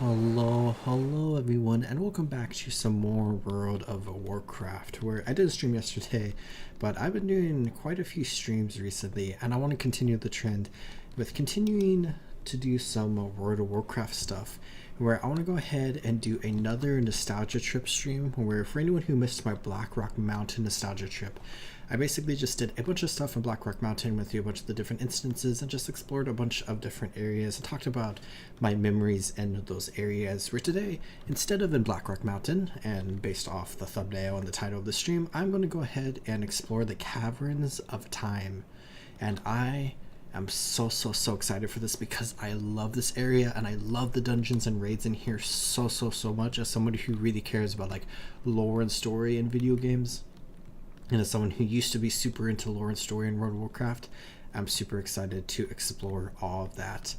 Hello everyone, and welcome back to some more World of Warcraft, where I did a stream yesterday, but I've been doing quite a few streams recently, and I want to continue the trend with continuing to do some World of Warcraft stuff, where I want to go ahead and do another nostalgia trip stream, where for anyone who missed my Blackrock Mountain nostalgia trip, I basically just did a bunch of stuff in Blackrock Mountain with you, a bunch of the different instances, and just explored a bunch of different areas and talked about my memories in those areas. Where today, instead of in Blackrock Mountain, and based off the thumbnail and the title of the stream, I'm going to go ahead and explore the Caverns of Time. And I am so excited for this because I love this area and I love the dungeons and raids in here so much, as somebody who really cares about like lore and story in video games. And as someone who used to be super into lore and story in World of Warcraft, I'm super excited to explore all of that.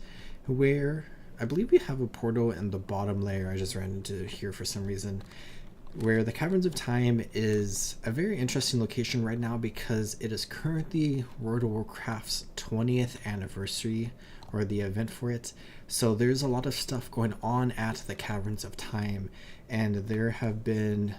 Where I believe we have a portal in the bottom layer, I just ran into here for some reason, where the Caverns of Time is a very interesting location right now because it is currently World of Warcraft's 20th anniversary, or the event for it. So there's a lot of stuff going on at the Caverns of Time, and there have been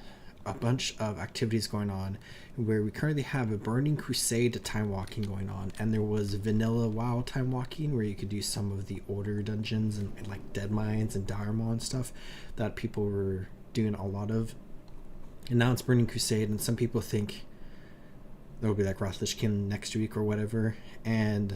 a bunch of activities going on where we currently have a Burning Crusade time walking going on, and there was vanilla WoW time walking where you could do some of the order dungeons and like Dead Mines and Dire Maw and stuff that people were doing a lot of. And now it's Burning Crusade, and some people think there'll be like Wrath Lich King next week or whatever, and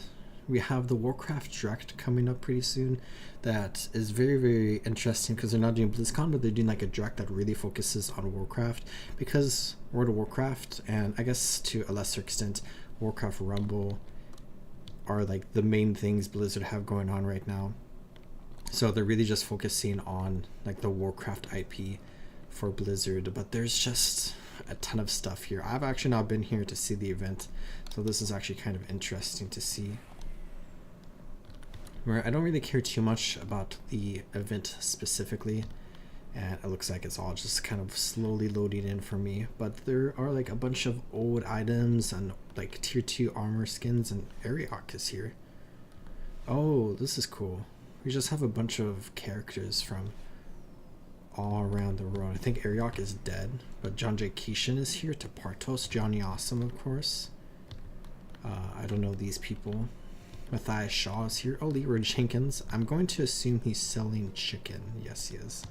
we have the Warcraft Direct coming up pretty soon that is very interesting because they're not doing BlizzCon, but they're doing like a Direct that really focuses on Warcraft, because World of Warcraft and I guess to a lesser extent Warcraft Rumble are like the main things Blizzard have going on right now. So they're really just focusing on like the Warcraft IP for Blizzard, but there's just a ton of stuff here. I've actually not been here to see the event, so this is actually kind of interesting to see. Where I don't really care too much about the event specifically, and it looks like it's all just kind of slowly loading in for me, but there are like a bunch of old items and like tier 2 armor skins, and Ariok is here. Oh, this is cool. We just have a bunch of characters from all around the world. I think Ariok is dead, but John J. Keishan is here to Partos, Johnny Awesome of course. I don't know these people. Matthias Shaw is here. Oh, Leroy Jenkins. I'm going to assume he's selling chicken. Yes, he is.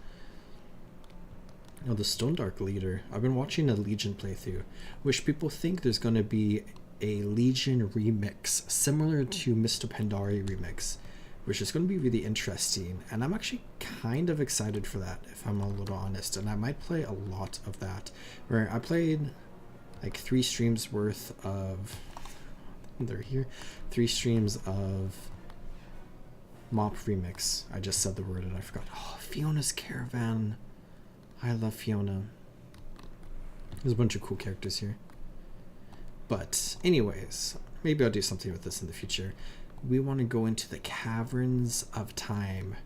Oh, the Stone Dark leader. I've been watching a Legion playthrough, which people think there's going to be a Legion remix similar to Mr. Pandari remix, which is going to be really interesting. And I'm actually kind of excited for that, if I'm a little honest. And I might play a lot of that. Where I played like 3 streams worth of... They're here. 3 streams of Mop Remix. I just said the word and I forgot. Oh, Fiona's Caravan. I love Fiona. There's a bunch of cool characters here. But anyways, maybe I'll do something with this in the future. We want to go into the Caverns of Time,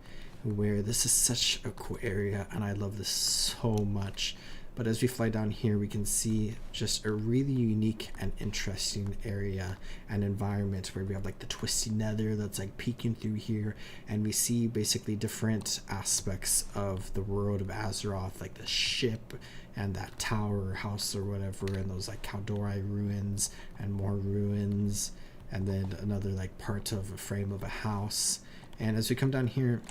where this is such a cool area and I love this so much. But as we fly down here, we can see just a really unique and interesting area and environment where we have like the twisty nether that's like peeking through here, and we see basically different aspects of the world of Azeroth, like the ship and that tower or house or whatever, and those like Kaldori ruins and more ruins, and then another like part of a frame of a house. And as we come down here,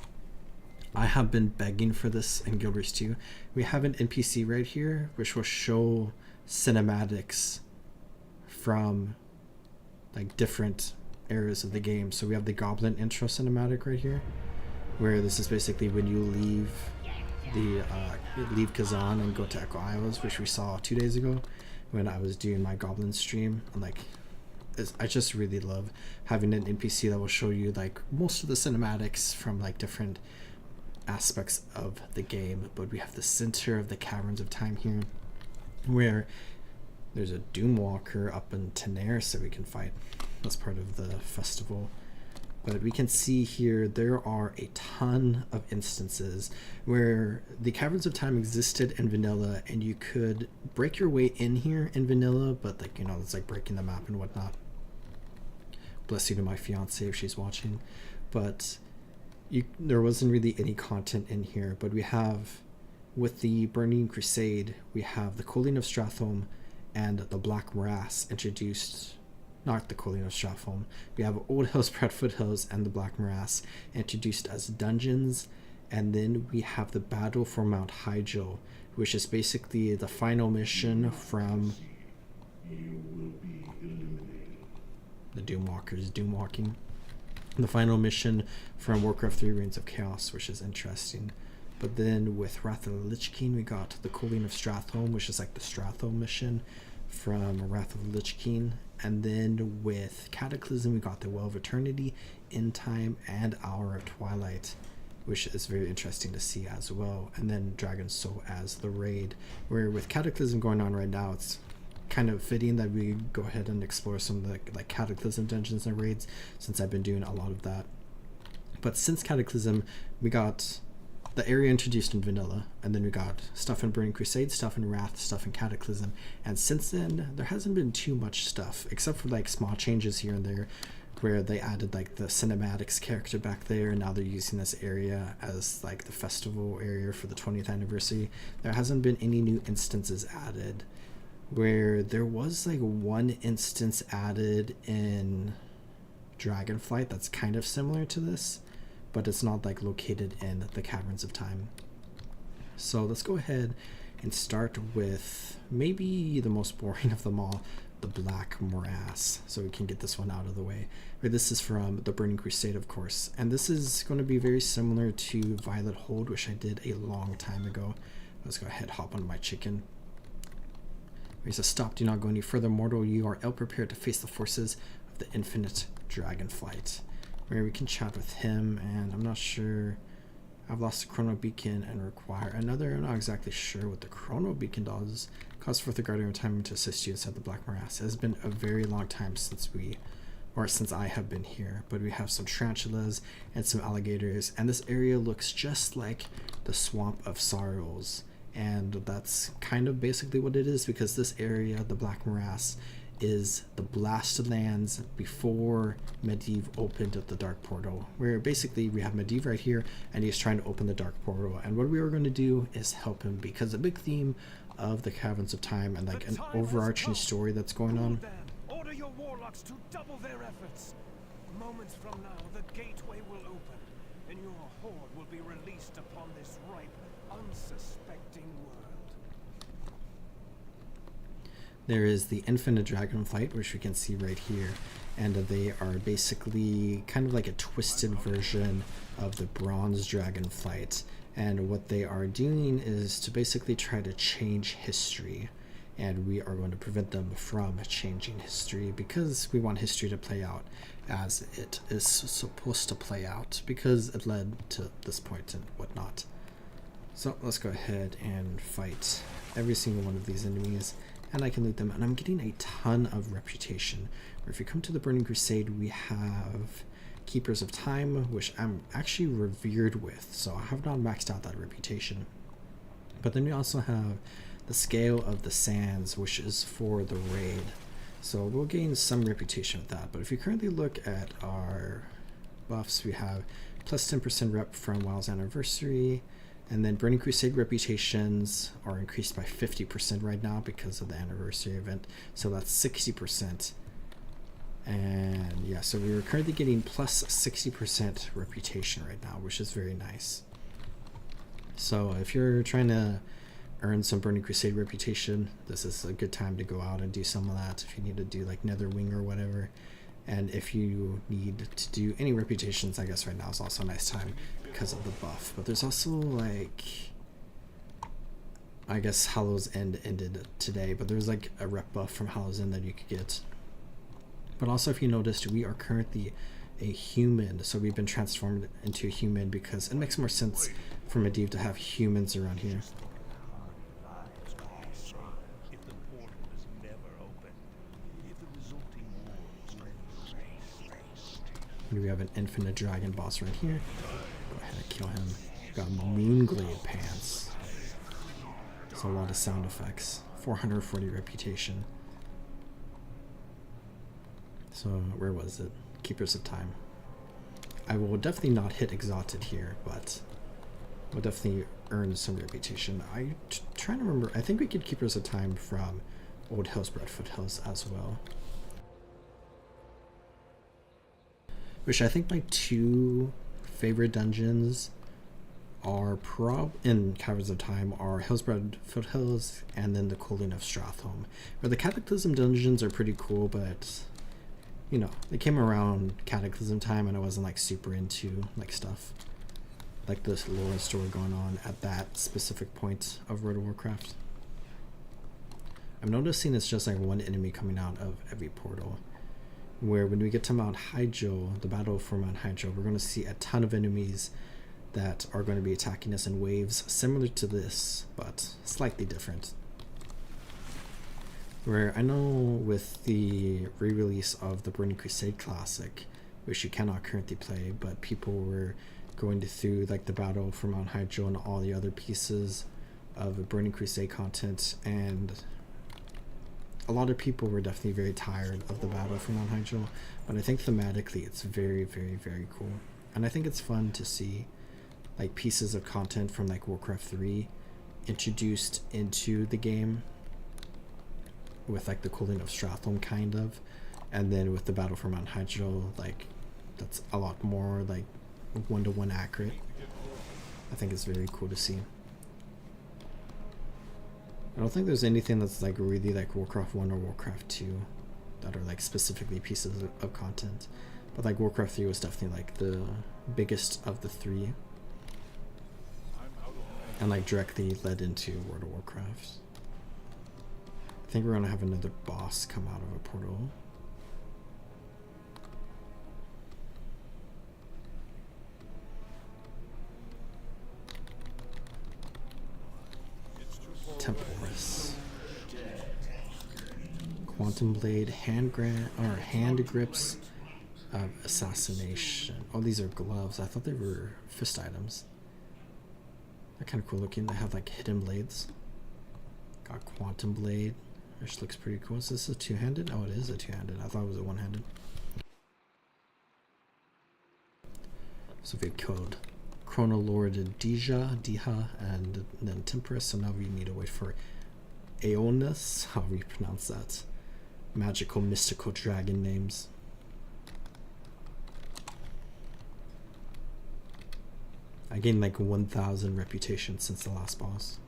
I have been begging for this in Gilbert's too. We have an NPC right here which will show cinematics from like different eras of the game. So we have the Goblin intro cinematic right here, where this is basically when you leave Kazan and go to Echo Isles, which we saw 2 days ago when I was doing my Goblin stream. And like, I just really love having an NPC that will show you like most of the cinematics from like different aspects of the game. But we have the center of the Caverns of Time here, where there's a Doomwalker up in Tenaris that we can fight. That's part of the festival. But we can see here there are a ton of instances where the Caverns of Time existed in vanilla, and you could break your way in here in vanilla, but like, you know, it's like breaking the map and whatnot. Bless you to my fiance if she's watching. But there wasn't really any content in here, but we have, with the Burning Crusade, we have the Culling of Strathholm and the Black Morass introduced. Not the Culling of Strathholm. We have Old Hills, Proud Foothills, and the Black Morass introduced as dungeons. And then we have the Battle for Mount Hyjal, which is basically the final mission from the Doomwalkers doomwalking. The final mission from Warcraft 3 Reigns of Chaos, which is interesting. But then with Wrath of the Lich King, we got the Culling of Strathholm, which is like the Strathholm mission from Wrath of the Lich King. And then with Cataclysm, we got the Well of Eternity, End Time, and Hour of Twilight, which is very interesting to see as well. And then Dragon's Soul as the raid, where with Cataclysm going on right now, it's kind of fitting that we go ahead and explore some of the like Cataclysm dungeons and raids, since I've been doing a lot of that. But since Cataclysm, we got the area introduced in vanilla, and then we got stuff in Burning Crusade, stuff in Wrath, stuff in Cataclysm, and since then there hasn't been too much stuff except for like small changes here and there, where they added like the cinematics character back there, and now they're using this area as like the festival area for the 20th anniversary. There hasn't been any new instances added, where there was like one instance added in Dragonflight that's kind of similar to this, but it's not like located in the Caverns of Time. So let's go ahead and start with maybe the most boring of them all, the Black Morass, so we can get this one out of the way. This is from the Burning Crusade, of course, and this is going to be very similar to Violet Hold, which I did a long time ago. Let's go ahead, hop on my chicken. He says, stop, do not go any further, mortal. You are ill prepared to face the forces of the infinite Dragonflight. Where we can chat with him, and I'm not sure. I've lost the Chrono Beacon and require another. I'm not exactly sure what the Chrono Beacon does. Cause forth the Guardian of Time to assist you inside the Black Morass. It has been a very long time since I have been here, but we have some tarantulas and some alligators, and this area looks just like the Swamp of Sorrows. And that's kind of basically what it is, because this area, the Black Morass, is the Blasted Lands before Medivh opened the Dark Portal, where basically we have Medivh right here, and he's trying to open the Dark Portal. And what we are going to do is help him, because the big theme of the Caverns of Time and like an overarching story that's going on. Order your warlocks to double their efforts. Moments from now, the gateway will open, and your horde will be released upon this ripe, unsuspecting world. There is the Infinite Dragonflight, which we can see right here, and they are basically kind of like a twisted version of the Bronze Dragonflight. And what they are doing is to basically try to change history, and we are going to prevent them from changing history, because we want history to play out as it is supposed to play out, because it led to this point and whatnot. So let's go ahead and fight every single one of these enemies, and I can loot them, and I'm getting a ton of reputation. Where if you come to the Burning Crusade, we have Keepers of Time, which I'm actually revered with, so I have not maxed out that reputation. But then we also have the Scale of the Sands, which is for the raid, so we'll gain some reputation with that. But if you currently look at our buffs, we have plus 10% rep from WoW's anniversary, and then Burning Crusade reputations are increased by 50% right now because of the anniversary event, so that's 60%. And yeah, so we're currently getting plus 60% reputation right now, which is very nice. So if you're trying to earn some Burning Crusade reputation, this is a good time to go out and do some of that if you need to do like Netherwing or whatever. And if you need to do any reputations, I guess right now is also a nice time because of the buff. But there's also like, I guess Hallow's End ended today, but there's like a rep buff from Hallow's End that you could get. But also, if you noticed, we are currently a human, so we've been transformed into a human because it makes more sense for Medivh to have humans around here. We have an Infinite Dragon boss right here. Go ahead and kill him. We've got Moonglade Pants. There's a lot of sound effects. 440 reputation. So where was it? Keepers of Time. I will definitely not hit exalted here, but will definitely earn some reputation. Trying to remember. I think we could Keepers of Time from Old Hillsborough Foothills as well. Which I think my two favorite dungeons are in Caverns of Time are Hillsborough Foothills and then the Cooling of Strathholm. Where the Cataclysm dungeons are pretty cool, but you know, they came around Cataclysm time and I wasn't like super into like stuff like this lore story going on at that specific point of World of Warcraft. I'm noticing it's just like one enemy coming out of every portal. Where when we get to Mount Hyjal, the battle for Mount Hyjal, we're going to see a ton of enemies that are going to be attacking us in waves similar to this, but slightly different. Where I know with the re-release of the Burning Crusade Classic, which you cannot currently play, but people were going through like the battle for Mount Hyjal and all the other pieces of Burning Crusade content, and a lot of people were definitely very tired of the battle for Mount Hyjal, but I think thematically it's very, very, very cool. And I think it's fun to see like pieces of content from like Warcraft 3 introduced into the game with like the Cooling of Strathholm kind of, and then with the battle for Mount Hyjal, like that's a lot more like one-to-one accurate. I think it's very cool to see. I don't think there's anything that's like really like Warcraft 1 or Warcraft 2 that are like specifically pieces of content, but like Warcraft 3 was definitely like the biggest of the three and like directly led into World of Warcraft. I think we're gonna have another boss come out of a portal. Temporis. Quantum Blade, hand grips of assassination. Oh, these are gloves. I thought they were fist items. They're kind of cool looking. They have like hidden blades. Got Quantum Blade, which looks pretty cool. Is this a two-handed? Oh, it is a two-handed. I thought it was a one-handed. So we killed Chronolord Diha, and then Temporis. So now we need to wait for Aeolus. How we pronounce that? Magical, mystical dragon names. I gained like 1,000 reputation since the last boss.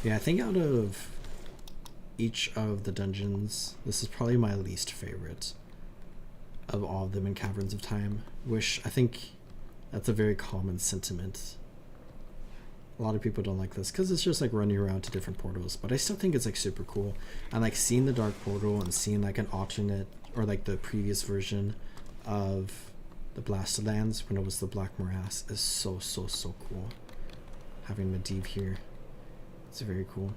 Yeah, I think out of each of the dungeons, this is probably my least favorite of all of them in Caverns of Time, which I think that's a very common sentiment. A lot of people don't like this because it's just like running around to different portals, but I still think it's like super cool. And like seeing the Dark Portal and seeing like an alternate or like the previous version of the Blasted Lands when it was the Black Morass is so cool. Having Medivh here, it's very cool.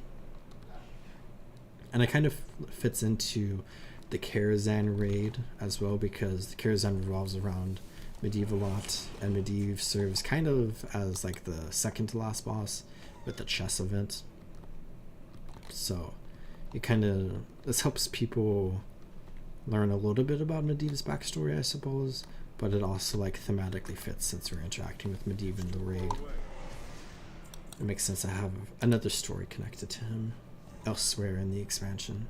And it kind of fits into the Karazhan raid as well, because the Karazhan revolves around Medivh a lot, and Medivh serves kind of as like the second to last boss with the chess event. So it kind of, this helps people learn a little bit about Medivh's backstory, I suppose, but it also like thematically fits since we're interacting with Medivh in the raid. It makes sense to have another story connected to him elsewhere in the expansion.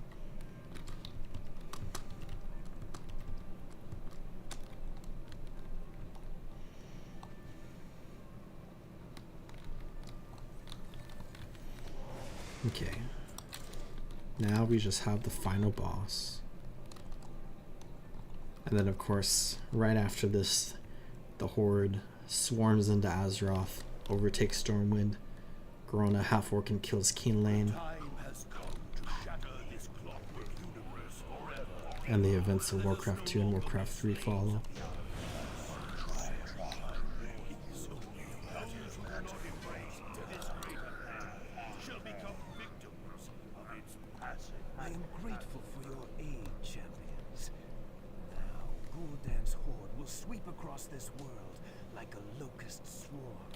Okay, now we just have the final boss. And then of course, right after this, the Horde swarms into Azeroth, overtakes Stormwind. Garona half-orc and kills Keenlane. And the events of Warcraft 2 and Warcraft 3 follow. I am grateful for your aid, champions. Now, Gul'dan's horde will sweep across this world like a locust swarm.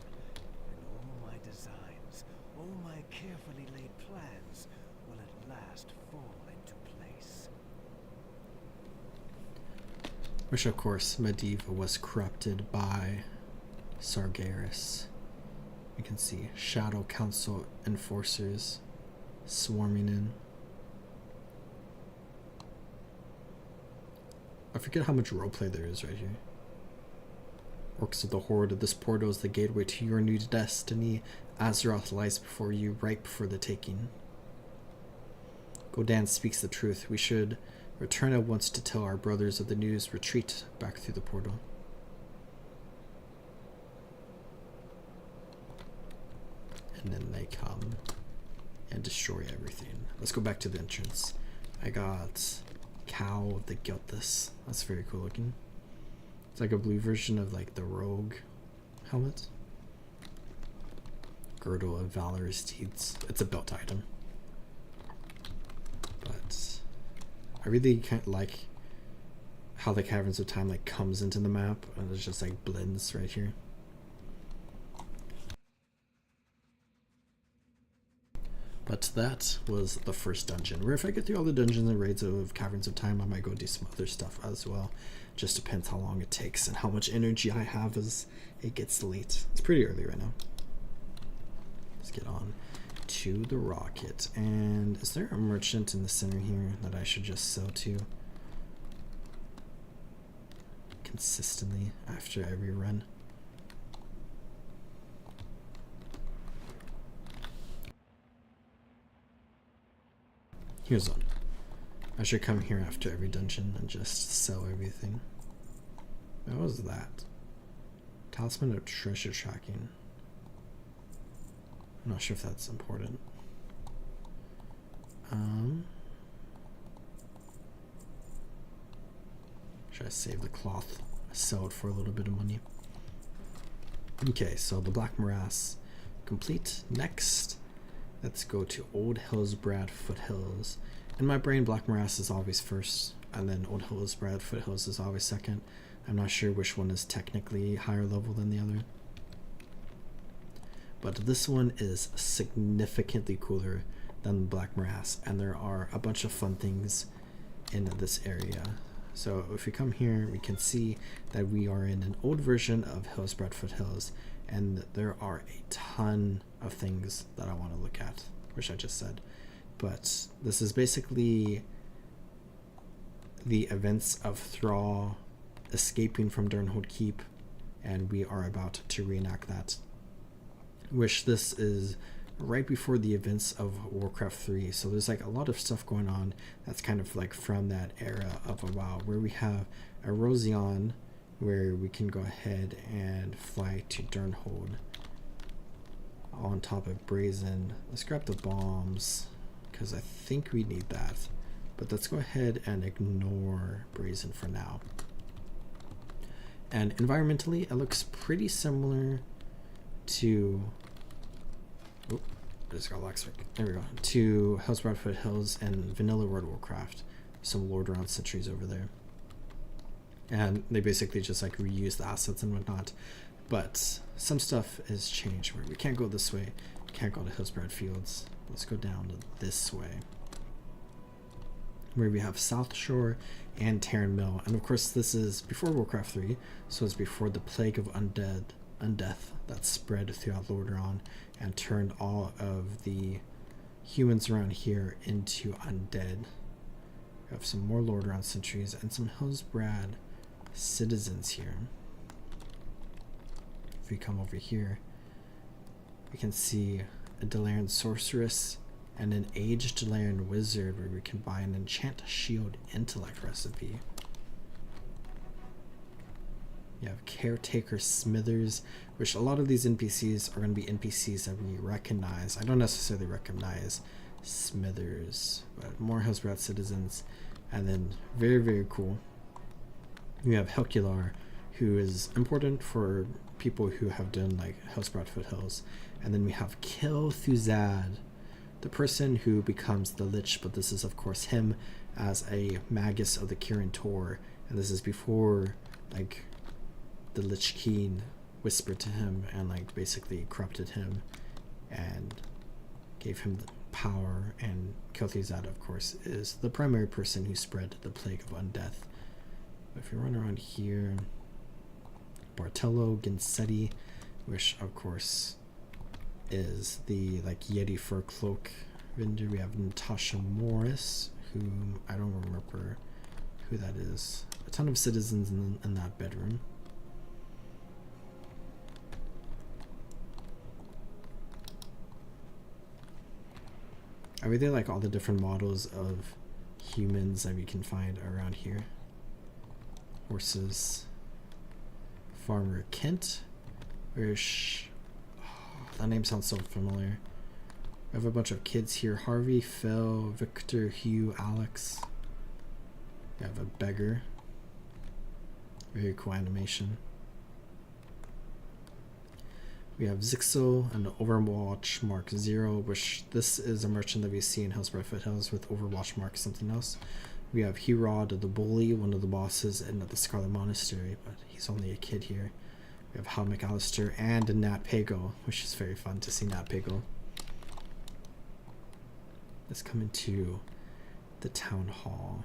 And all my designs, all my carefully laid plans will at last fall into place. Which, of course, Medivh was corrupted by Sargeras. You can see Shadow Council enforcers swarming in. I forget how much roleplay there is right here. Orcs of the Horde, this portal is the gateway to your new destiny. Azeroth lies before you, ripe for the taking. Gul'dan speaks the truth. We should return at once to tell our brothers of the news. Retreat back through the portal. And then they come and destroy everything. Let's go back to the entrance. I got Cow of the Guiltless. That's very cool looking. It's like a blue version of like the rogue helmet. Girdle of Valorous Deeds. It's a built item. But I really kind of like how the Caverns of Time like comes into the map and it just like blends right here. But that was the first dungeon, where if I get through all the dungeons and raids of Caverns of Time, I might go do some other stuff as well. Just depends how long it takes and how much energy I have as it gets late. It's pretty early right now. Let's get on to the rocket. And is there a merchant in the center here that I should just sell to consistently after every run? Here's one. I should come here after every dungeon and just sell everything. What was that? Talisman of treasure tracking. I'm not sure if that's important. Should I save the cloth? Sell it for a little bit of money. Okay, so the Black Morass complete. Next, let's go to Old Hillsbrad Foothills. In my brain, Black Morass is always first, and then Old Hillsbrad Foothills is always second. I'm not sure which one is technically higher level than the other. But this one is significantly cooler than Black Morass, and there are a bunch of fun things in this area. So if we come here, we can see that we are in an old version of Hillsbrad Foothills, and there are a ton of things that I want to look at, which I just said. But this is basically the events of Thrall escaping from Durnhold Keep, and we are about to reenact that. Which this is right before the events of Warcraft 3, so there's like a lot of stuff going on that's kind of like from that era of a WoW, where we have Erosion, where we can go ahead and fly to Durnhold on top of Brazen. Let's grab the bombs because I think we need that, but let's go ahead and ignore Brazen for now. And environmentally, it looks pretty similar to just got Lockswick. There we go. To Hillsbrad Foothills and Vanilla World of Warcraft. Some Lord Round sentries over there. And they basically just like reuse the assets and whatnot. But some stuff is changed where we can't go this way. Can't go to Hillsbrad Fields. Let's go down to this way, where we have South Shore and Terran Mill. And of course this is before Warcraft 3, so it's before the plague of undeath that spread throughout Lordaeron and turned all of the humans around here into undead. We have some more Lordaeron sentries and some Hillsbrad citizens here. If we come over here, we can see a Delaran sorceress and an aged Delaran wizard, where we can buy an enchant shield intellect recipe. You have Caretaker Smithers, which a lot of these NPCs are going to be NPCs that we recognize. I don't necessarily recognize Smithers, but more Hillsbrad citizens. And then very, very cool, we have Helkular, who is important for people who have done like Hillsbrad Foothills. And then we have Kil'Thuzad, the person who becomes the Lich, but this is of course him as a Magus of the Kirin Tor, and this is before like the Lich King whispered to him and like basically corrupted him and gave him the power. And Kil'Thuzad of course is the primary person who spread the plague of undeath. If we run around here, Bartello Ginsetti, which of course is the like Yeti fur cloak vendor. We have Natasha Morris, who I don't remember who that is. A ton of citizens in that bedroom. I really like all the different models of humans that we can find around here. Horses. Farmer Kent. That name sounds so familiar. We have a bunch of kids here. Harvey, Phil, Victor, Hugh, Alex. We have a beggar. Very cool animation. We have Zixel and Overwatch Mark 0, which this is a merchant that we see in Hell's Breath House with Overwatch Mark something else. We have Herod the Bully, one of the bosses in the Scarlet Monastery, but he's only a kid here. We have Hal McAllister and Nat Pago, which is very fun to see Nat Pago. Let's come into the town hall.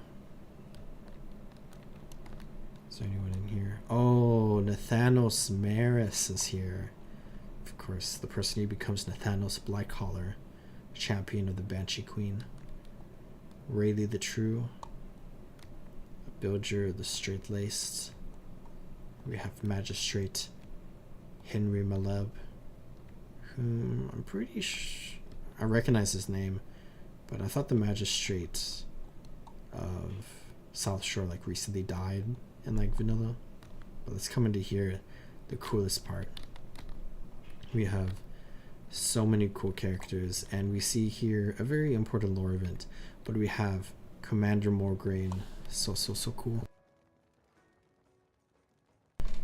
Is there anyone in here? Oh, Nathanos Maris is here. Of course, the person who becomes Nathanos Blightcaller, champion of the Banshee Queen. Rayleigh the True. Bilger the Straight-Laced. We have Magistrate Henry Maleb, whom I'm pretty sure I recognize his name, but I thought the Magistrate of South Shore like recently died in like vanilla. But let's come into here, the coolest part. We have so many cool characters, and we see here a very important lore event, but we have Commander Morgraine, so cool.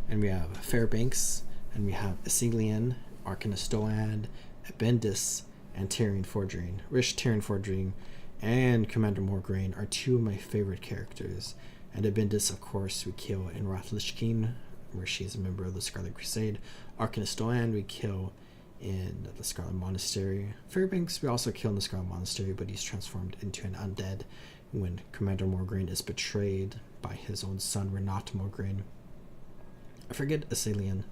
And we have Fairbanks, and we have Asilian, Arkanistoan, Abendis, and Tyrion Fordring. Rish, Tyrion Fordring, and Commander Morgraine are two of my favorite characters. And Abendis, of course, we kill in Rathlichkeen, where she's a member of the Scarlet Crusade. Arkanistoan we kill in the Scarlet Monastery. Fairbanks we also kill in the Scarlet Monastery, but he's transformed into an undead when Commander Morgraine is betrayed by his own son, Renat Morgraine. I forget Asilian.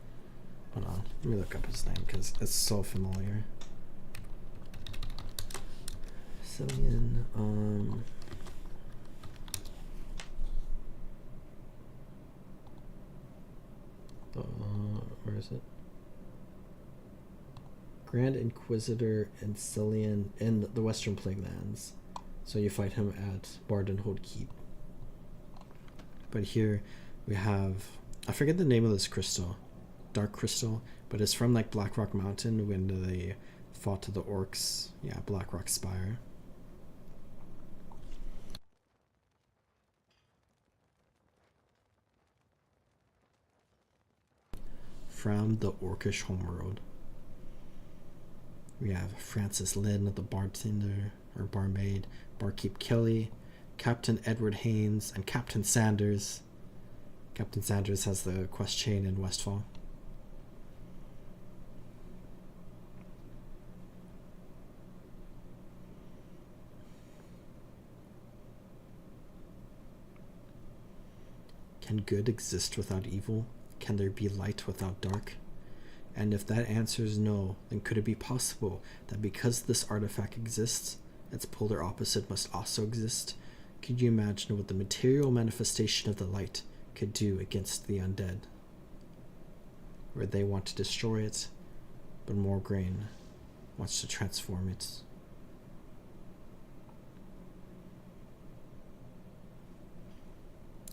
Hold on, let me look up his name because it's so familiar. Asilian, where is it? Grand Inquisitor Ancilian in the Western Plaguelands. So you fight him at Bardenhold Keep. But here we have, I forget the name of this crystal, dark crystal, but it's from like Blackrock Mountain when they fought the orcs. Yeah, Blackrock Spire. From the Orcish homeworld. We have Francis Lynn, the bartender or barmaid, Barkeep Kelly, Captain Edward Haynes, and Captain Sanders. Captain Sanders has the quest chain in Westfall. Can good exist without evil? Can there be light without dark? And if that answer is no, then could it be possible that because this artifact exists, its polar opposite must also exist? Could you imagine what the material manifestation of the light could do against the undead? Where they want to destroy it, but Morgraine wants to transform it.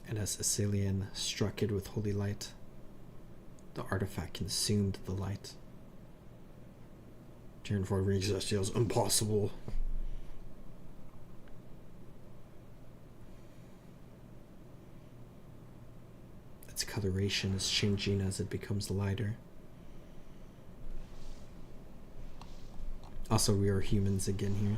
And as Asilian struck it with holy light, the artifact consumed the light. Tyrion Fordring just yells, "Impossible!" Its coloration is changing as it becomes lighter. Also, we are humans again here.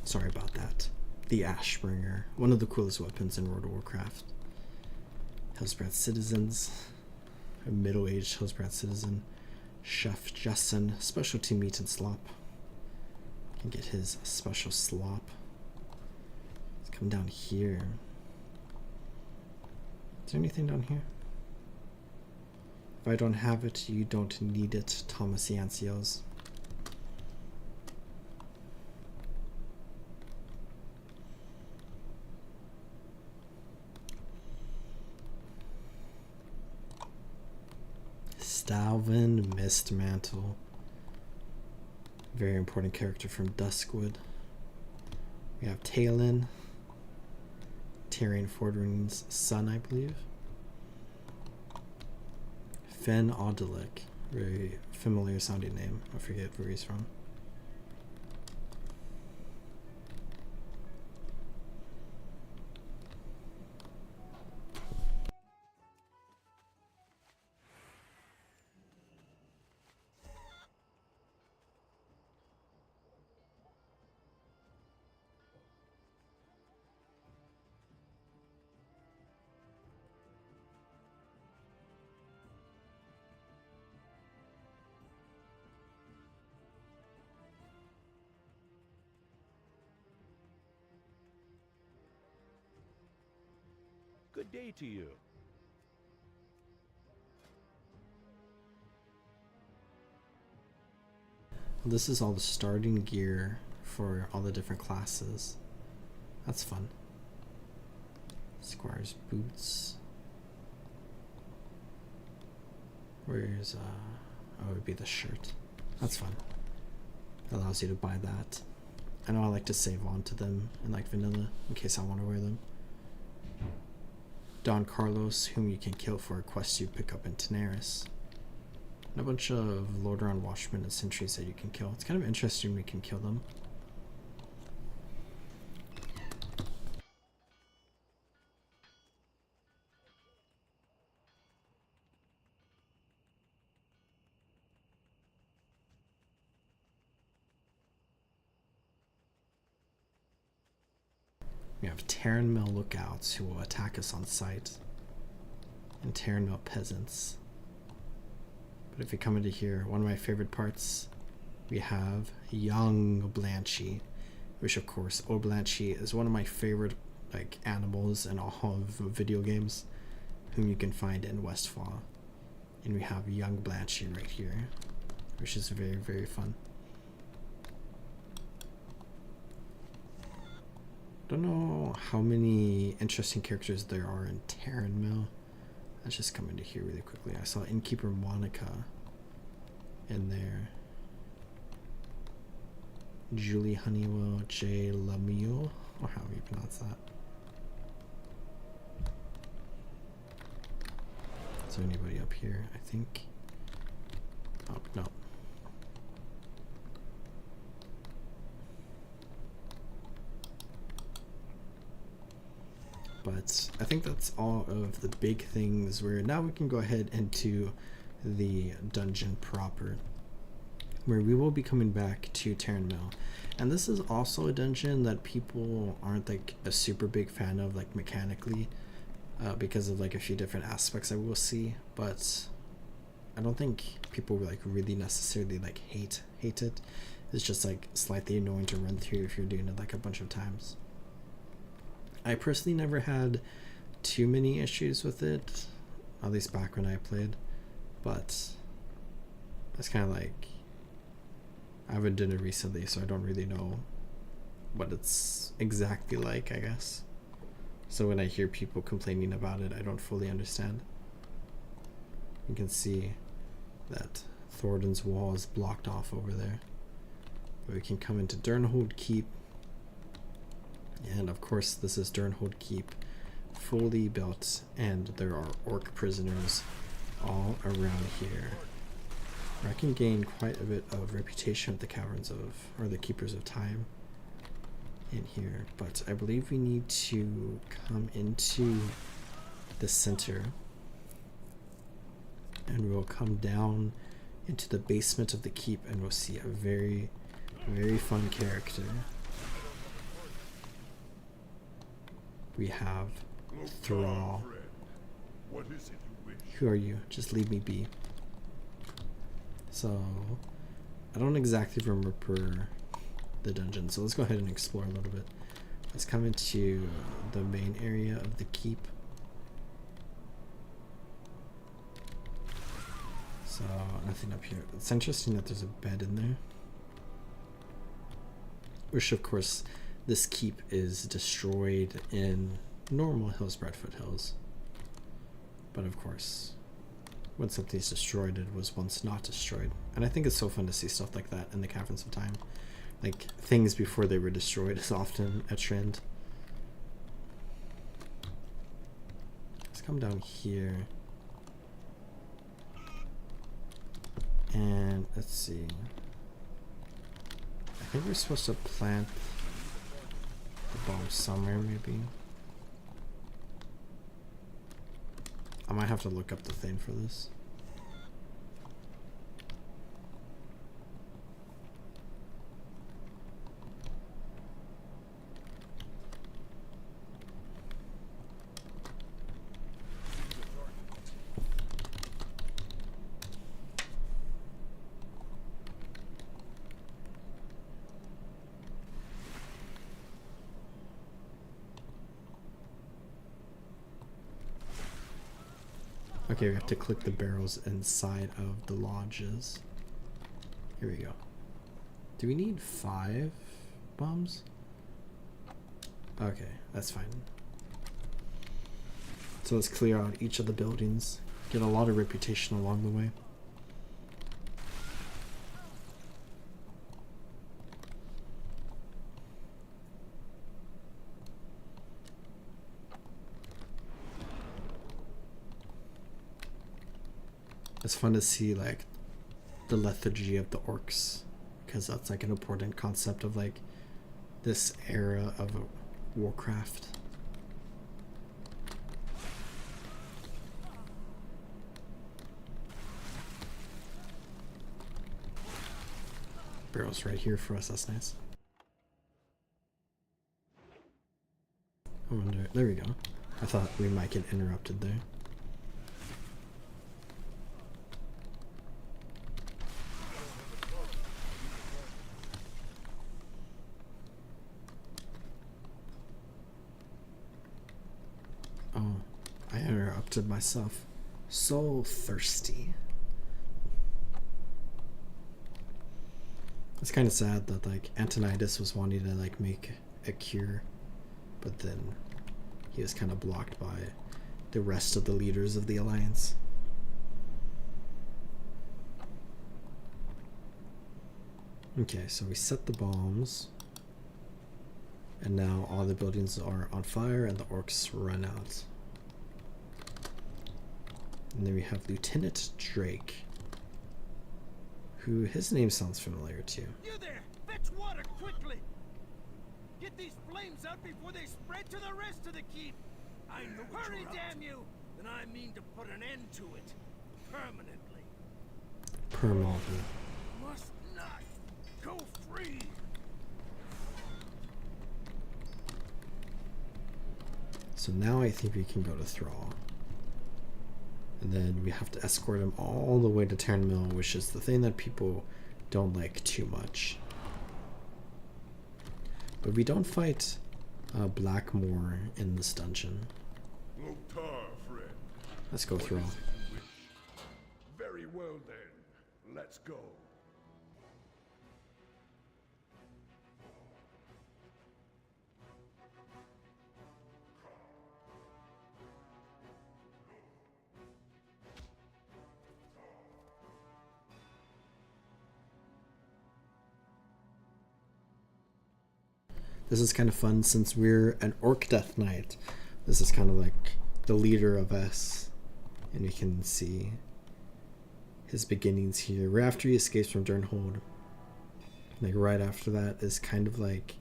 Sorry about that. The Ashbringer, one of the coolest weapons in World of Warcraft. Hellsbrad citizens, a middle-aged Hellsbrad citizen, Chef Justin, specialty meat and slop. Can get his special slop. Let's come down here. Is there anything down here? If I don't have it, you don't need it, Thomas Yancios. Stalvin Mistmantle. Very important character from Duskwood. We have Talon, Tyrion Fordring's son, I believe. Fen Audelic, very familiar sounding name. I forget where he's from. Good day to you. This is all the starting gear for all the different classes. That's fun. Squire's boots. Where's oh, it would be the shirt. That's fun. Allows you to buy that. I know I like to save on to them in like vanilla in case I want to wear them. Don Carlos, whom you can kill for a quest you pick up in Tenaris. And a bunch of Lordaeron Watchmen and Sentries that you can kill. It's kind of interesting we can kill them. We have Terran Mill lookouts who will attack us on sight, and Terran Mill peasants. But if we come into here, one of my favorite parts, we have young Blanchy, which of course, old Blanchy is one of my favorite like animals in all of video games, whom you can find in Westfall. And we have young Blanchy right here, which is very, very fun. Don't know how many interesting characters there are in Terran Mill. Let's just come into here really quickly. I saw Innkeeper Monica in there. Julie Honeywell, J. Lemieux, or how do you pronounce that? Is there anybody up here? I think. Oh, no. But I think that's all of the big things where now we can go ahead into the dungeon proper, where we will be coming back to Terran Mill. And this is also a dungeon that people aren't like a super big fan of, like mechanically, because of like a few different aspects I will see, but I don't think people like really necessarily like hate it. It's just like slightly annoying to run through if you're doing it like a bunch of times. I personally never had too many issues with it, at least back when I played, but it's kind of like, I haven't done it recently, so I don't really know what it's exactly like, I guess. So when I hear people complaining about it, I don't fully understand. You can see that Thornton's wall is blocked off over there. But we can come into Durnhold Keep. And of course, this is Durnhold Keep, fully built, and there are orc prisoners all around here. I can gain quite a bit of reputation with the Caverns of, or the Keepers of Time in here, but I believe we need to come into the center, and we'll come down into the basement of the keep, and we'll see a very, very fun character. we have Thrall. What is it you wish? Who are you? Just leave me be. So, I don't exactly remember the dungeon, so let's go ahead and explore a little bit. Let's come into the main area of the keep. So, nothing up here. It's interesting that there's a bed in there. Which, of course, this keep is destroyed in normal Hillsbred foothills. But of course, when something's destroyed, it was once not destroyed. And I think it's so fun to see stuff like that in the Caverns of Time. Like, things before they were destroyed is often a trend. Let's come down here. And let's see. I think we're supposed to plant the bomb somewhere, maybe. I might have to look up the thing for this. Okay, we have to click the barrels inside of the lodges. Here we go. Do we need 5 bombs? Okay, that's fine. So let's clear out each of the buildings. Get a lot of reputation along the way. It's fun to see like the lethargy of the orcs, because that's like an important concept of like this era of Warcraft. Barrel's right here for us, that's nice. I wonder, there we go. I thought we might get interrupted there. Oh, I interrupted myself. So thirsty. It's kind of sad that like Antonidas was wanting to like make a cure, but then he was kind of blocked by the rest of the leaders of the Alliance. Okay, so we set the bombs. And now all the buildings are on fire and the orcs run out. And then we have Lieutenant Drake, who his name sounds familiar too. You there! Fetch water quickly! Get these flames out before they spread to the rest of the keep! I know what Hurry, damn you! Then I mean to put an end to it. Permanently. Permanently. Must not go free! So now I think we can go to Thrall. And then we have to escort him all the way to Tarn Mill, which is the thing that people don't like too much. But we don't fight Blackmore in this dungeon. Loktar, friend. Let's go What Thrall. is it you wish? Very well then. Let's go. This is kind of fun since we're an Orc Death Knight. This is kind of like the leader of us. And we can see his beginnings here. Right after he escapes from Durnhold. Like right after that is kind of like...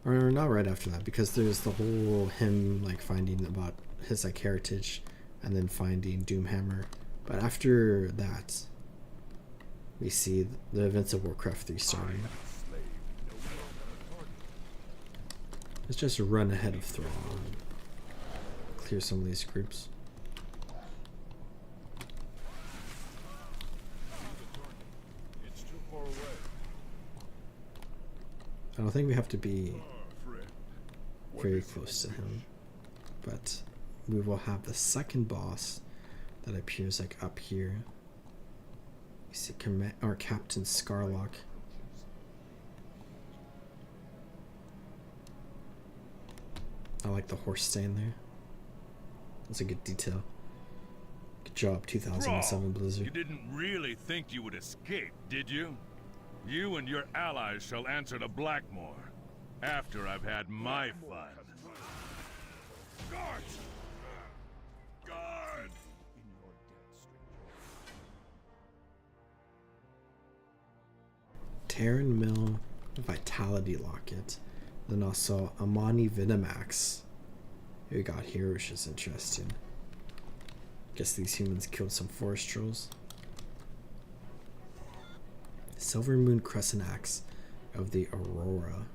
Or not right after that, because there's the whole him like finding about his like heritage and then finding Doomhammer. But after that, we see the events of Warcraft 3 starting. Let's just run ahead of Thrall and clear some of these groups. It's too far away. I don't think we have to be Friend. What very is it close you to him, wish? but we will have the second boss that appears like up here. You see Captain Scarlock. I like the horse stand there. That's a good detail. Good job, 2007 Thrall, Blizzard. you didn't really think you would escape, did you? You and your allies shall answer to Blackmore after I've had my fun. Guards! Guard! In your death, stranger. Terran Mill Vitality Locket. Then also Amani Venomax. We got here, which is interesting. Guess these humans killed some forest trolls. Silver Moon Crescent Axe of the Aurora.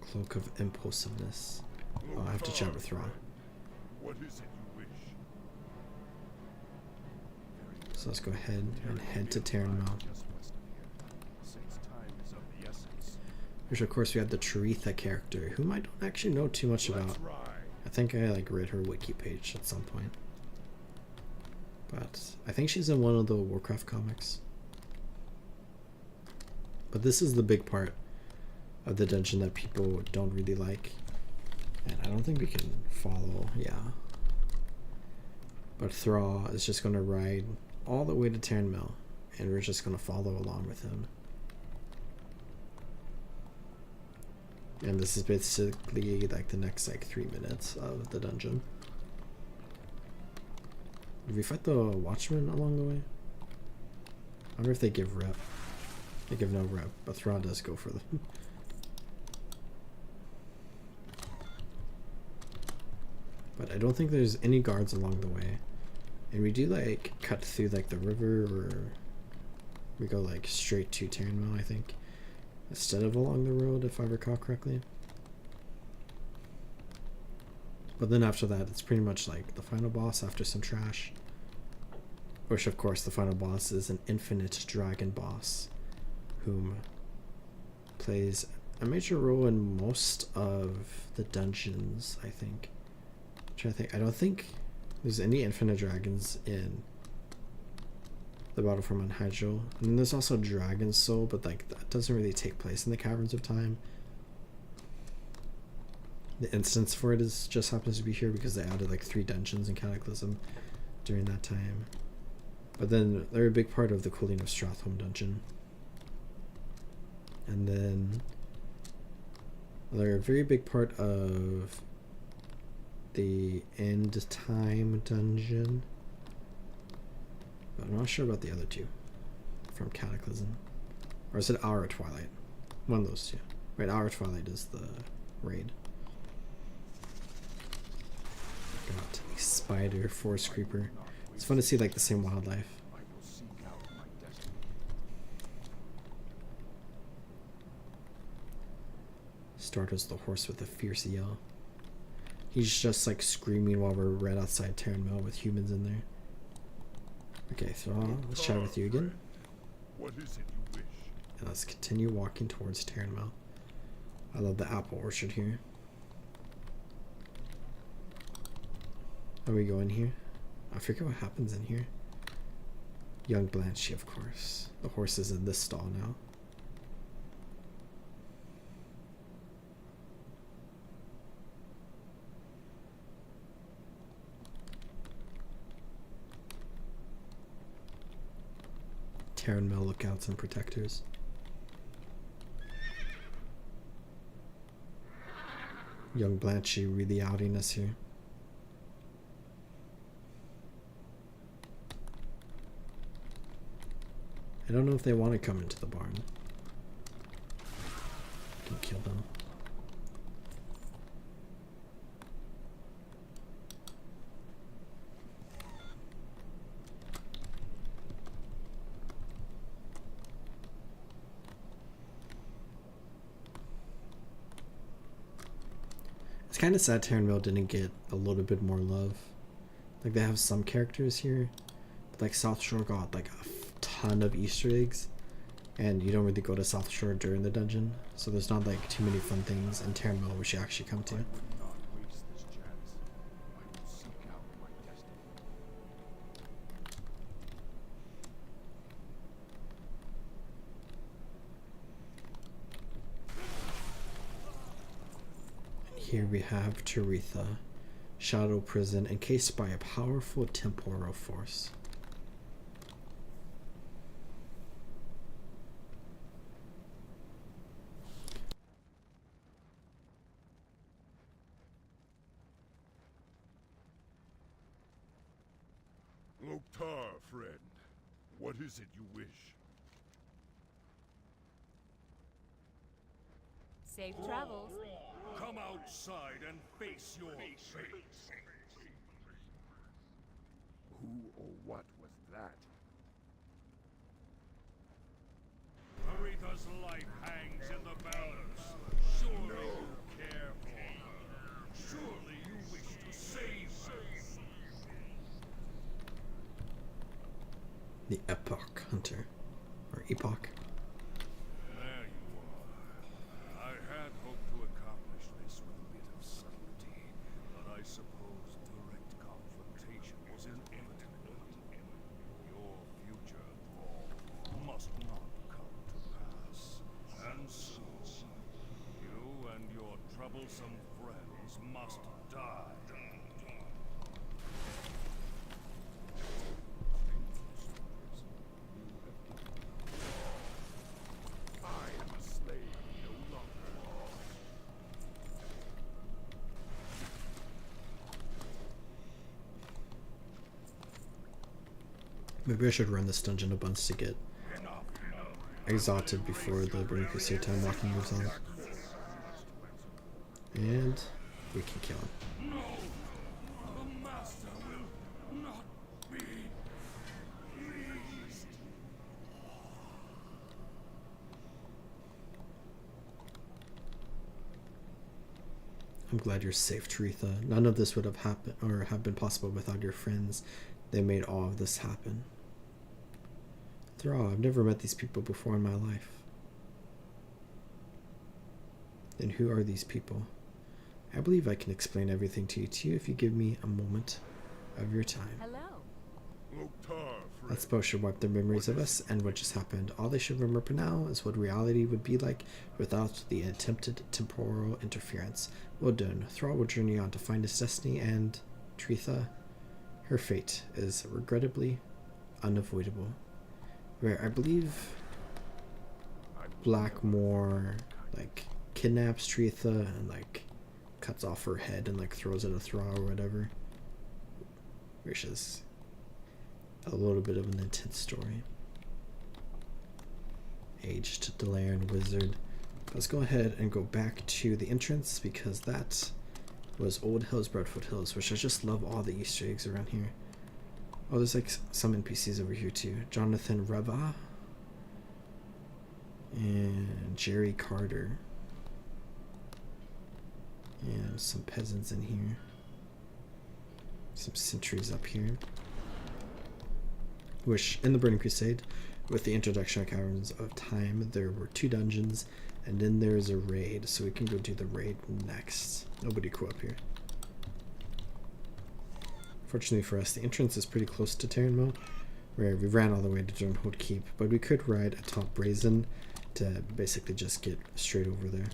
Cloak of Impulsiveness. Oh, I have to chat with Ra. What is it you wish? So let's go ahead and head to Terran Mill. Just west of here. Since time is of the essence. Which of course we have the Charitha character, whom I don't actually know too much about. Let's ride. I think I like read her wiki page at some point. But I think she's in one of the Warcraft comics. But this is the big part of the dungeon that people don't really like. And I don't think we can follow, yeah. But Thrall is just going to ride all the way to Terran Mill. And we're just going to follow along with him. And this is basically like the next like 3 minutes of the dungeon. Did we fight the Watchmen along the way? I wonder if they give rep. They give no rep, but Thrall does go for them. But I don't think there's any guards along the way. And we do like cut through like the river, or we go like straight to Terran Mill, I think, instead of along the road, if I recall correctly. But then after that, it's pretty much like the final boss after some trash. Which, of course, the final boss is an infinite dragon boss, whom plays a major role in most of the dungeons, I think. I'm trying to think. I don't think there's any infinite dragons in the Battle for Mount Hydro. And then there's also Dragon Soul, but like that doesn't really take place in the Caverns of Time. The instance for it is just happens to be here because they added like 3 dungeons in Cataclysm during that time. But then they're a big part of the Cooling of Strathholm dungeon. And then they're a very big part of the End Time dungeon. But I'm not sure about the other 2 from Cataclysm. Or is it Hour of Twilight? One of those 2. Right, Hour of Twilight is the raid. Got a spider, forest creeper. It's fun to see like the same wildlife. I will seek out my destiny. Startles the horse with a fierce yell. He's just like screaming while we're right outside Terran Mill with humans in there. Okay, Thrall, let's chat with you again. What is it you wish? And let's continue walking towards Terran Mill. I love the apple orchard here. Are we going here? I forget what happens in here. Young Blanchy, of course. The horse is in this stall now. Terran Mill lookouts and protectors. Young Blanchy really outing us here. I don't know if they want to come into the barn. Can kill them. kind of sad Terran Mill didn't get a little bit more love. Like, they have some characters here, but like South Shore got like a ton of Easter eggs, and you don't really go to South Shore during the dungeon, so there's not like too many fun things in Terran Mill we should actually come to. Not waste this chance. I will seek out my destiny. Here we have Taretha, Shadow Prison, encased by a powerful temporal force. Loktar, friend. What is it you wish? Safe travels. Come outside and face your fate. Who or what was that? Aretha's life hangs in the balance. Surely you care for her. Surely you wish to save her. The Epoch Hunter, or Epoch. There you are. I had hoped to accomplish this with a bit of subtlety, but I suppose direct confrontation was inevitable. Your future thrall must not come to pass. And soon, you and your troublesome friends must die. I am a slave no longer. Maybe I should run this dungeon a bunch to get exalted before the Burning Crusade time walking moves on. And we can kill him. No! The Master will not be pleased. I'm glad you're safe, Taretha. None of this would have happened or have been possible without your friends. They made all of this happen. After all, I've never met these people before in my life. And who are these people? I believe I can explain everything to you if you give me a moment of your time. Hello. Loktar, friend. That spell should wipe their memories of us and what just happened. All they should remember now is what reality would be like without the attempted temporal interference. Well done. Thrall will journey on to find his destiny, and Taretha, her fate is regrettably unavoidable. Where I believe Blackmore like kidnaps Taretha and like cuts off her head and like throws it at Thrall or whatever. Which is a little bit of an intense story. Aged Delaran Wizard. Let's go ahead and go back to the entrance because that was Old Hills, Broadfoot Hills, which I just love all the Easter eggs around here. Oh, there's like some NPCs over here too. Jonathan Reva and Jerry Carter and some peasants in here. Some sentries up here. Which, in the Burning Crusade, with the introduction of Caverns of Time, there were 2 dungeons, and then there's a raid, so we can go do the raid next. Nobody cool up here. Fortunately for us, the entrance is pretty close to Terran Mill, where we ran all the way to Durnhold Keep, but we could ride atop Brazen to basically just get straight over there.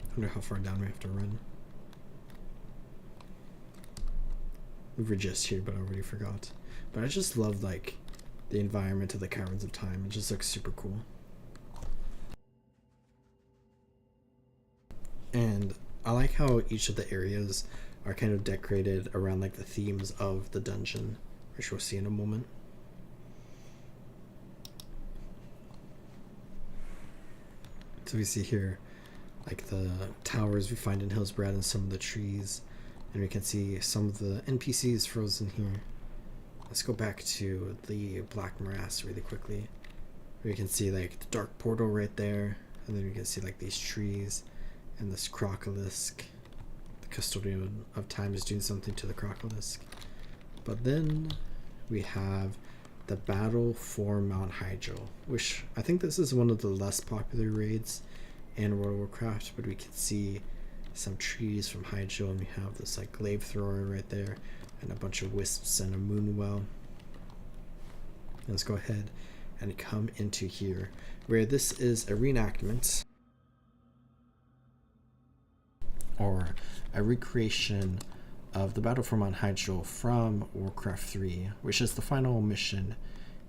I wonder how far down we have to run. We were just here, but I already forgot. But I just love like the environment of the Caverns of Time. It just looks super cool. And I like how each of the areas are kind of decorated around like the themes of the dungeon, which we'll see in a moment. So we see here like the towers we find in Hillsbrad and some of the trees, and we can see some of the NPCs frozen here. Let's go back to the Black Morass really quickly. We can see like the dark portal right there, and then we can see like these trees and this crocolisk. The custodian of time is doing something to the crocolisk. But then we have the battle for Mount Hydro, which I think this is one of the less popular raids in World of Warcraft, but we can see some trees from Hydro, and we have this like glaive thrower right there, and a bunch of wisps and a moonwell. Let's go ahead and come into here, where this is a reenactment or a recreation of the Battle for Mount Hydro from Warcraft 3, which is the final mission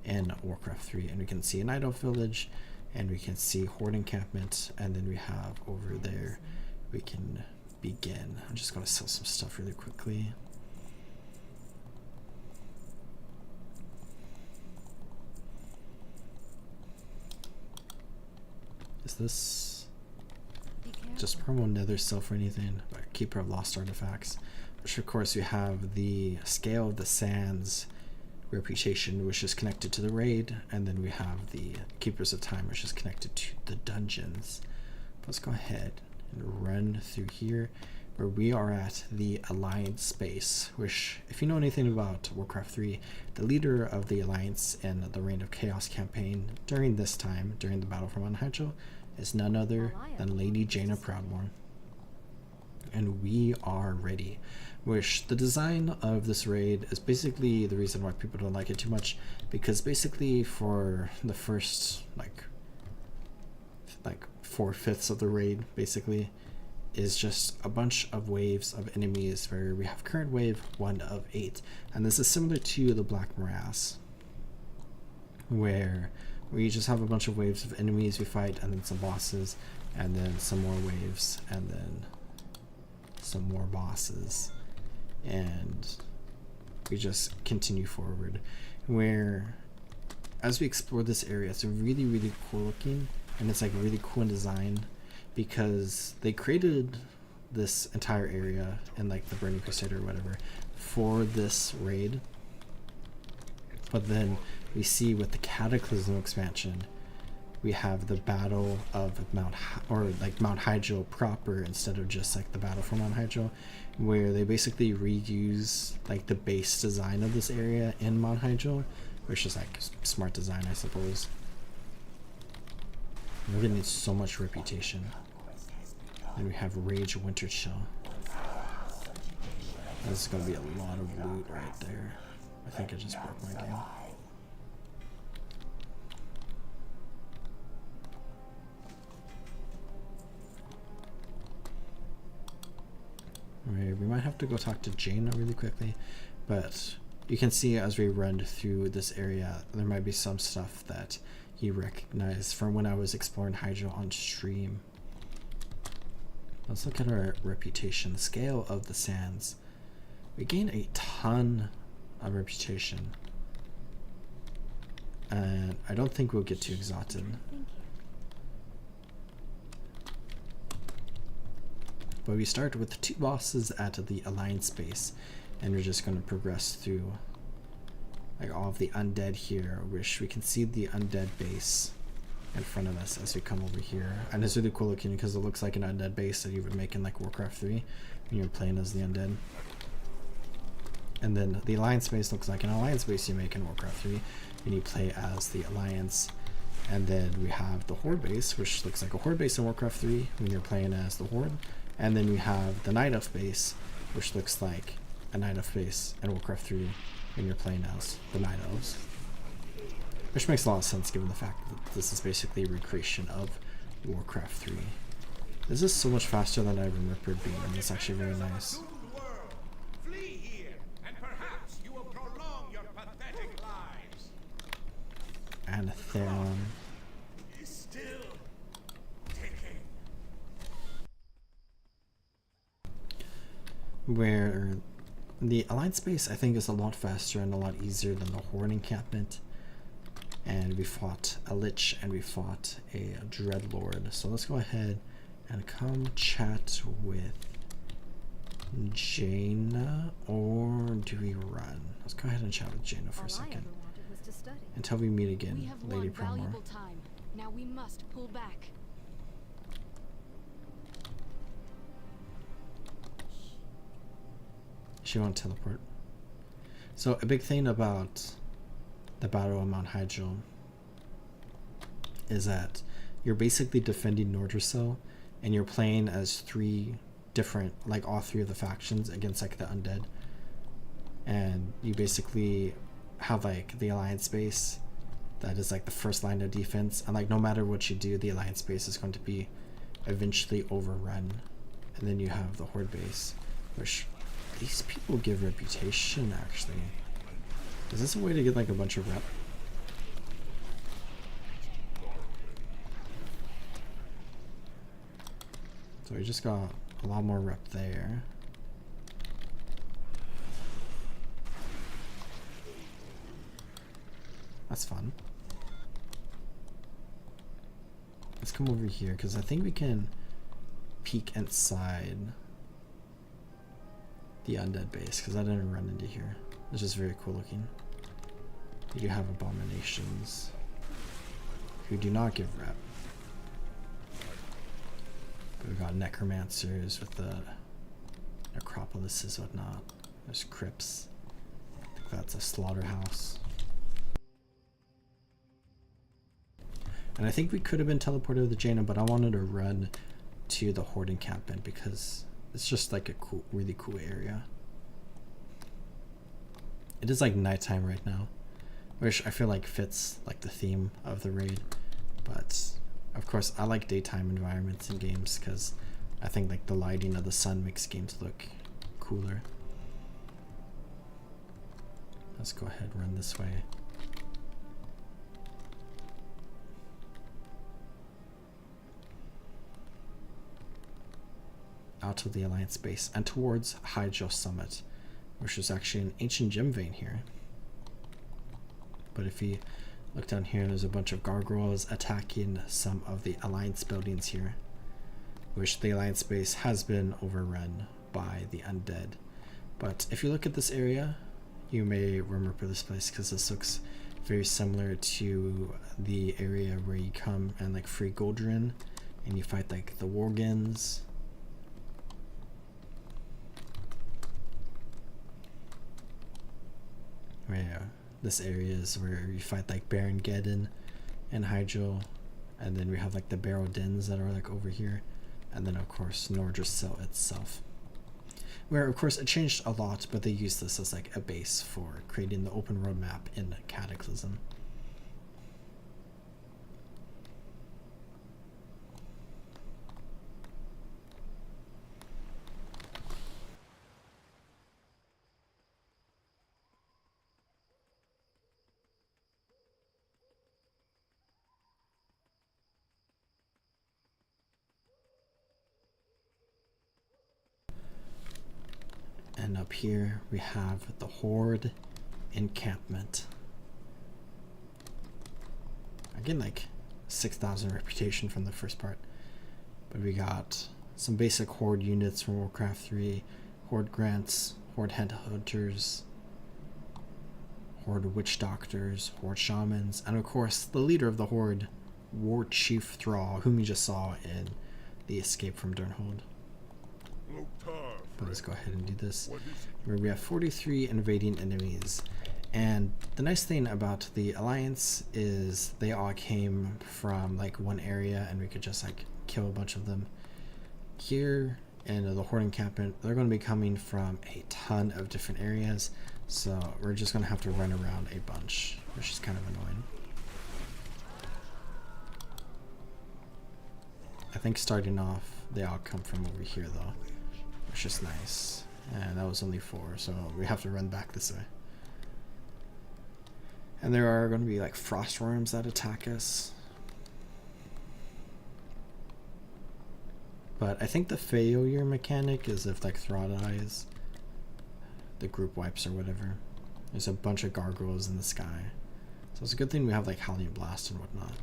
in Warcraft 3. And we can see a Night Elf village, and we can see Horde encampment, and then we have over there, we can begin. I'm just going to sell some stuff really quickly. Is this just promo nether self or anything? Keeper of Lost Artifacts. Which of course we have the Scale of the Sands reputation, which is connected to the raid, and then we have the Keepers of Time, which is connected to the dungeons. Let's go ahead and run through here, where we are at the Alliance space, which, if you know anything about Warcraft 3, the leader of the Alliance in the Reign of Chaos campaign during this time, during the Battle for Mount Hydro, is none other than Lady Jaina Proudmoore. And we are ready. Which the design of this raid is basically the reason why people don't like it too much, because basically for the first like 4/5 of the raid basically is just a bunch of waves of enemies, where we have current wave 1 of 8, and this is similar to the Black Morass, where we just have a bunch of waves of enemies we fight, and then some bosses, and then some more waves, and then some more bosses, and we just continue forward, where as we explore this area, it's really cool looking, and it's like really cool in design, because they created this entire area in like the Burning Crusade or whatever for this raid. But then we see with the Cataclysm expansion, we have the Battle of Mount Hydro proper, instead of just like the Battle for Mount Hydro, where they basically reuse like the base design of this area in Mount Hydro, which is like smart design, I suppose. We're getting so much reputation. And we have Rage Winter Chill. This is gonna be a lot of loot right there. I think I just broke my game. Right, we might have to go talk to Jaina really quickly, but you can see as we run through this area, there might be some stuff that you recognize from when I was exploring Hydro on stream. Let's look at our reputation. Scale of the Sands. We gain a ton of reputation, and I don't think we'll get too exalted. But we start with 2 bosses at the Alliance base, and we're just going to progress through like all of the undead here, which we can see the undead base in front of us as we come over here. And it's really cool looking because it looks like an undead base that you would make in like Warcraft 3 when you're playing as the undead. And then the Alliance base looks like an Alliance base you make in Warcraft 3 when you play as the Alliance. And then we have the Horde base, which looks like a Horde base in Warcraft 3 when you're playing as the Horde. And then we have the Night Elf base, which looks like a Night Elf base in Warcraft 3 when you're playing as the Night Elves. Which makes a lot of sense given the fact that this is basically a recreation of Warcraft 3. This is so much faster than I remember it being, and it's actually very nice. Flee here, and perhaps you will prolong your pathetic lives. And Theron. Is still ticking. Where the Alliance base I think is a lot faster and a lot easier than the Horde encampment. and we fought a Lich, and we fought a Dreadlord. So let's go ahead and come chat with Jaina, or do we run? Let's go ahead and chat with Jaina for a second until we meet again, We have Lady won Promor. valuable time. Now we must pull back. She won't teleport. So a big thing about the Battle of Mount Hyjal is that you're basically defending Nordrassil, and you're playing as three different, like all three of the factions against like the undead, and you basically have like the alliance base that is like the first line of defense, and like no matter what you do, the alliance base is going to be eventually overrun. And then you have the horde base, which these people give reputation. Actually, is this a way to get like a bunch of rep? So we just got a lot more rep there. That's fun. Let's come over here because I think we can peek inside the undead base, because I didn't run into here. It's just very cool looking. You do have abominations who do not give rep. But we got necromancers with the necropolises, whatnot. There's crypts. I think that's a slaughterhouse. And I think we could have been teleported with the Jaina, but I wanted to run to the horde encampment because it's just like a cool, really cool area. It is like nighttime right now, which I feel like fits like the theme of the raid. But of course, I like daytime environments in games because I think like the lighting of the sun makes games look cooler. Let's go ahead and run this way. Out of the Alliance base and towards Hyjal Summit, which is actually an ancient gem vein here. But if you look down here, there's a bunch of gargoyles attacking some of the Alliance buildings here, which the Alliance base has been overrun by the undead. But if you look at this area, you may remember this place because this looks very similar to the area where you come and like free Goldrin and you fight like the Worgens. Where this area is where you fight like Baron Geddon and Hyjal, and then we have like the Barrow Dens that are like over here, and then of course Nordrassil itself, where of course it changed a lot, but they used this as like a base for creating the open world map in Cataclysm. And up here we have the Horde encampment. Again, like 6,000 reputation from the first part. But we got some basic Horde units from Warcraft 3, Horde Grants, Horde Headhunters, Horde Witch Doctors, Horde Shamans, and of course the leader of the Horde, War Chief Thrall, whom you just saw in the Escape from Durnhold. But let's go ahead and do this. Where we have 43 invading enemies. And the nice thing about the Alliance is they all came from like one area and we could just like kill a bunch of them. Here in the Horde encampment, they're going to be coming from a ton of different areas. So we're just going to have to run around a bunch, which is kind of annoying. I think starting off, they all come from over here though, which is nice. And that was only 4, so we have to run back this way. And there are going to be like frost worms that attack us. But I think the failure mechanic is if like Thrall dies, the group wipes or whatever. There's a bunch of gargoyles in the sky. So it's a good thing we have like Hallian Blast and whatnot.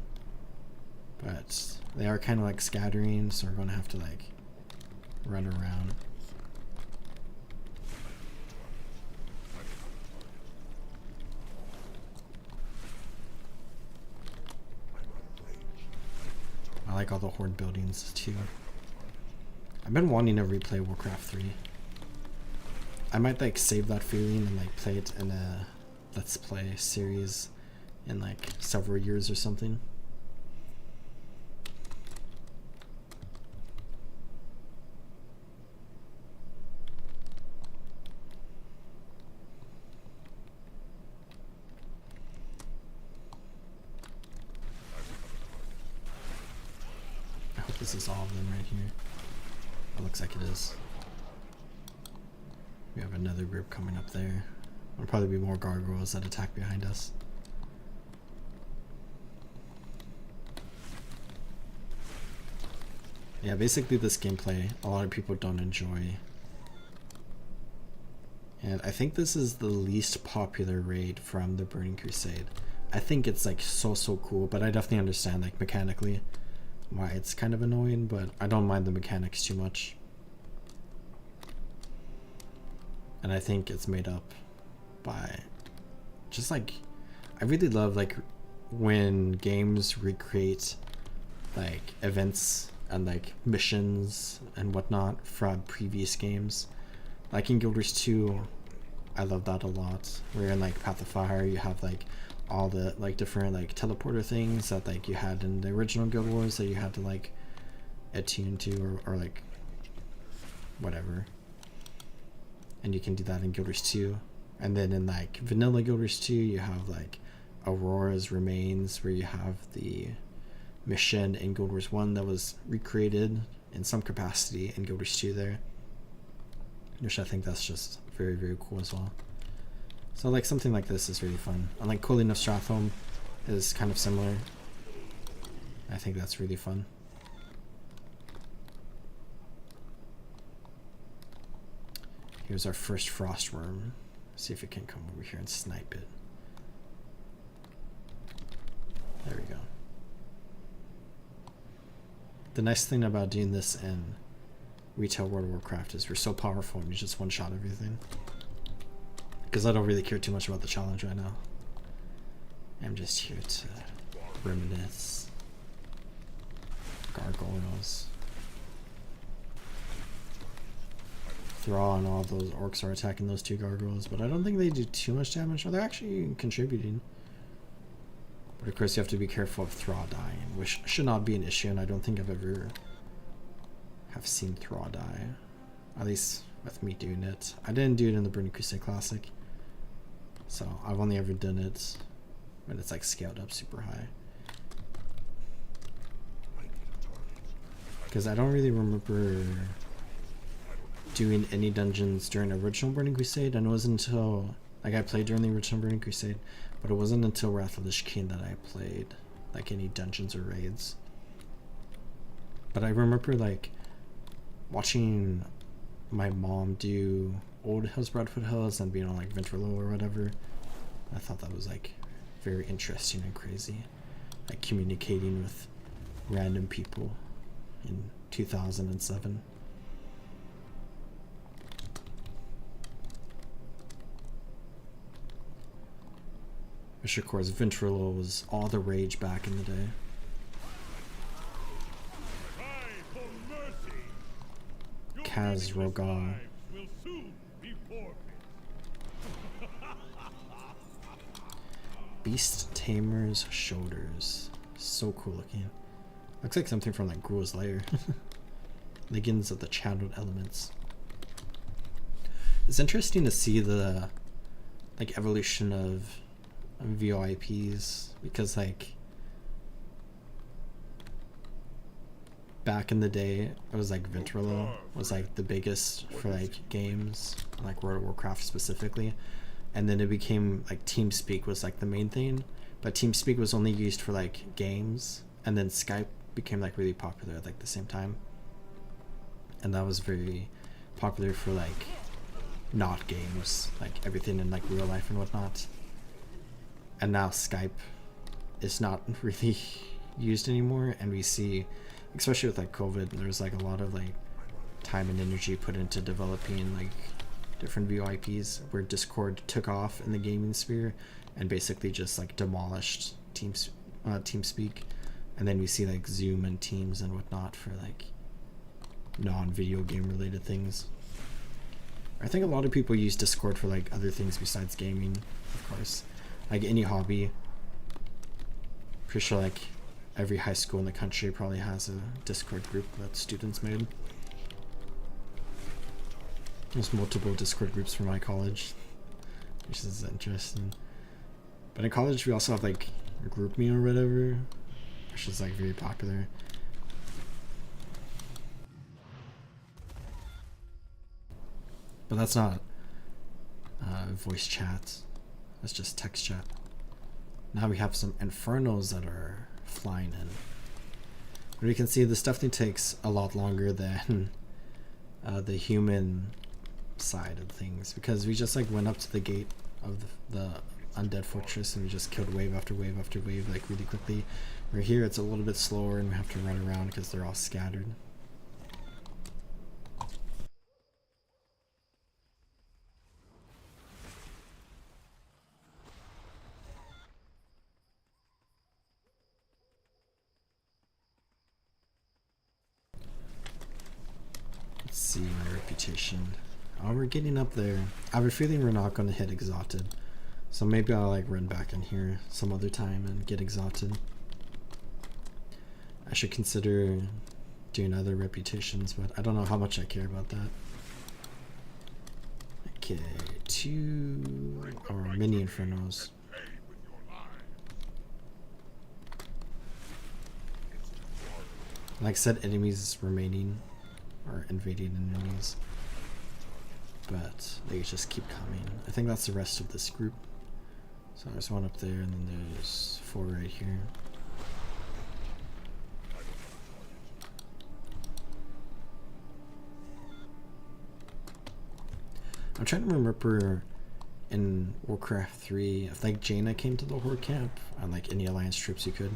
But they are kind of like scattering, so we're going to have to like run around. I like all the horde buildings too. I've been wanting to replay Warcraft 3. I might like save that feeling and like play it in a Let's Play series in like several years or something. I hope this is all of them right here. It looks like it is. We have another group coming up there. There'll probably be more gargoyles that attack behind us. Yeah, basically this gameplay a lot of people don't enjoy. And I think this is the least popular raid from the Burning Crusade. I think it's like so cool, but I definitely understand like mechanically why it's kind of annoying, but I don't mind the mechanics too much. And I think it's made up by just like, I really love like when games recreate like events and like missions and whatnot from previous games. Like in Guild Wars 2, I love that a lot. Where in like Path of Fire, you have like all the like different like teleporter things that like you had in the original Guild Wars that you had to like attune to or like whatever. And you can do that in Guild Wars 2. And then in like vanilla Guild Wars 2, you have like Aurora's Remains, where you have the mission in Guild Wars 1 that was recreated in some capacity in Guild Wars 2 there. Which I think that's just very cool as well. So like something like this is really fun. And like Coiling of Stratholme is kind of similar. I think that's really fun. Here's our first Frostworm. See if it can come over here and snipe it. There we go. The nice thing about doing this in retail World of Warcraft is we're so powerful and you just one-shot everything. Because I don't really care too much about the challenge right now. I'm just here to reminisce. Gargoyles. Thraw and all those orcs are attacking those two gargoyles, but I don't think they do too much damage. Or they're actually contributing. But of course you have to be careful of Thraw dying, which should not be an issue, and I don't think I've ever have seen Thraw die. At least with me doing it. I didn't do it in the Burning Crusade Classic. So I've only ever done it when it's like scaled up super high. Because I don't really remember doing any dungeons during original Burning Crusade, and it wasn't until like I played during the original Burning Crusade, but it wasn't until Wrath of the Lich King that I played like any dungeons or raids. But I remember like watching my mom do old Hills Broadfoot Hills and being on like Ventrilo or whatever. I thought that was like very interesting and crazy, like communicating with random people in 2007. Which of course Ventrilo was all the rage back in the day. Kaz Rogar. Beast Tamer's Shoulders. So cool looking. Looks like something from like Gruul's Lair. Legends of the Channeled Elements. It's interesting to see the like evolution of VOIPs, because like back in the day it was like Ventrilo was like the biggest for like games, like World of Warcraft specifically, and then it became like TeamSpeak was like the main thing, but TeamSpeak was only used for like games, and then Skype became like really popular at like the same time, and that was very popular for like not games, like everything in like real life and whatnot. and now Skype is not really used anymore, and we see, especially with like COVID, there's like a lot of like time and energy put into developing like different VoIPs, where Discord took off in the gaming sphere and basically just like demolished TeamSpeak, and then we see like Zoom and Teams and whatnot for like non-video game related things. I think a lot of people use Discord for like other things besides gaming, of course, like any hobby. Pretty sure like every high school in the country probably has a Discord group that students made. There's multiple Discord groups for my college, which is interesting. But in college we also have like a group me or whatever, which is like very popular. But that's not voice chat, that's just text chat. Now we have some infernos that are flying in. And we can see this definitely takes a lot longer than the human side of things, because we just like went up to the gate of the undead fortress and we just killed wave after wave after wave like really quickly. Where here it's a little bit slower and we have to run around because they're all scattered. Let's see my reputation. Oh, we're getting up there. I have a feeling we're not going to hit exalted, so maybe I'll like run back in here some other time and get exalted. I should consider doing other reputations, but I don't know how much I care about that. Okay, 2 or mini infernos. Like I said, enemies remaining, or invading enemies, but they just keep coming. I think that's the rest of this group. So there's one up there, and then there's 4 right here. I'm trying to remember in Warcraft 3 if like Jaina came to the Horde camp on like any Alliance troops you could.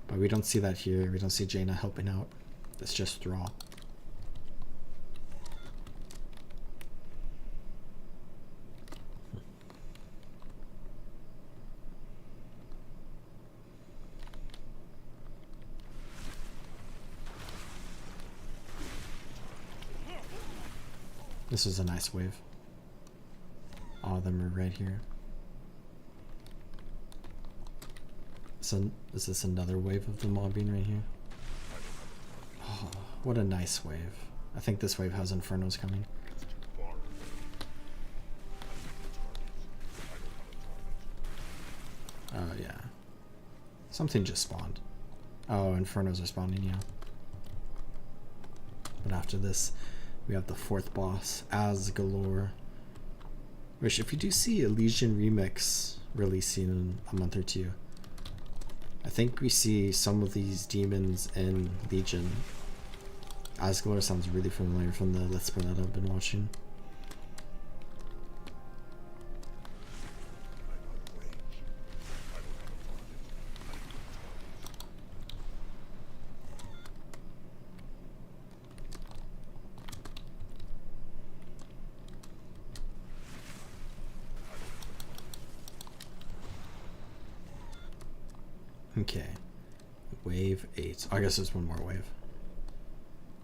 But we don't see that here. We don't see Jaina helping out. It's just Thrall. This is a nice wave. All of them are right here. So is this another wave of the mobbing right here? Oh, what a nice wave. I think this wave has infernos coming. Oh yeah. Something just spawned. Oh, infernos are spawning, yeah. But after this, we have the 4th boss, As Galore. Which, if you do see a Legion remix releasing in a month or 2, I think we see some of these demons in Legion. As Galore sounds really familiar from the Let's Play that I've been watching. Okay, wave 8. Oh, I guess there's one more wave.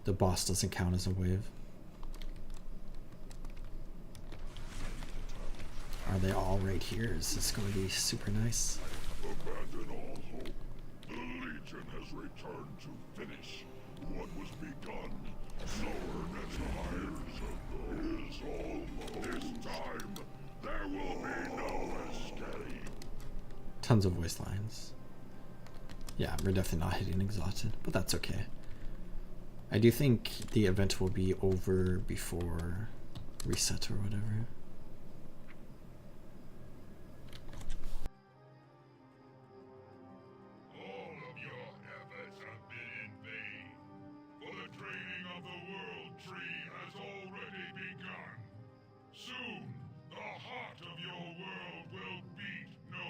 The boss doesn't count as a wave. Are they all right here? Is this going to be super nice? Abandon all hope. The Legion has returned to finish what was begun. Sour tires is almost. This time, there will be no escape. Tons of voice lines. Yeah, we're definitely not hitting exhausted, but that's okay. I do think the event will be over before reset or whatever. All of your efforts have been in vain, for the draining of the world tree has already begun. Soon, the heart of your world will beat no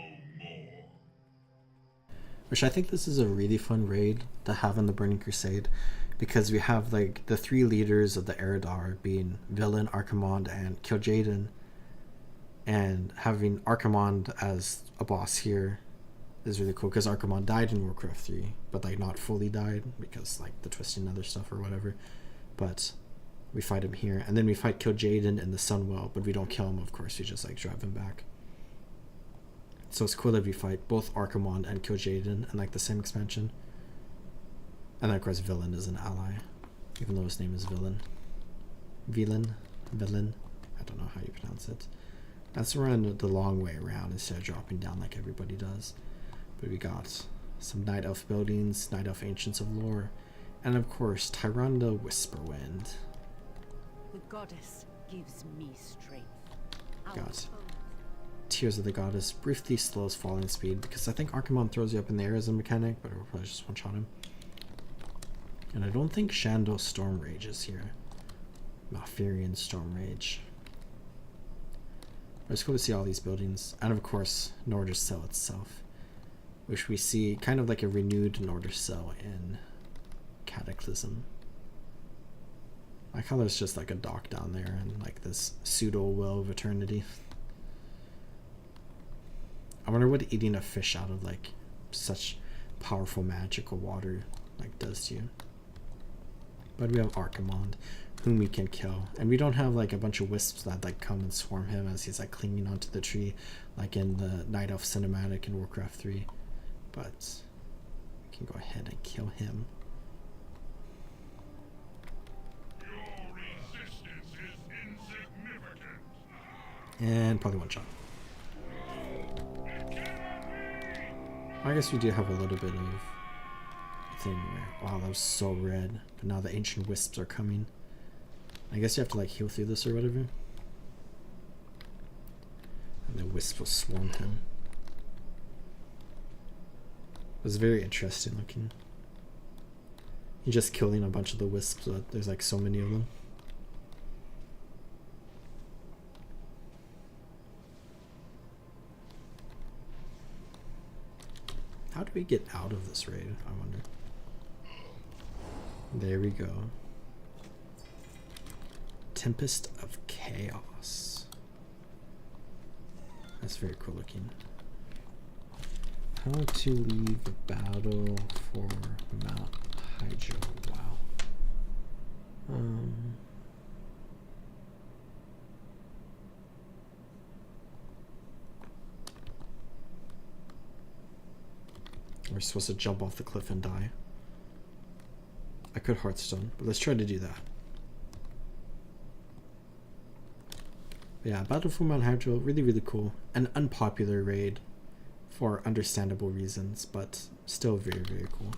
Which I think this is a really fun raid to have in the Burning Crusade, because we have like the three leaders of the Eridar being Villain, Archimonde, and Kil'jaeden, and having Archimonde as a boss here is really cool because Archimonde died in Warcraft 3, but like not fully died because like the twisting and other stuff or whatever. But we fight him here, and then we fight Kil'jaeden in the Sunwell, but we don't kill him, of course. We just like drive him back. So it's cool that we fight both Archimonde and Kil'jaeden in like the same expansion. And then of course Villain is an ally, even though his name is Villain. Villain. I don't know how you pronounce it. That's around the long way around instead of dropping down like everybody does. But we got some Night Elf buildings, Night Elf Ancients of Lore, and of course Tyrande Whisperwind. The goddess gives me strength. Got Tears of the Goddess briefly slows falling speed because I think Archimonde throws you up in the air as a mechanic, but we'll probably just one-shot him. And I don't think Shandor Storm Rage is here. Malfurion Storm Rage. It's cool to see all these buildings, and of course Nordercell itself, which we see kind of like a renewed Nordercell in Cataclysm. I call there's just like a dock down there and like this pseudo well of eternity. I wonder what eating a fish out of like such powerful magical water like does to you. But we have Archimonde, whom we can kill, and we don't have like a bunch of wisps that like come and swarm him as he's like clinging onto the tree like in the Night Elf cinematic in Warcraft 3, but we can go ahead and kill him. Your resistance is insignificant. And probably one shot. I guess we do have a little bit of thing where, wow, that was so red, but now the ancient wisps are coming. I guess you have to like heal through this or whatever, and the wisp will swarm him. It was very interesting looking. You're just killing a bunch of the wisps, but there's like so many of them. How do we get out of this raid, I wonder? There we go. Tempest of Chaos. That's very cool looking. How to leave the battle for Mount Hydro. Wow. We're supposed to jump off the cliff and die. I could Hearthstone, but let's try to do that. But yeah, Battle for Mount Hydro, really, really cool. An unpopular raid for understandable reasons, but still very, very cool.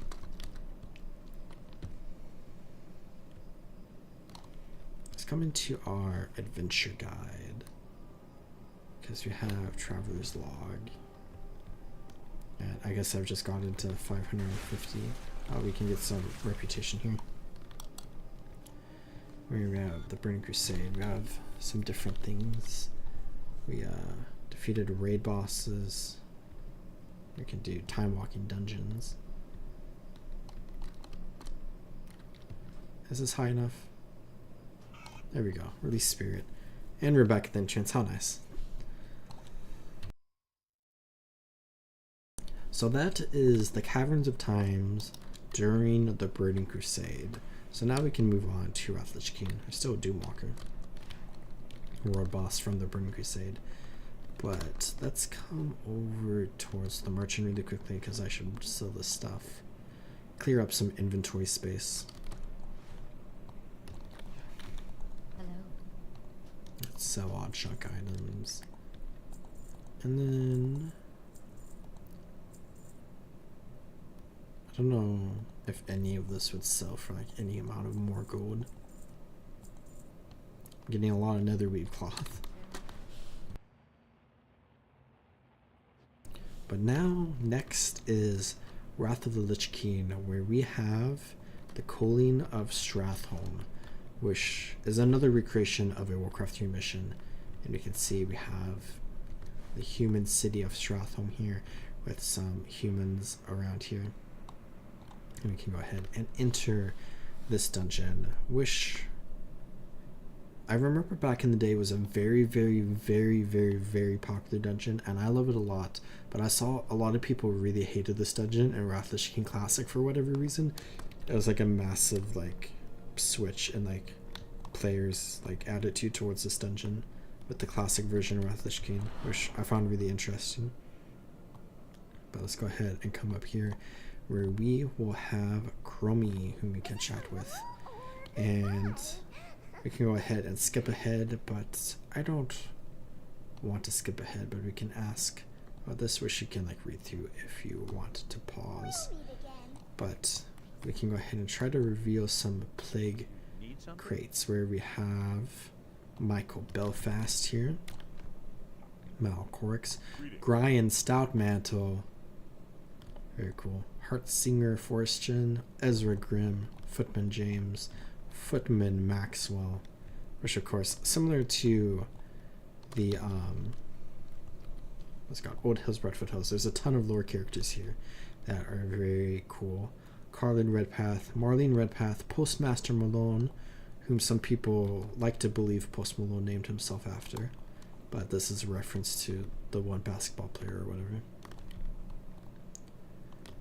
Let's come into our adventure guide, because we have Traveler's Log. And I guess I've just got into 550. We can get some reputation here. We have the Burning Crusade. We have some different things. We defeated raid bosses. We can do time walking dungeons. Is this high enough? There we go. Release Spirit. And we're back at the entrance. How nice. So that is the Caverns of Times during the Burning Crusade. So now we can move on to Wrath Lich King. Or still Doomwalker, world boss from the Burning Crusade. But let's come over towards the merchant really quickly because I should sell this stuff. Clear up some inventory space. Hello. Let's sell odd chuck items. And then I don't know if any of this would sell for like any amount of more gold. I'm getting a lot of netherweave cloth. But now, next is Wrath of the Lich King, where we have the Culling of Stratholme, which is another recreation of a Warcraft 3 mission. And we can see we have the human city of Stratholme here, with some humans around here. And we can go ahead and enter this dungeon, which I remember back in the day was a very, very, very, very, very popular dungeon, and I love it a lot. But I saw a lot of people really hated this dungeon in Wrath of the King Classic for whatever reason. It was like a massive like switch in like players like attitude towards this dungeon with the classic version of Wrath of the King, which I found really interesting. But let's go ahead and come up here where we will have Chromie, whom we can chat with. And we can go ahead and skip ahead, but I don't want to skip ahead, but we can ask about this, which you can like read through if you want to pause. But we can go ahead and try to reveal some plague crates where we have Michael Belfast here, Malcorix, Brian Stoutmantle, very cool, Heartsinger Forstchen, Ezra Grimm, Footman James, Footman Maxwell, which of course similar to the what's it called, Old Hills Bradford Hills. There's a ton of lore characters here that are very cool. Carlin Redpath, Marlene Redpath, Postmaster Malone, whom some people like to believe Post Malone named himself after, but this is a reference to the one basketball player or whatever.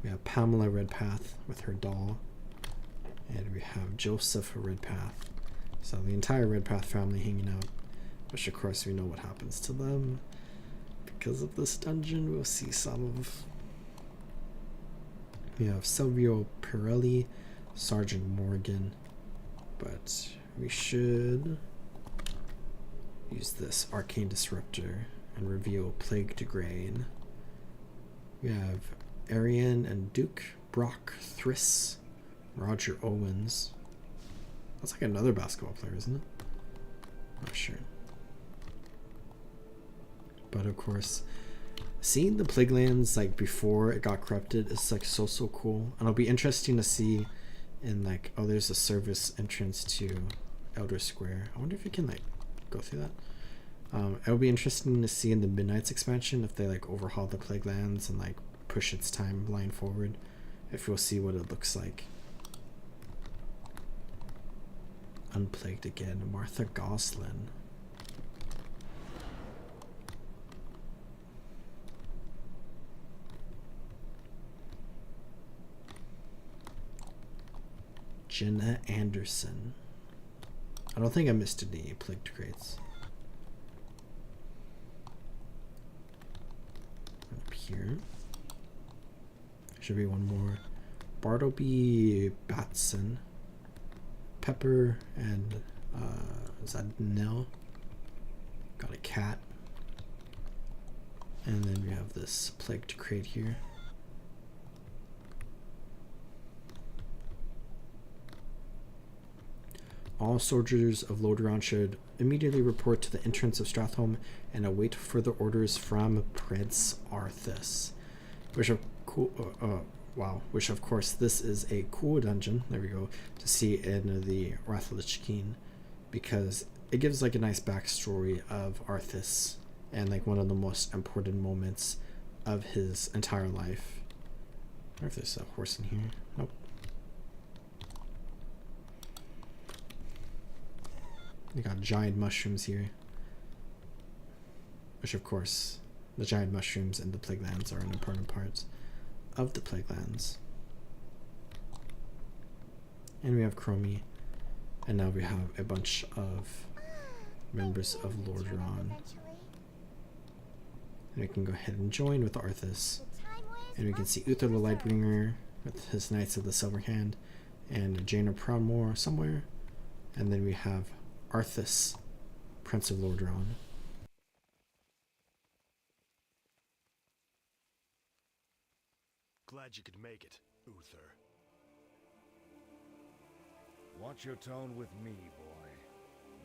We have Pamela Redpath with her doll, and we have Joseph Redpath. So the entire Redpath family hanging out, which of course we know what happens to them. Because of this dungeon, we'll see some of. We have Silvio Pirelli, Sergeant Morgan, but we should use this Arcane Disruptor and reveal Plague to Grain. We have Arian and Duke, Brock Thriss, Roger Owens. That's like another basketball player, isn't it? Not sure. But of course, seeing the Plaguelands like before it got corrupted is like so cool, and it'll be interesting to see in like, oh, there's a service entrance to Elder Square. I wonder if you can like go through that. It'll be interesting to see in the Midnight's expansion if they like overhaul the Plaguelands and like push its timeline forward, if we'll see what it looks like. Unplagued again, Martha Goslin. Jenna Anderson. I don't think I missed any plagued crates. Up here. Should be one more. Bartleby Batson. Pepper and is that Nell? Got a cat. And then we have this plagued crate here. All soldiers of Lordaeron should immediately report to the entrance of Stratholme and await further orders from Prince Arthas. Which of which of course this is a cool dungeon. There we go, to see in the Wrath of the King, because it gives like a nice backstory of Arthas and like one of the most important moments of his entire life. I wonder if there's a horse in here. Nope. You got giant mushrooms here, which of course the giant mushrooms in the Plaguelands are an important part of the Plaguelands. And we have Chromie, and now we have a bunch of members of Lordaeron. And we can go ahead and join with Arthas, and we can see Uther the Lightbringer with his Knights of the Silver Hand, and Jaina Proudmoore somewhere, and then we have Arthas, Prince of Lordaeron. Glad you could make it, Uther. Watch your tone with me, boy.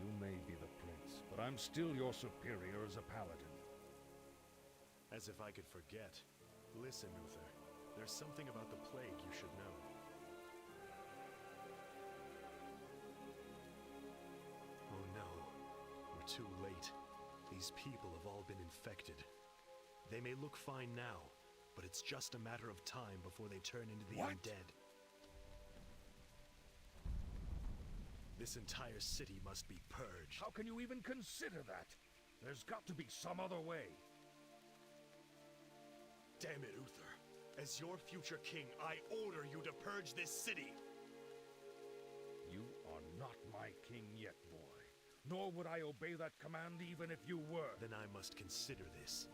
You may be the prince, but I'm still your superior as a paladin. As if I could forget. Listen, Uther. There's something about the plague you should know. Oh no. We're too late. These people have all been infected. They may look fine now, but it's just a matter of time before they turn into the What? undead. This entire city must be purged. How can you even consider that? There's got to be some other way. Damn it, Uther. As your future king, I order you to purge this city. You are not my king yet, boy. Nor would I obey that command even if you were. Then I must consider this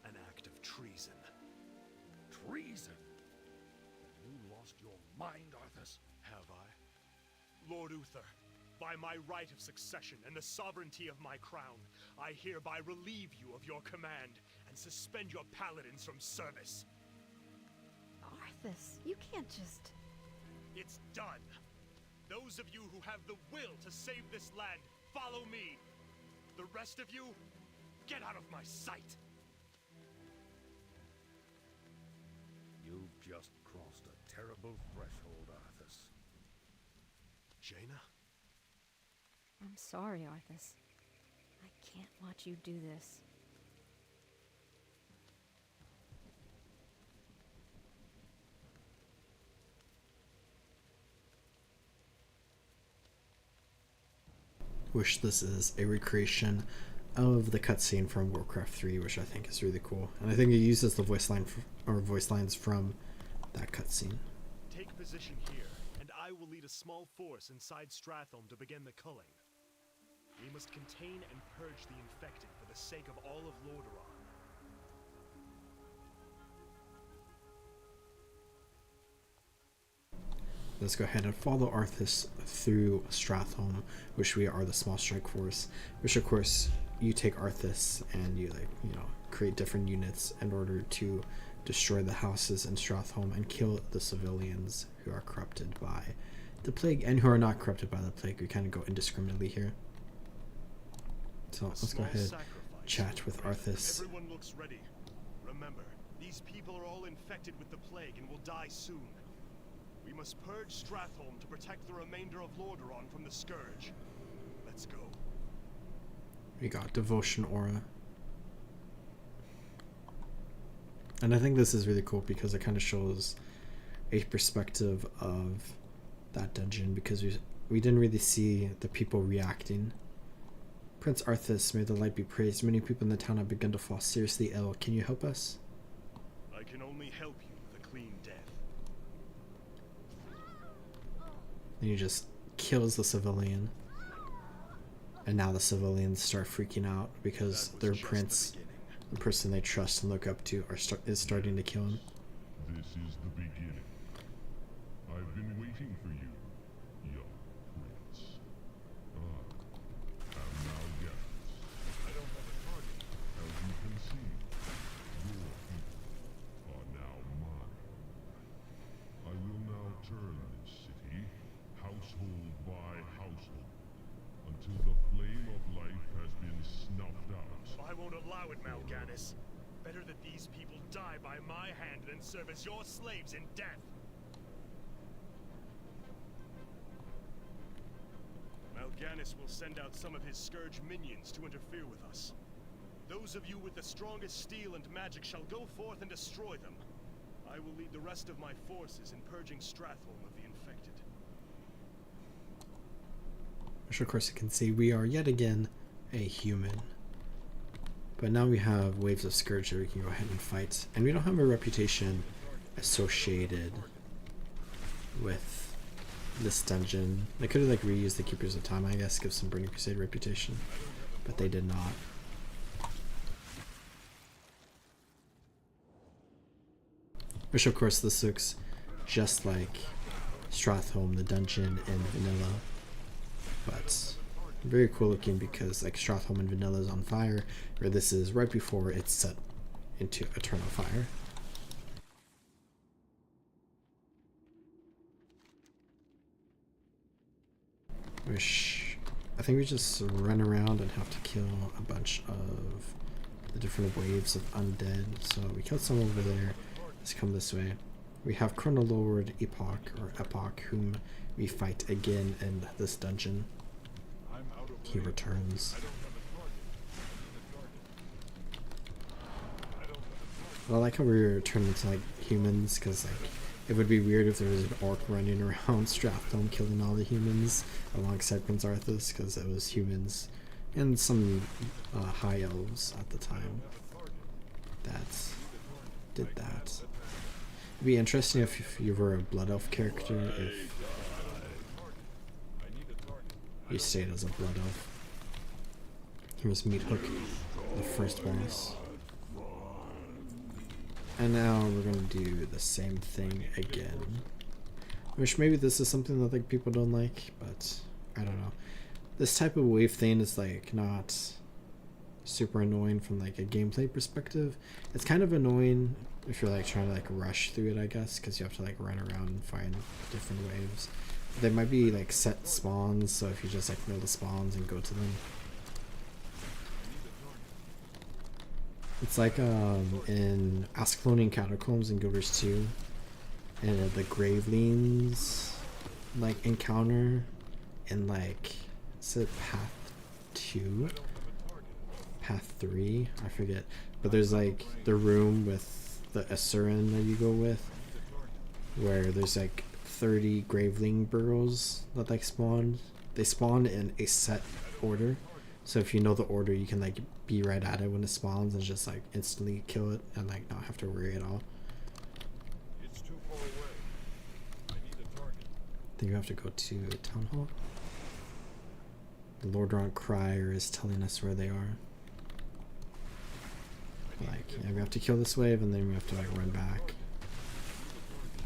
an act of treason. Treason? Have you lost your mind, Arthas? Have I? Lord Uther, by my right of succession and the sovereignty of my crown, I hereby relieve you of your command and suspend your paladins from service. Arthas, you can't just... It's done. Those of you who have the will to save this land, follow me. The rest of you, get out of my sight. You've just crossed a terrible threshold, Arthas. Jaina? I'm sorry, Arthas. I can't watch you do this. Wish this is a recreation of the cutscene from Warcraft 3, which I think is really cool. And I think it uses the voice lines from that cutscene. Take position here, and I will lead a small force inside Stratholme to begin the culling. We must contain and purge the infected for the sake of all of Lordaeron. Let's go ahead and follow Arthas through Stratholme, which we are the small strike force, which of course you take Arthas and you create different units in order to destroy the houses in Stratholme and kill the civilians who are corrupted by the plague and who are not corrupted by the plague. We kind of go indiscriminately here. So let's go ahead, chat with Arthas. Everyone looks ready. Remember, these people are all infected with the plague and will die soon. We must purge Stratholme to protect the remainder of Lordaeron from the scourge. Let's go. We got Devotion Aura. And I think this is really cool because it kind of shows a perspective of that dungeon, because we didn't really see the people reacting. Prince Arthas, may the light be praised. Many people in the town have begun to fall seriously ill. Can you help us? I can only help you with a clean death. And he just kills the civilian. And now the civilians start freaking out because their prince, the person they trust and look up to, is starting to kill him. This is the beginning. I've been waiting for you, young prince. And now Garrus. I don't have a target. As you can see, your people are now mine. I will now turn this city, household by household, until the flame of life has been snuffed out. I won't allow it, Mal'Ganis. Better that these people die by my hand than serve as your slaves in death. Mal'Ganis will send out some of his Scourge minions to interfere with us. Those of you with the strongest steel and magic shall go forth and destroy them. I will lead the rest of my forces in purging Stratholme of the infected. Which of course you can see we are yet again a human. But now we have waves of Scourge that we can go ahead and fight. And we don't have a reputation associated with this dungeon. They could have reused the Keepers of Time, I guess, give some Burning Crusade reputation. But they did not. Which of course this looks just like Stratholme, the dungeon in vanilla. But very cool looking because Stratholme and vanilla is on fire, where this is right before it's set into eternal fire. I think we just run around and have to kill a bunch of the different waves of undead. So we killed some over there. Let's come this way. We have Chronoloord Epoch, whom we fight again in this dungeon. He returns. I like how we were turned into like humans, because like it would be weird if there was an orc running around Stratholme killing all the humans alongside Prince Arthas, because it was humans and some high elves at the time that did that. It'd be interesting if you were a blood elf character, if you stayed as a blood elf. Here's Meathook, the first boss. And now we're gonna do the same thing again. Which maybe this is something that like people don't like, but I don't know. This type of wave thing is like not super annoying from like a gameplay perspective. It's kind of annoying if you're like trying to like rush through it, I guess, because you have to like run around and find different waves. There might be like set spawns, so if you just like know the spawns and go to them. It's like in Ascalonian Catacombs in Guild Wars 2, and the Gravelings like encounter in like, is it Path 2? Path 3? I forget. But there's like the room with the Asuran that you go with, where there's like 30 Graveling burrows that like spawn. They spawn in a set order. So if you know the order, you can like be right at it when it spawns and just like instantly kill it and like not have to worry at all. It's too far away. I need a target. I think you have to go to Town Hall. The Lordron Crier is telling us where they are. Like, yeah, we have to kill this wave and then we have to like run back.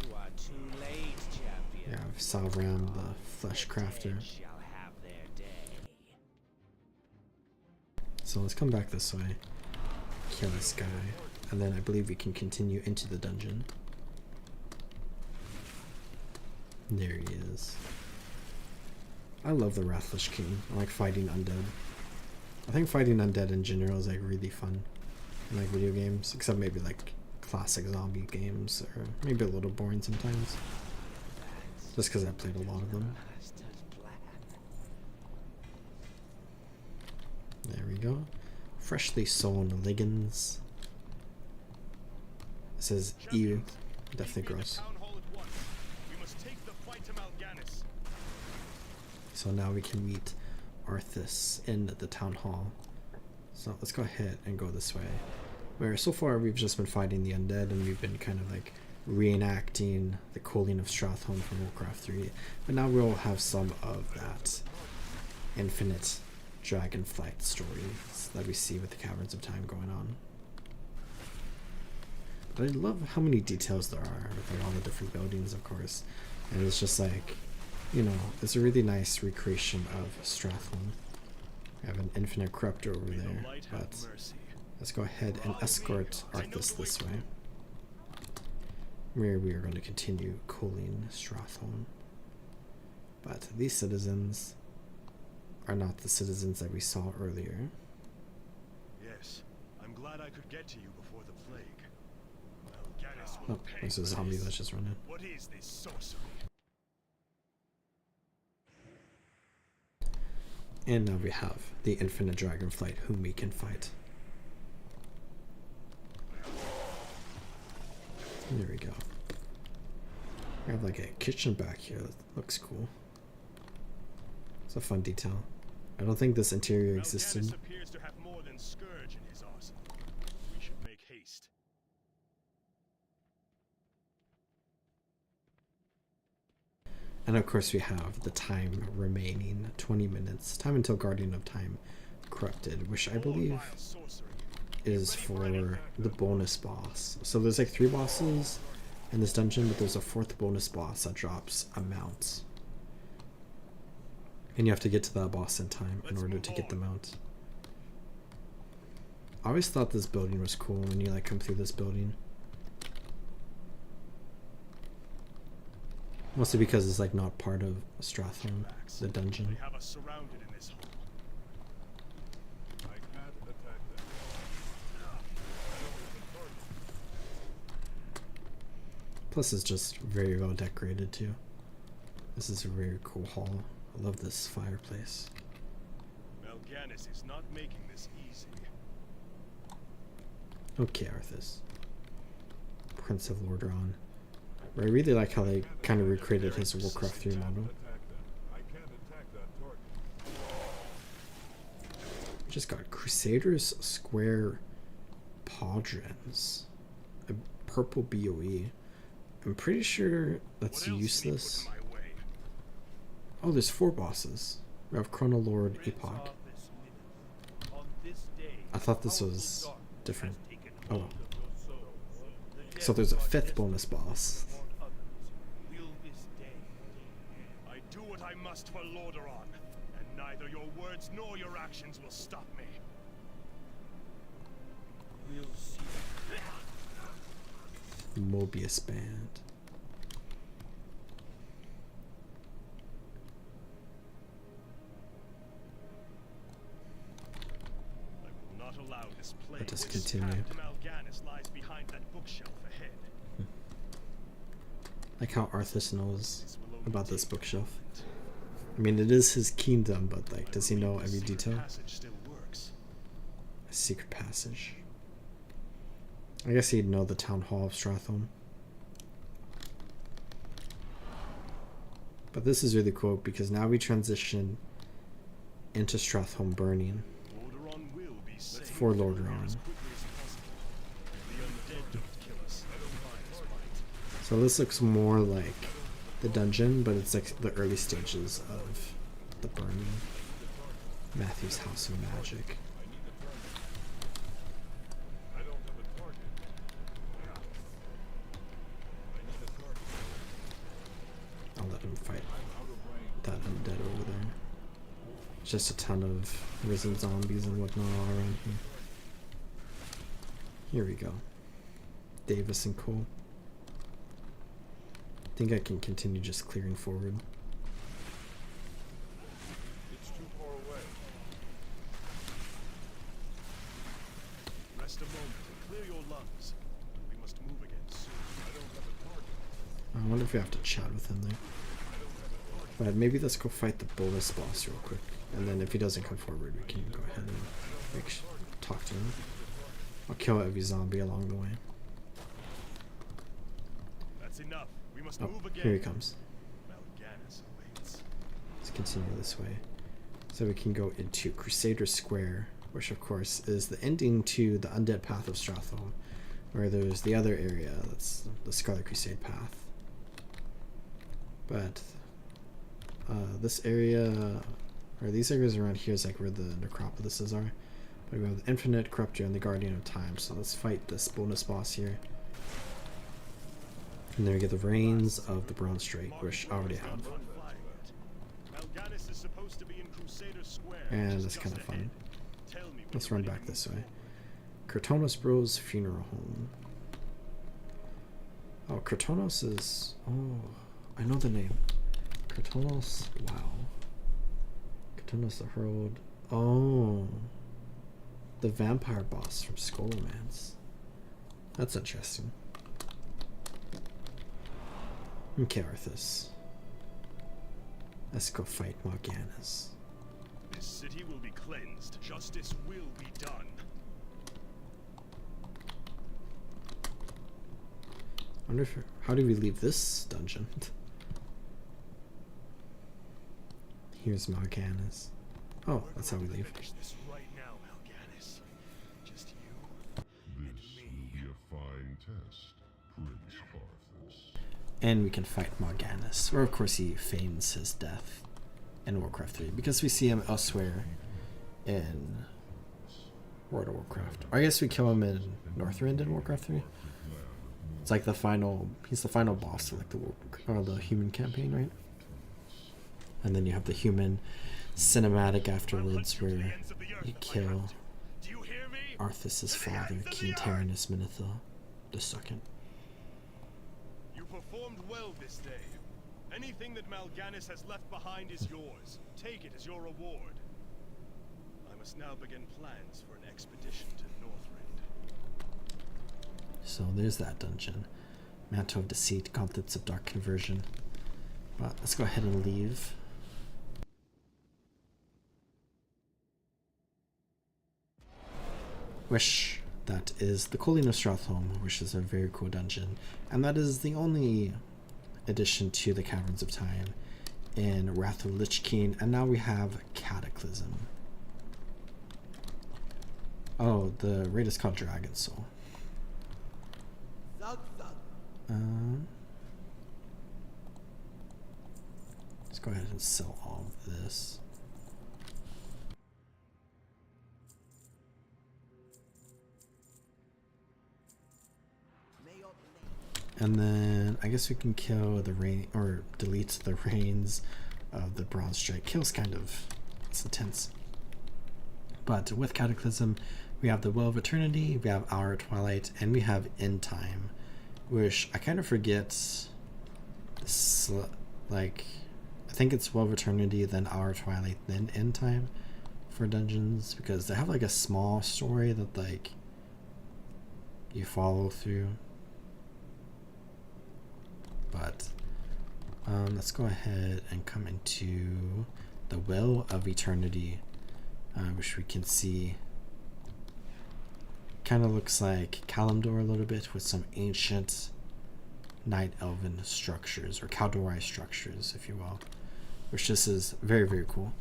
You are too late, champion. Yeah, Salram, the Flesh Crafter. Shall have their day. So let's come back this way, kill this guy, and then I believe we can continue into the dungeon. There he is. I love the Wrathlish King. I like fighting undead. I think fighting undead in general is like really fun in like video games, except maybe like classic zombie games, or maybe a little boring sometimes. Just because I played a lot of them. There we go. Freshly sown liggins. It says ew. Definitely gross. So now we can meet Arthas in the town hall. So let's go ahead and go this way. Where so far we've just been fighting the undead and we've been kind of like reenacting the Coaling of Stratholme from Warcraft 3. But now we'll have some of that infinite dragonflight stories that we see with the Caverns of Time going on. But I love how many details there are with like all the different buildings, of course. And it's just like, you know, it's a really nice recreation of Stratholme. We have an infinite corruptor over there, but let's go ahead and escort Arthas this way, where we are going to continue coaling Stratholme. But these citizens are not the citizens that we saw earlier. Yes, I'm glad I could get to you before the plague. Ganis Oh, will pay there's a for zombie this. that's just running. What is this sorcery? And now we have the infinite dragonflight whom we can fight. There we go. We have like a kitchen back here that looks cool. It's a fun detail. I don't think this interior existed. Ganis appears to have more than Scourge in his arsenal. We should make haste. And of course we have the time remaining, 20 minutes. Time until Guardian of Time Corrupted, which I believe is for the bonus boss. So there's like 3 bosses in this dungeon, but there's a 4th bonus boss that drops a mount. And you have to get to that boss in time in order to get the mount. I always thought this building was cool when you like come through this building. Mostly because it's like not part of Stratholme, the dungeon. They have us surrounded in this hall. I can't attack them. Plus it's just very well decorated too. This is a very cool hall. I love this fireplace. Ganis is not making this easy. Okay, Arthas. Prince of Lordaeron. I really like how they kind of recreated his Warcraft 3 model. Just got Crusaders Square Podrons. A purple BOE. I'm pretty sure that's useless. Oh, there's 4 bosses. We have Chrono Lord Epoch. I thought this was different. Oh well. So there's a 5th bonus boss. I do what I must for Lordaeron, and neither your words nor your actions will stop me. We'll see. Mobius Band. Let us continue. Like how Arthas knows about this bookshelf. I mean, it is his kingdom, but like, does he know every detail? A secret passage. I guess he'd know the Town Hall of Stratholme. But this is really cool because now we transition into Stratholme Burning for Lordaeron. So this looks more like the dungeon, but it's like the early stages of the burning. Matthew's House of Magic. I'll let him fight that undead over there. Just a ton of risen zombies and whatnot all around here. Here we go. Davis and Cole. I think I can continue just clearing forward. It's too far away. Rest a moment and clear your lungs. We must move again soon. I don't have a target. I wonder if we have to chat with him there. But maybe let's go fight the bonus boss real quick. And then if he doesn't come forward, we can go ahead and talk to him. I'll kill every zombie along the way. That's enough. We must Oh, move again. here he comes. Mal'Ganis awaits. Let's continue this way. So we can go into Crusader Square, which of course is the ending to the Undead Path of Stratholme, where there's the other area, that's the Scarlet Crusade path. But this area, or these areas around here is like where the necropolises are. But we have the Infinite Corruptor and the Guardian of Time, so let's fight this bonus boss here. And then we get the Reigns of the Bronze Strait, which I already have. Mal'Ganis is supposed to be in Crusader Square. And that's kind of fun. Tell me when Let's you're run ready back to this move way. Cortonos Bros Funeral Home. Oh, Cortonos is... Oh, I know the name. Cortonos... Wow. Cortonos the Herald. Oh. The vampire boss from Skull Romance. That's interesting. Okay, Arthas. Let's go fight Mal'Ganis. This city will be cleansed. Justice will be done. I wonder if... How do we leave this dungeon? Here's Mal'Ganis. Oh, that's how we leave. Finish this right now, Mal'Ganis. Just you and This will me. be a fine test, Prince Arthas. And we can fight Mal'Ganis. Or of course he feigns his death in Warcraft 3. Because we see him elsewhere in World of Warcraft. Or I guess we kill him in Northrend in Warcraft 3. It's like the final... He's the final boss of like the human campaign, right? And then you have the human cinematic afterwards where you kill Do you hear me? Arthas' father, King Tyrannus Menethil II. You performed well this day. Anything that Mal'Ganis has left behind is yours. Take it as your reward. I must now begin plans for an expedition to Northrend. So there's that dungeon. Mantle of Deceit, Gauntlets of Dark Conversion. But let's go ahead and leave. Wish That is the Colleen of Stratholme, which is a very cool dungeon, and that is the only addition to the Caverns of Time in Wrath of Lich King, and now we have Cataclysm. Oh, the raid is called Dragon Soul. Let's go ahead and sell all of this. And then I guess we can kill the rain, or delete the reins of the Bronze Strike. Kill's kind of, it's intense. But with Cataclysm, we have the Well of Eternity, we have Hour of Twilight, and we have End Time, which I kind of forget. Like, I think it's Well of Eternity, then Hour of Twilight, then End Time for dungeons, because they have like a small story that like you follow through. But let's go ahead and come into the Well of Eternity, which we can see kind of looks like Kalimdor a little bit, with some ancient Night Elven structures, or Kaldori structures, if you will, which this is very, very cool.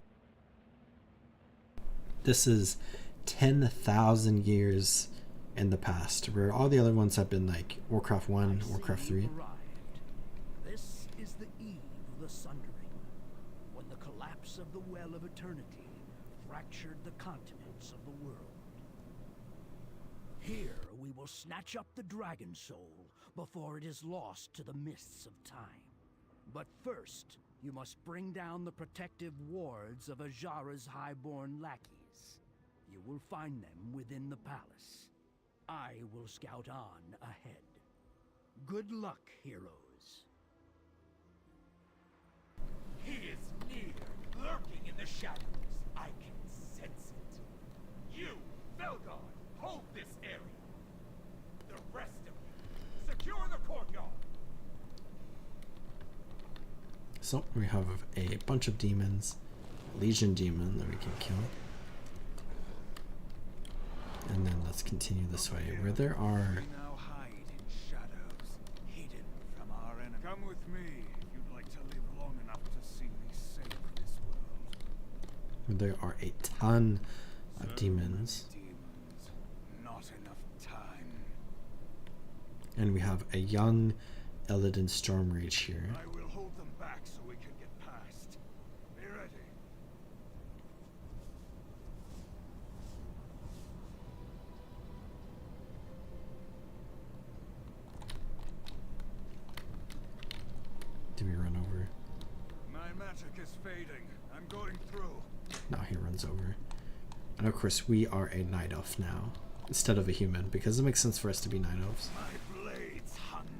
This is 10,000 years in the past, where all the other ones have been like Warcraft 1, Warcraft 3. This is the eve of the Sundering, when the collapse of the Well of Eternity fractured the continents of the world. Here we will snatch up the Dragon Soul before it is lost to the mists of time. But first, you must bring down the protective wards of Ajara's highborn lackeys. You will find them within the palace. I will scout on ahead. Good luck, heroes. He is near, lurking in the shadows. I can sense it. You, Velgar, hold this area. The rest of you, secure the courtyard. So we have a bunch of demons, Legion demon that we can kill. And then let's continue this way, where there are... We now hide in shadows, hidden from our enemy. Come with me if you'd like to live long enough to see me save this world. There are a ton of demons. Demons, not enough time. And we have a young Illidan Stormrage here. I will hold them back so we can get past. Be ready. Do we run over? My magic is fading. I'm going through. No, he runs over. And of course we are a night elf now, instead of a human, because it makes sense for us to be night elves. My blades hunger.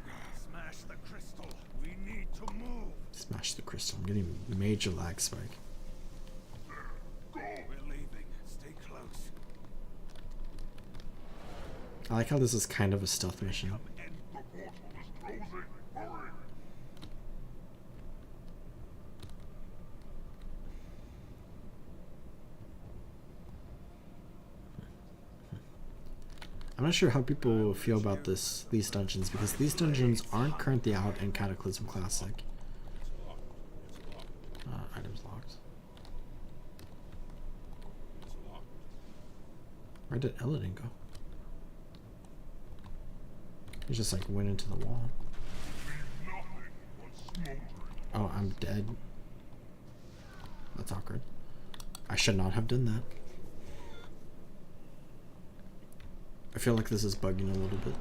Smash the crystal. We need to move. Smash the crystal. I'm getting major lag spike. We're leaving. Stay close. I like how this is kind of a stealth mission. The portal is closing. Hurry! I'm not sure how people feel about these dungeons, because these dungeons aren't currently out in Cataclysm Classic. Items locked. Where did Illidan go? He just like went into the wall. Oh, I'm dead. That's awkward. I should not have done that. I feel like this is bugging a little bit.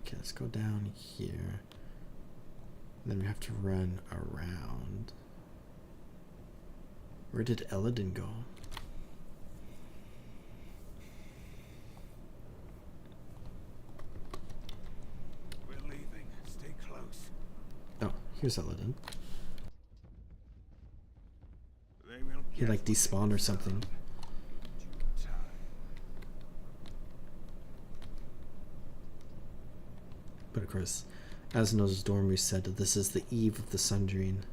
Okay, let's go down here. Then we have to run around. Where did Illidan go? We're leaving. Stay close. Oh, here's Illidan. They will He get like despawned or something. due time. But of course, as Nosdormu said, this is the eve of the Sundering.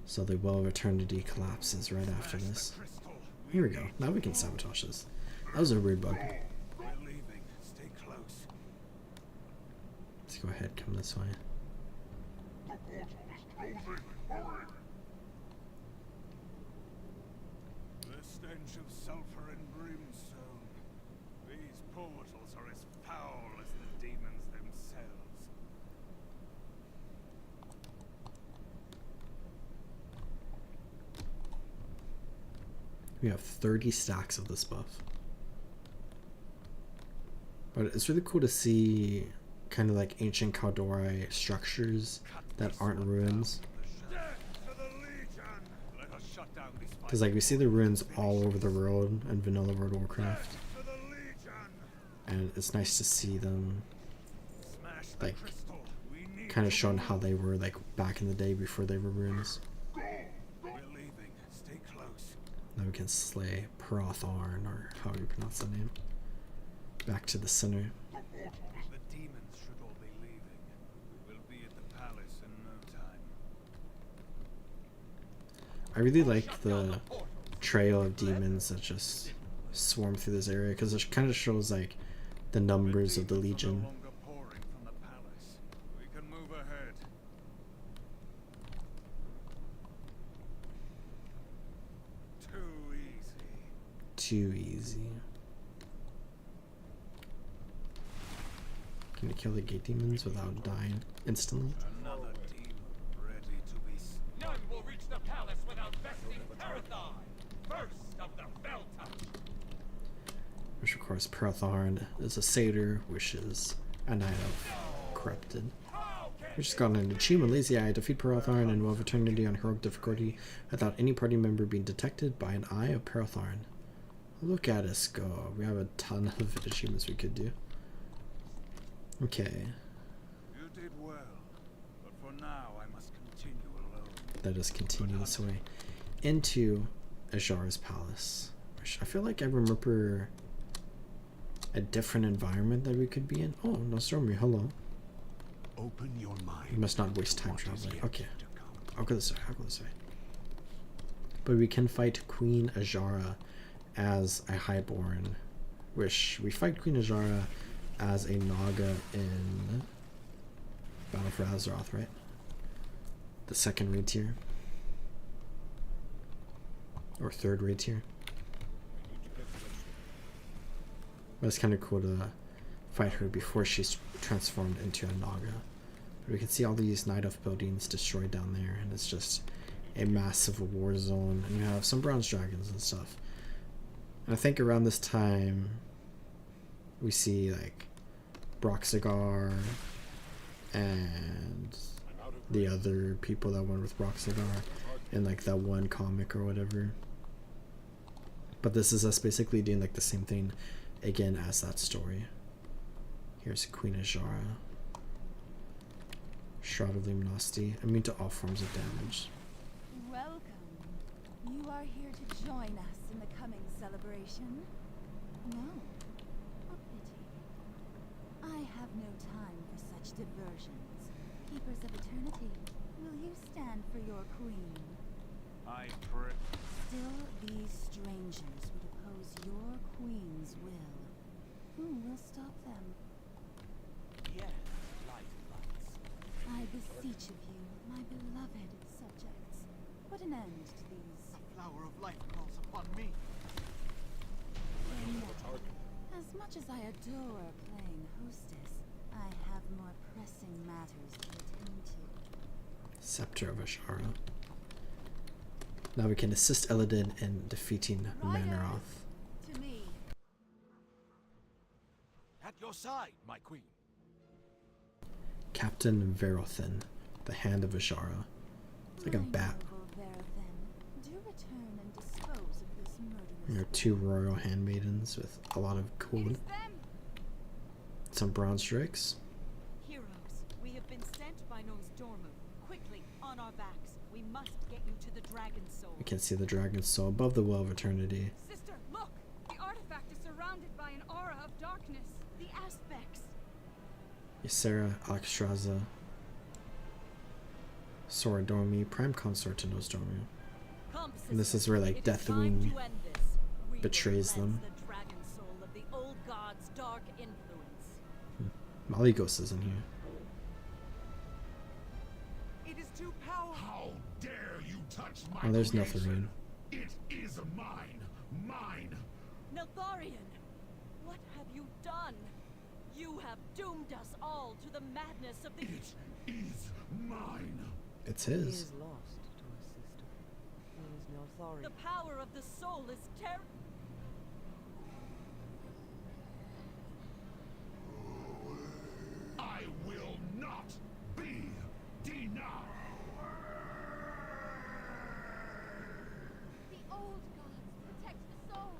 So the Well of Eternity collapses right after Smash this. the crystal. Here we go. Now we can sabotage this. That was a weird bug. We're leaving. Stay close. Let's go ahead, come this way. The portal is closing. Hurry! The stench of sulfur and brimstone. These portals are as foul as the demons themselves. We have 30 stacks of this buff. But it's really cool to see kind of like ancient Kaldori structures that aren't ruins. Because like we see the ruins all over the world in vanilla World of Warcraft. And it's nice to see them like kind of showing how they were like back in the day before they were ruins. Now we can slay Perothorn, or however you pronounce the name. Back to the center. The demons should all be leaving. We will be at the palace in no time. I really like the trail of demons that just swarm through this area, because it kind of shows like the numbers of the Legion. We can move ahead. Too easy. Too easy. Can you kill the gate demons without dying instantly? Another demon ready to be. None will reach the palace without besting Parathon, first of the Fell Touch. Which of course Perothorn is a satyr, which is a knight of corrupted. We just got an achievement, Lazy Eye. Defeat Perothorn in World of Eternity on heroic difficulty without any party member being detected by an eye of Perothorn. Look at us go. We have a ton of achievements we could do. Okay. You did well, but for now I must continue alone. Let us continue this way into Azhar's palace. Which I feel like I remember a different environment that we could be in. Oh, Nostromo, hello. Open your mind. We must not waste time What is traveling. yet Okay. to come. I'll go this way. I'll go this way. But we can fight Queen Azhara as a highborn. Which we fight Queen Azhara as a Naga in Battle for Azeroth, right? The second raid tier. Or third raid tier. But it's kind of cool to fight her before she's transformed into a Naga. But we can see all these Night Elf buildings destroyed down there, and it's just a massive war zone. And you have some bronze dragons and stuff. And I think around this time we see like Broxigar and the other people that went with Broxigar in like that one comic or whatever. But this is us basically doing like the same thing again as that story. Here's Queen Azhara. Shroud of Luminosity. Immune to all forms of damage. Welcome. You are here to join us in the coming celebration? No. A pity. I have no time for such diversions. Keepers of Eternity, will you stand for your queen? I pray. Still, these strangers would oppose your queen's will. Who will stop them? Yes, light lights. I beseech of you, my beloved subjects, put an end to these. The flower of life calls upon me. As much as I adore playing hostess, I have more pressing matters to attend to. Scepter of Azhara. Now we can assist Eladin in defeating Manaroth. To me. At your side, my queen. Captain Verothin, the Hand of Azhara. It's like a bat. Do return and dispose of this murderous. There are two royal handmaidens with a lot of gold. Some bronze drakes. Heroes, we have been sent by Nozdormu. Quickly, on our backs. We must get you to the Dragon Soul. We can see the dragon's soul above the Well of Eternity. Sister, look! The artifact is surrounded by an aura of darkness. The aspects. Ysera Alexstrasza. Sora Dormi, prime consort to Nozdormu. Come, And this sister. is where like It is time Deathwing to end this. betrays them. The dragon soul of the old god's dark influence. Maligos isn't here. It is too powerful. How dare you touch my Oh, there's creation? Neltharine. It is mine. Mine. Neltharion, what have you done? You have doomed us all to the madness of the... It is mine. It's He his. is lost to his sister. He is Neltharion. The power of the soul is I will not be denied. The old gods protect the soul.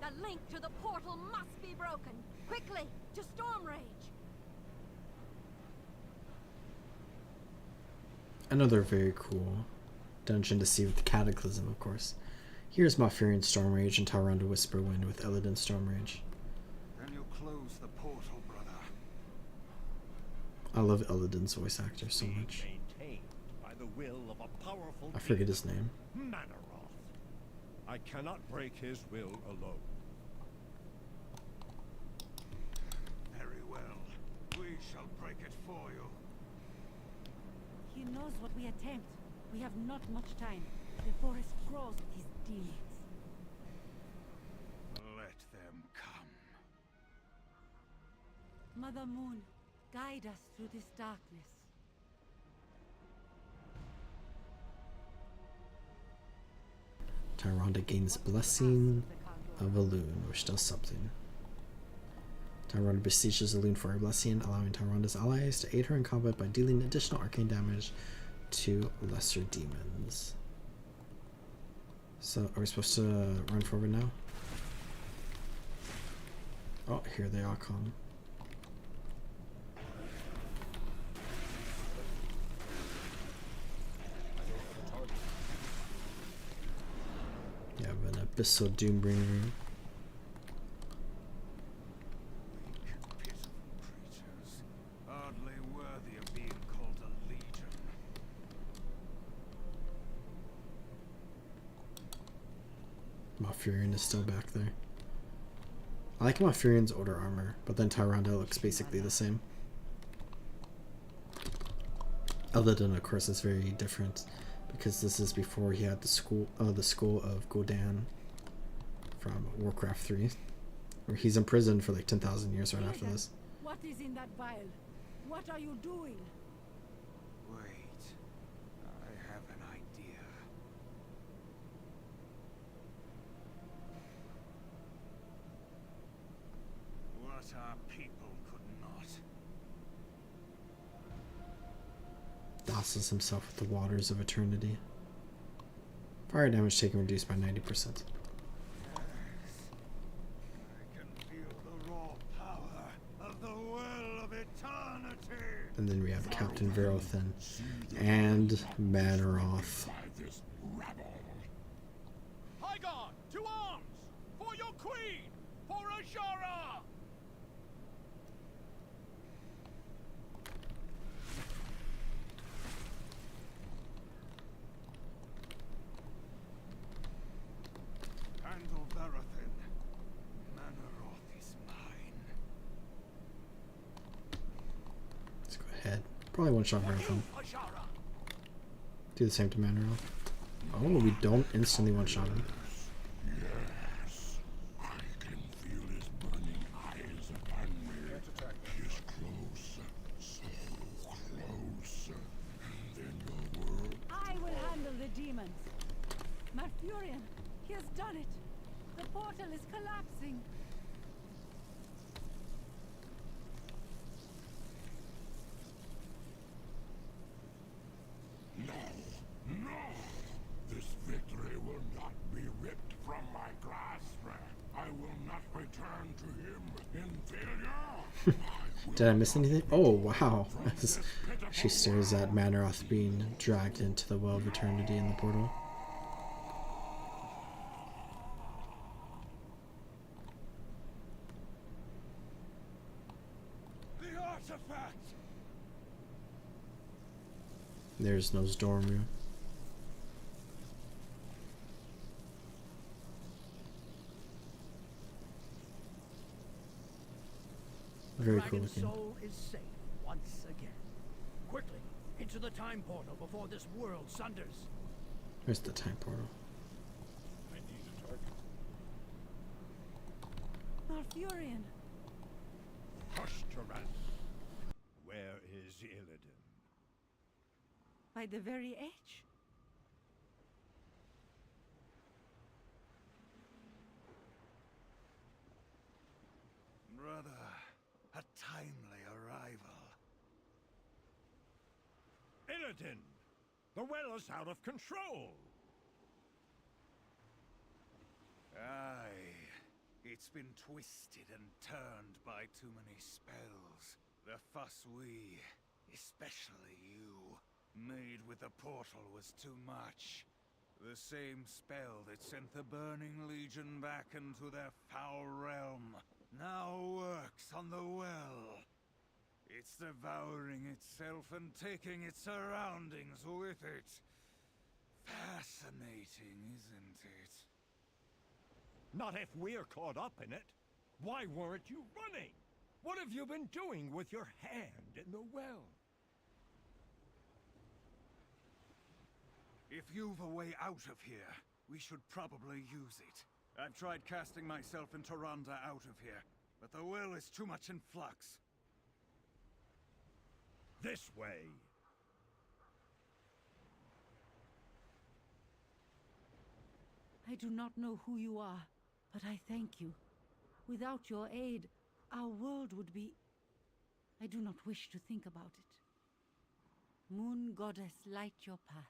The link to the portal must be broken. Quickly, to Stormrage. Another very cool dungeon to see with the Cataclysm, of course. Here's Malfurion Stormrage and Tyrande Whisperwind with Illidan Stormrage. Then you close the portal, brother. I love Illidan's voice actor so much. Maintained by the will of a powerful I forget his name. Manaroth. I cannot break his will alone. Very well. We shall break it for you. He knows what we attempt. We have not much time. The forest grows with his demons. Let them come. Mother Moon, guide us through this darkness. Tyrande gains Blessing of Elune, which does something. Tyrande besieges Elune for a blessing, allowing Tyrande's allies to aid her in combat by dealing additional arcane damage to lesser demons. So, are we supposed to run forward now? Oh, here they all come. You have an Abyssal Doombringer. Pitiful creatures, hardly worthy of being called a legion. Malfurion is still back there. I like Malfurion's older armor, but then Tyrande looks basically the same. Illidan, of course, is very different because this is before he had the skull of Gul'dan from Warcraft 3, where he's imprisoned for like 10,000 years right after this. What is in that vial? What are you doing? Wait, I have an idea. What our people could not. Douses himself with the waters of eternity. Fire damage taken reduced by 90%. I can feel the raw power of the well of eternity. And then we have Captain Verothin and Manaroth. By this rabble. High Guard, to arms! For your queen! For Azshara! Handle Verothin. Manaroth is mine. Let's go ahead. Probably one shot Verothin. Azshara! Do the same to Manaroth. Oh, we don't instantly one shot him. Yes, I can feel his burning eyes upon me. He's close, so close. And then your world. I will handle the demons. Malfurion, he has done it. The portal is collapsing. No, no! This victory will not be ripped from my grasp. I will not return to him in failure. Did I miss anything? Oh, wow. She stares at Manaroth being dragged into the Well of Eternity in the portal. The artifact! There's no Stormu. Very cool dragon's looking. soul is safe once again. Quickly, into the time portal before this world sunders. Where's the time portal? I need a target. Malfurion. Hush, Tyrann. Where is Illidan? By the very edge. Rather a timely arrival. Illidan! The well is out of control! Aye. It's been twisted and turned by too many spells. The fuss we, especially you, made with the portal was too much. The same spell that sent the Burning Legion back into their foul realm now works on the well. It's devouring itself and taking its surroundings with it. Fascinating, isn't it? Not if we're caught up in it. Why weren't you running? What have you been doing with your hand in the well? If you've a way out of here, we should probably use it. I've tried casting myself and Tyrande out of here, but the well is too much in flux. This way. I do not know who you are, but I thank you. Without your aid, our world would be... I do not wish to think about it. Moon Goddess, light your path.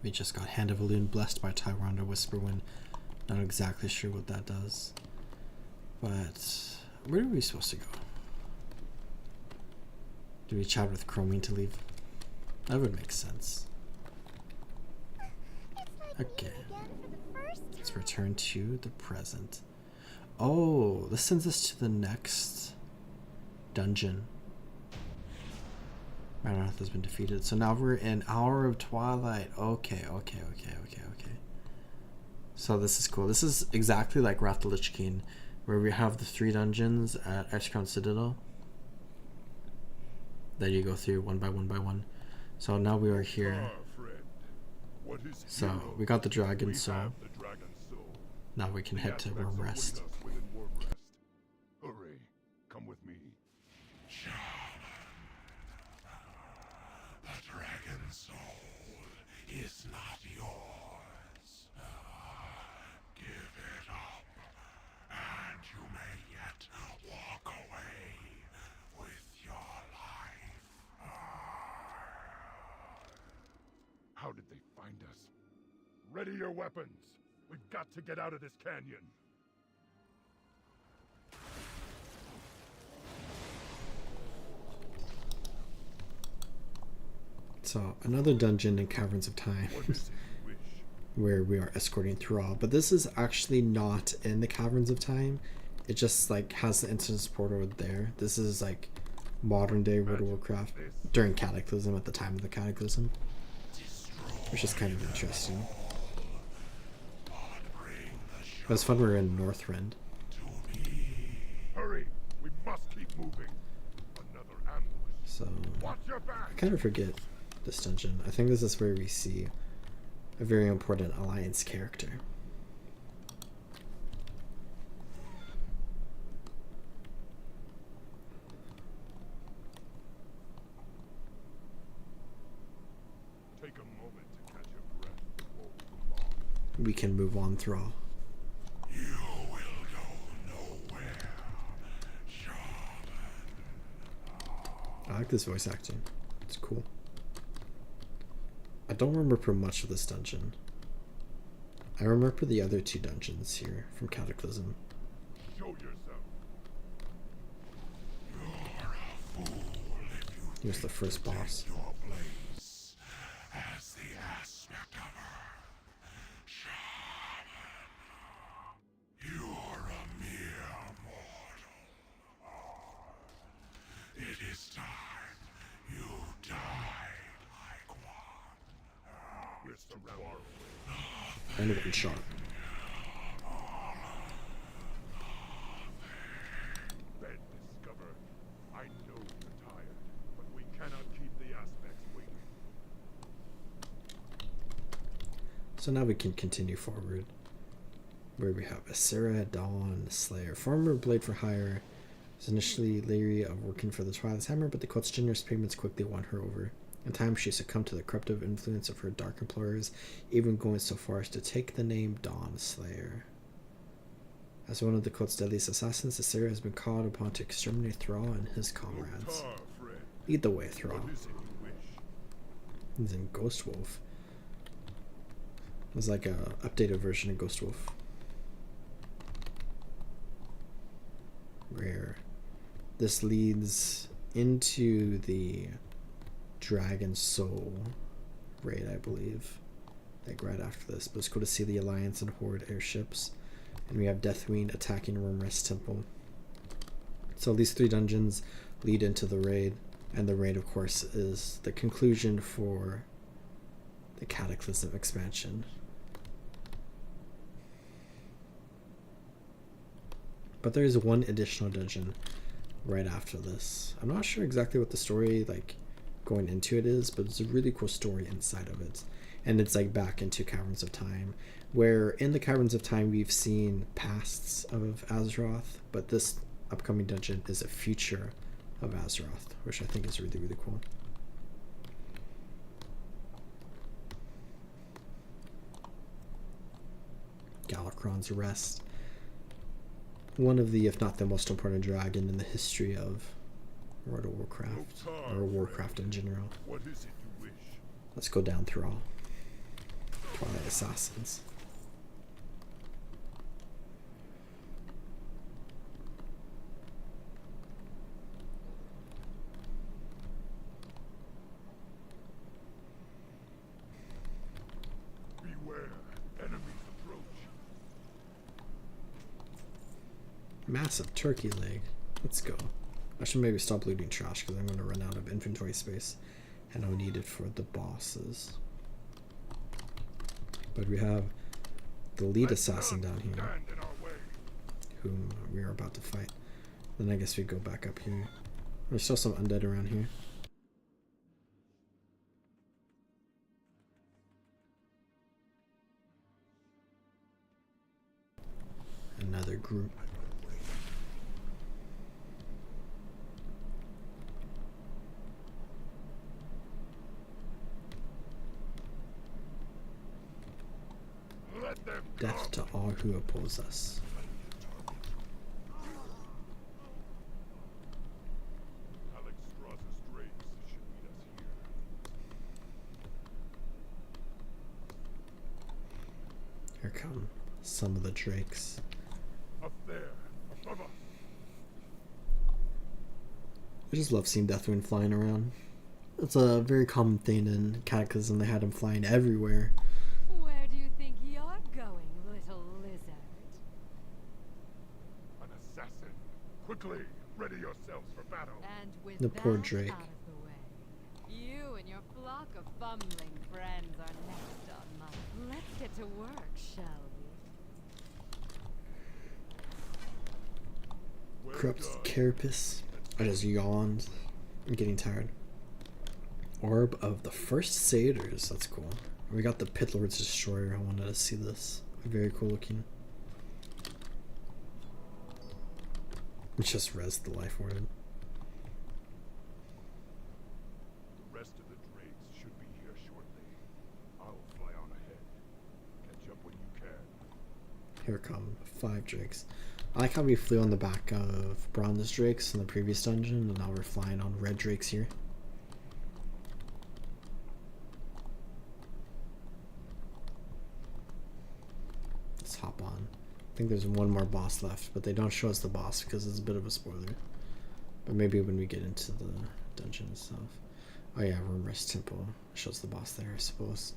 We just got Hand of Elune blessed by Tyrande Whisperwind. Not exactly sure what that does. But where are we supposed to go? Do we chat with Chromine to leave? That would make sense. Okay. Let's return to the present. Oh, this sends us to the next dungeon. Marath has been defeated. So now we're in Hour of Twilight. Okay. So this is cool. This is exactly like Wrath of the Lich King, where we have the 3 dungeons at Ixcrown Citadel that you go through one by one. So now we are here. So we got the Dragon Soul. Now we can head to Wormrest. Hurry, come with me. The dragon soul is not yours. Give it up, and you may yet walk away with your life. How did they find us? Ready your weapons. We've got to get out of this canyon. So another dungeon in Caverns of Time where we are escorting Thrall, but this is actually not in the Caverns of Time. It just like has the instance portal there. This is like modern day World of Warcraft during Cataclysm, at the time of the Cataclysm, which is kind of interesting. It was fun. We were in Northrend. Hurry, we must keep moving. Another ambush. So Watch your back. I kind of forget this dungeon. I think this is where we see a very important Alliance character. Take a moment to catch your breath before we move on. We can move on, Thrall. You will go nowhere, shaman. I like this voice acting. It's cool. I don't remember much of this dungeon. I remember the other 2 dungeons here from Cataclysm. Show yourself. You're a fool if you Here's the first boss. your place as the aspect of Earth, shaman. You're a mere mortal. It is time you died like one. We're surrounded. And one shot. Ben discovered. I know you're tired, but we cannot keep the aspects waiting. So now we can continue forward. Where we have Asera, Dawn, Slayer. Former Blade for Hire was initially leery of working for the Twilight's Hammer, but the cult's generous payments quickly won her over. In time, she succumbed to the corruptive influence of her dark employers, even going so far as to take the name Dawn Slayer. As one of the cult's deadliest assassins, Asera has been called upon to exterminate Thrall and his comrades. Lead the way, Thrall. He's in Ghost Wolf. It's like a updated version of Ghost Wolf. Where this leads into the Dragon Soul raid, I believe. Like right after this. But it's cool to see the Alliance and Horde airships. And we have Deathwing attacking Wormrest Temple. So these 3 dungeons lead into the raid. And the raid, of course, is the conclusion for the Cataclysm expansion. But there is one additional dungeon right after this. I'm not sure exactly what the story, like, going into it is, but it's a really cool story inside of it. And it's, like, back into Caverns of Time, where in the Caverns of Time we've seen pasts of Azeroth, but this upcoming dungeon is a future of Azeroth, which I think is really, really cool. Galakrond's Rest. One of the, if not the most important dragon in the history of World of Warcraft, or Warcraft in general. What is it you wish? Let's go down through all Twilight Assassins. Beware, enemies approach. Massive turkey leg. Let's go. I should maybe stop looting trash because I'm going to run out of inventory space. And I'll need it for the bosses. But we have the lead assassin down here, whom we are about to fight. Then I guess we go back up here. There's still some undead around here. Another group. Death to all who oppose us. Here come some of the drakes. Up there, above us. I just love seeing Deathwing flying around. It's a very common thing in Cataclysm. They had him flying everywhere. Where do you think you're going, little lizard? An assassin. Quickly, ready yourselves for battle. And with The poor that Drake. out of the way, you and your flock of fumbling friends are next on mine. Let's get to work, shall we? Corrupt Carapace. I just yawned. I'm getting tired. Orb of the First Satyrs. That's cool. We got the Pit Lord's Destroyer. I wanted to see this. Very cool looking. It's just res the life ward. The rest of the drakes should be here shortly. I'll fly on ahead. Catch up when you can. Here come 5 drakes. I like how we flew on the back of bronze drakes in the previous dungeon, and now we're flying on red drakes here. Let's hop on. I think there's one more boss left, but they don't show us the boss because it's a bit of a spoiler. But maybe when we get into the dungeon itself. Oh yeah, Wormrest Temple shows the boss there, I suppose.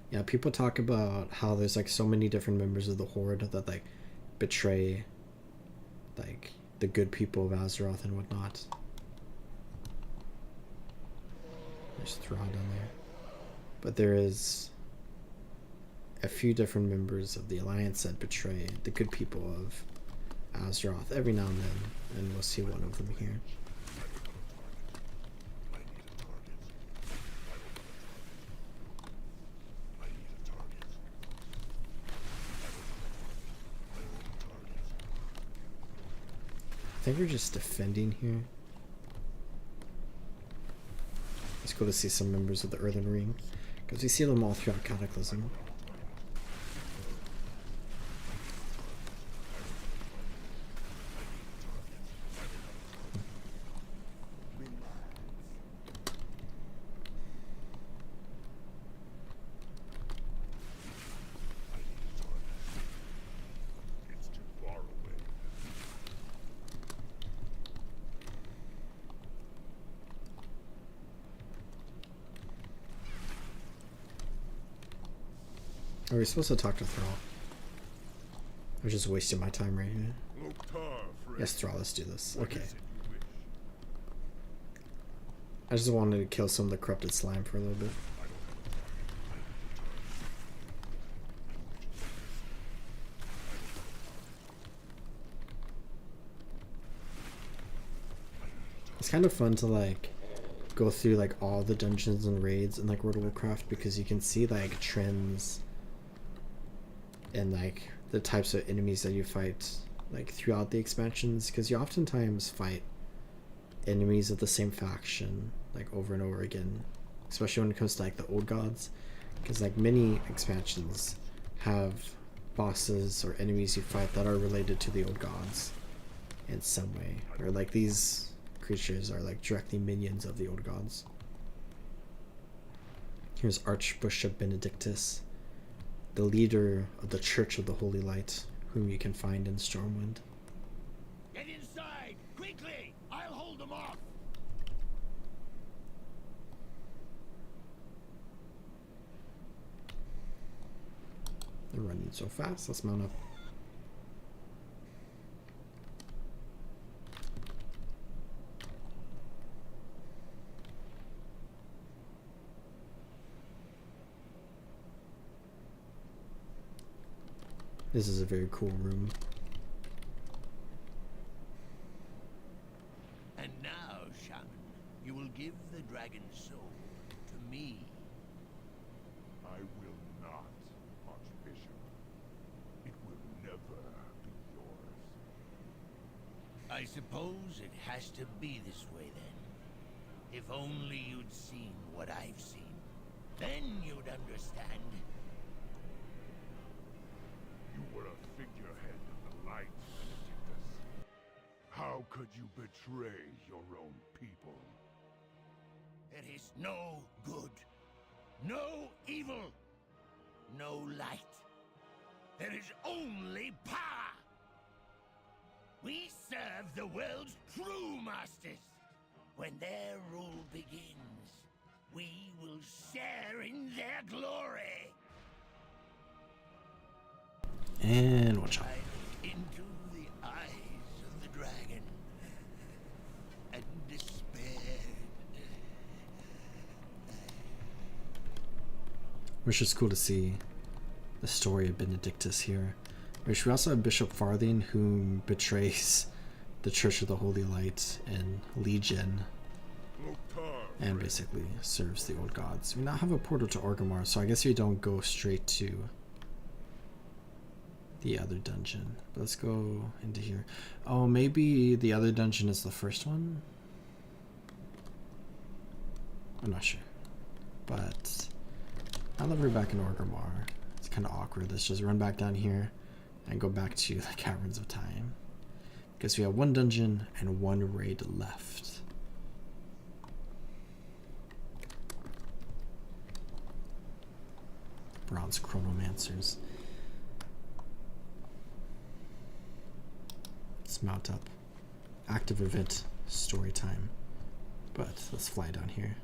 Yeah, people talk about how there's like so many different members of the Horde that like betray like the good people of Azeroth and whatnot. There's Thra down there. But there is a few different members of the Alliance that betray the good people of Azeroth every now and then, and we'll see one of them here. I think we're just defending here. It's cool to see some members of the Earthen Ring, because we see them all throughout Cataclysm. Are we supposed to talk to Thrall? I'm just wasting my time right here. Yes, Thrall, let's do this. Okay. I just wanted to kill some of the corrupted slime for a little bit. It's kind of fun to like go through like all the dungeons and raids in like World of Warcraft, because you can see like trends and like the types of enemies that you fight like throughout the expansions, because you oftentimes fight enemies of the same faction like over and over again, especially when it comes to like the old gods, because like many expansions have bosses or enemies you fight that are related to the old gods in some way, or like these creatures are like directly minions of the old gods. Here's Archbishop Benedictus, the leader of the Church of the Holy Light, whom you can find in Stormwind. Get inside! Quickly! I'll hold them off! They're running so fast. Let's mount up. This is a very cool room. And now, Shaman, you will give the dragon's soul to me. I will not, Archbishop. It will never be yours. I suppose it has to be this way then. If only you'd seen what I've seen. Then you'd understand. You were a figurehead of the light, Benedictus. How could you betray your own people? There is no good, no evil, no light. There is only power. We serve the world's true masters. When their rule begins, we will share in their glory. And watch out. Into the eyes of the dragon and despair. Which is cool to see the story of Benedictus here. Which we also have Bishop Farthing, who betrays the Church of the Holy Light and Legion, and basically serves the old gods. We now have a portal to Orgrimmar, so I guess we don't go straight to the other dungeon. But let's go into here. Oh, maybe the other dungeon is the first one? I'm not sure. But now that we're back in Orgrimmar, it's kind of awkward. Let's just run back down here and go back to the Caverns of Time, because we have one dungeon and one raid left. Bronze Chronomancers. Let's mount up. Active event, story time. But let's fly down here.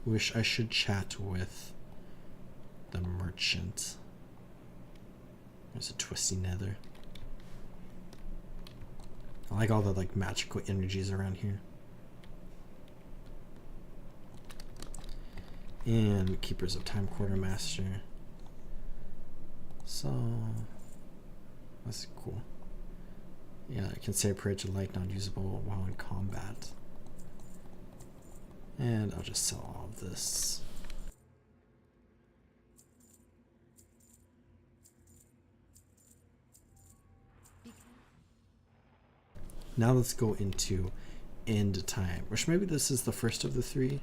Wish I should chat with the merchant. There's a twisty nether. I like all the like magical energies around here. And Keepers of Time Quartermaster. So that's cool. Yeah, I can say a prayer to light, not usable while in combat. And I'll just sell all of this. Now let's go into End Time, which maybe this is the first of the three.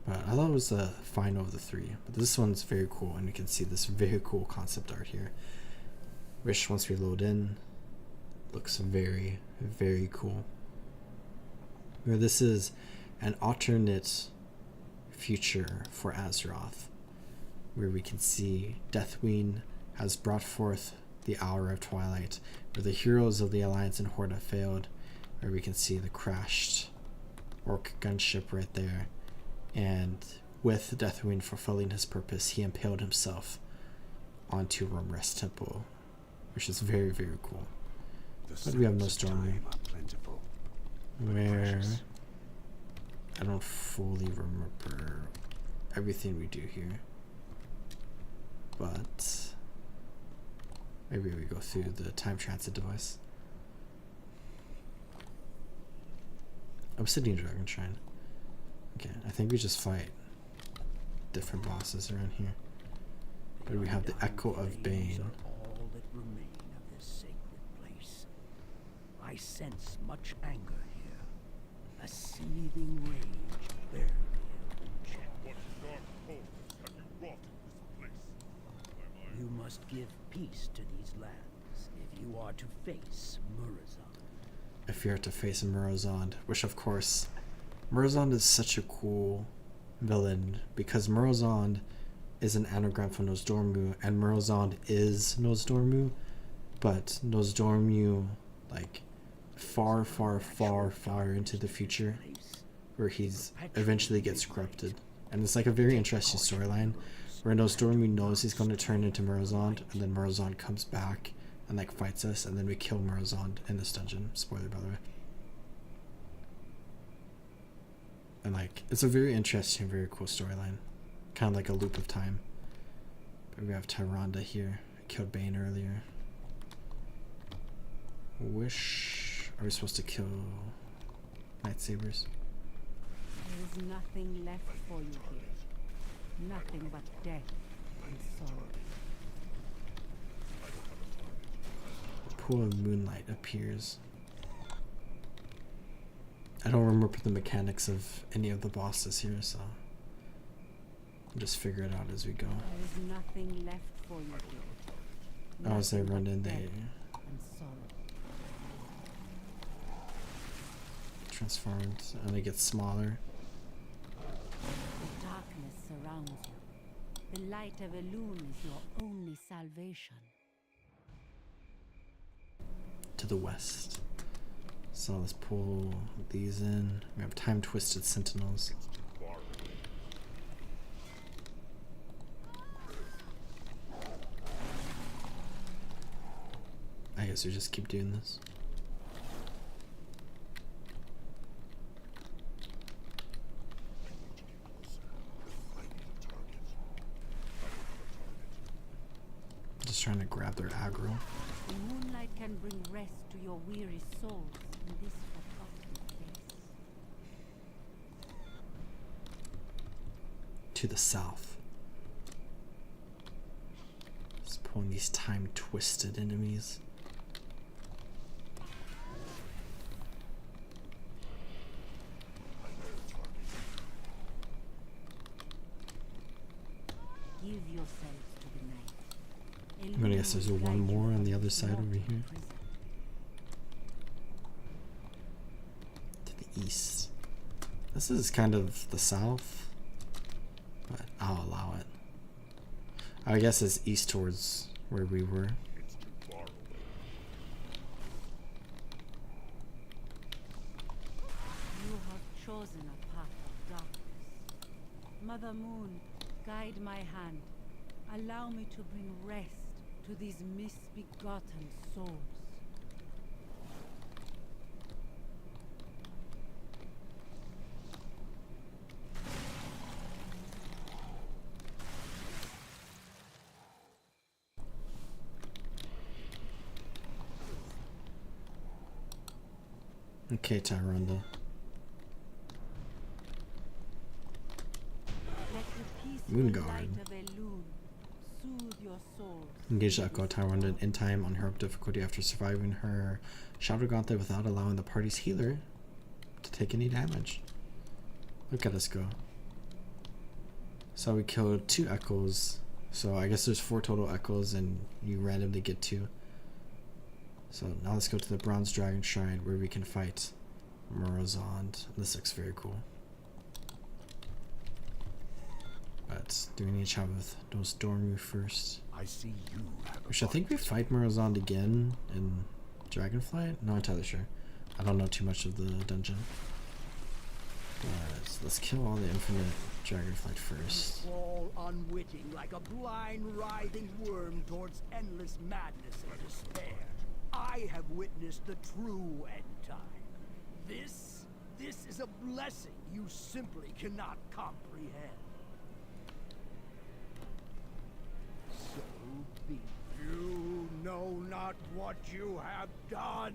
But I thought it was the final of the three. But this one's very cool, and you can see this very cool concept art here. Which, once we load in, looks very, very cool. Where this is an alternate future for Azeroth, where we can see Deathwing has brought forth the Hour of Twilight, where the heroes of the Alliance and Horde have failed, where we can see the crashed orc gunship right there, and with Deathwing fulfilling his purpose, he impaled himself onto Rumrest Temple, which is very, very cool. But we have no Stormwind, where I don't fully remember everything we do here, but maybe we go through the time transit device. Obsidian Dragon Shrine. Okay, I think we just fight different bosses around here. But we have the Echo of Bane. All that remain of this sacred place. I sense much anger here. A seething rage barely held in check. What dark forces have you wrought in this place? You must give peace to these lands if you are to face Murazov. If you're to face Murazov, which of course, Murazov is such a cool villain because Murazov is an anagram for Nosdormu, and Murazov is Nosdormu, but Nosdormu, like, far, far, far, far into the future, where he's eventually gets corrupted. And it's like a very interesting storyline, where Nosdormu knows he's going to turn into Murazov, and then Murazov comes back and like fights us, and then we kill Murazov in this dungeon. Spoiler, by the way. And like, it's a very interesting, very cool storyline. Kind of like a loop of time. But we have Tyrande here. Killed Bane earlier. Wish. Are we supposed to kill lightsabers? There is nothing left for you here. Nothing but death and sorrow. A pool of moonlight appears. I don't remember the mechanics of any of the bosses here, so we'll just figure it out as we go. There is nothing left for you here. Oh, as they run in, they And sorrow. transformed and they get smaller. The darkness surrounds you. The light of Elune is your only salvation. To the west. So let's pull these in. We have time-twisted sentinels. I guess we just keep doing this. Just trying to grab their aggro. The moonlight can bring rest to your weary souls in this forgotten place. To the south. Just pulling these time-twisted enemies. Give yourselves to the night. I'm gonna guess there's one more on the other side over here. To the east. This is kind of the south, but I'll allow it. I guess it's east towards where we were. It's too far away. You have chosen a path of darkness. Mother Moon, guide my hand. Allow me to bring rest to these misbegotten souls. Okay, Tyrande. Moonguard. Engage the Echo Tyrande in time on her difficulty after surviving her Shadow Gauntlet without allowing the party's healer to take any damage. Look at us go. So we killed 2 echoes. So I guess there's 4 total echoes and you randomly get 2. So now let's go to the Bronze Dragon Shrine where we can fight Morozond. This looks very cool. But do we need to chat with those Dormu first? I see you. Which I think we fight Morozond again in Dragonflight? Not entirely sure. I don't know too much of the dungeon. But let's kill all the infinite Dragonflight first. Crawl unwitting like a blind, writhing worm towards endless madness and despair. I have witnessed the true end time. This is a blessing you simply cannot comprehend. So be it. You know not what you have done.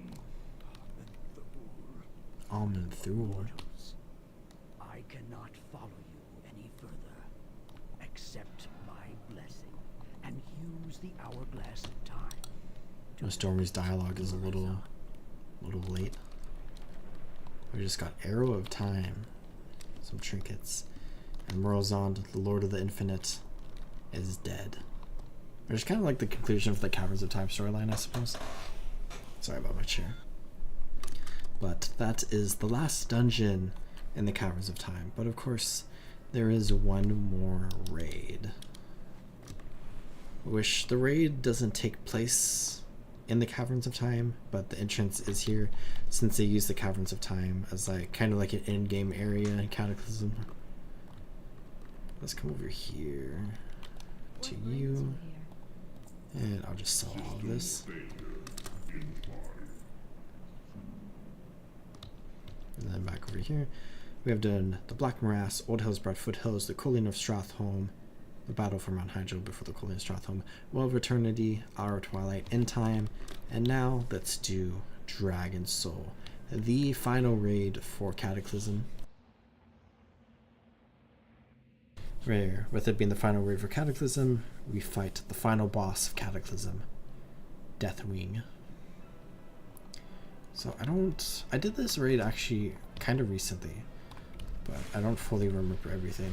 Almond Thul. I cannot follow you any further. Accept my blessing and use the hourglass of time. Stormy's dialogue is a little late. We just got Arrow of Time, some trinkets, and Morozond, the Lord of the Infinite, is dead. Which is kind of like the conclusion of the Caverns of Time storyline, I suppose. Sorry about my chair. But that is the last dungeon in the Caverns of Time. But of course, there is one more raid. Which the raid doesn't take place in the Caverns of Time, but the entrance is here since they use the Caverns of Time as like kind of like an in-game area in Cataclysm. Let's come over here to you, and I'll just sell all of this. And then back over here, we have done the Black Morass, Old Hillsbrad Foothills, the Culling of Strathholm, the Battle for Mount Hydro before the Culling of Strathholm, Well of Eternity, Hour of Twilight, End Time, and now let's do Dragon Soul, the final raid for Cataclysm. Where, with it being the final raid for Cataclysm, we fight the final boss of Cataclysm, Deathwing. So I did this raid actually kind of recently, but I don't fully remember everything.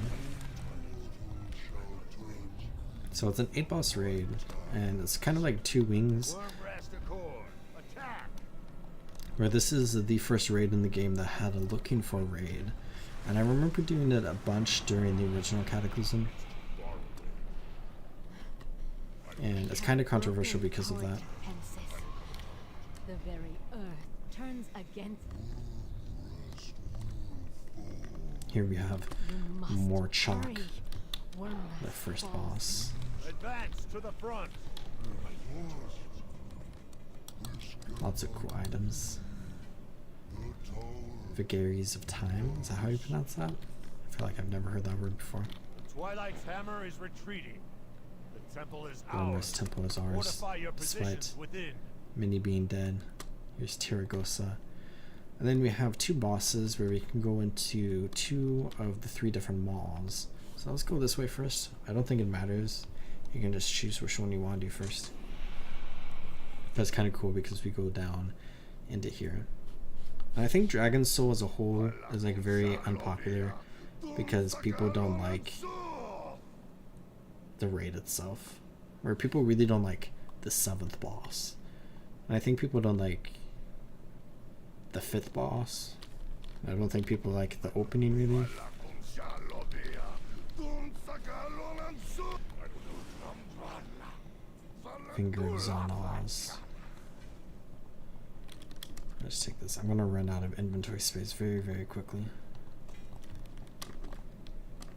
So it's an 8-boss raid, and it's kind of like 2 wings. Where this is the first raid in the game that had a looking for raid. And I remember doing it a bunch during the original Cataclysm. And it's kind of controversial because of that. The very earth turns against Here we have more chalk, the first boss. Advance to the front. Lots of cool items. Vagaries of Time, is that how you pronounce that? I feel like I've never heard that word before. Twilight's hammer is retreating. The temple is Gilmore's ours. temple is ours, Fortify your despite positions within. Minnie being dead. Here's Tiragosa. And then we have 2 bosses where we can go into 2 of the 3 different malls. So let's go this way first. I don't think it matters. You can just choose which one you want to do first. That's kind of cool because we go down into here. And I think Dragon Soul as a whole is like very unpopular because people don't like the raid itself. Where people really don't like the 7th boss. And I think people don't like the 5th boss. I don't think people like the opening really. Finger of Xana's. Let's take this. I'm gonna run out of inventory space very, very quickly.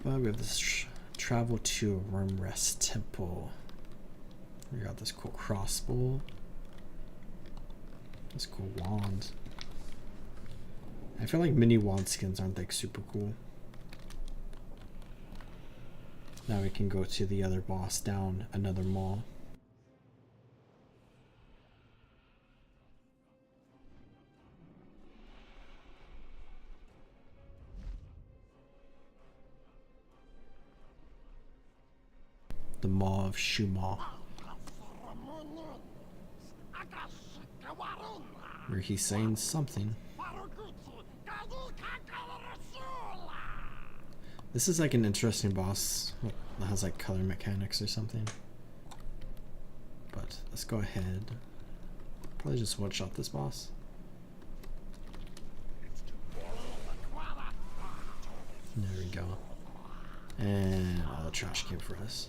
But we have this Travel to Wormrest Temple. We got this cool crossbow. This cool wand. I feel like mini wand skins aren't like super cool. Now we can go to the other boss down another mall. The Maw of Shuma, where he's saying something. This is like an interesting boss that has like color mechanics or something. But let's go ahead. Probably just one shot this boss. There we go. And all the trash came for us.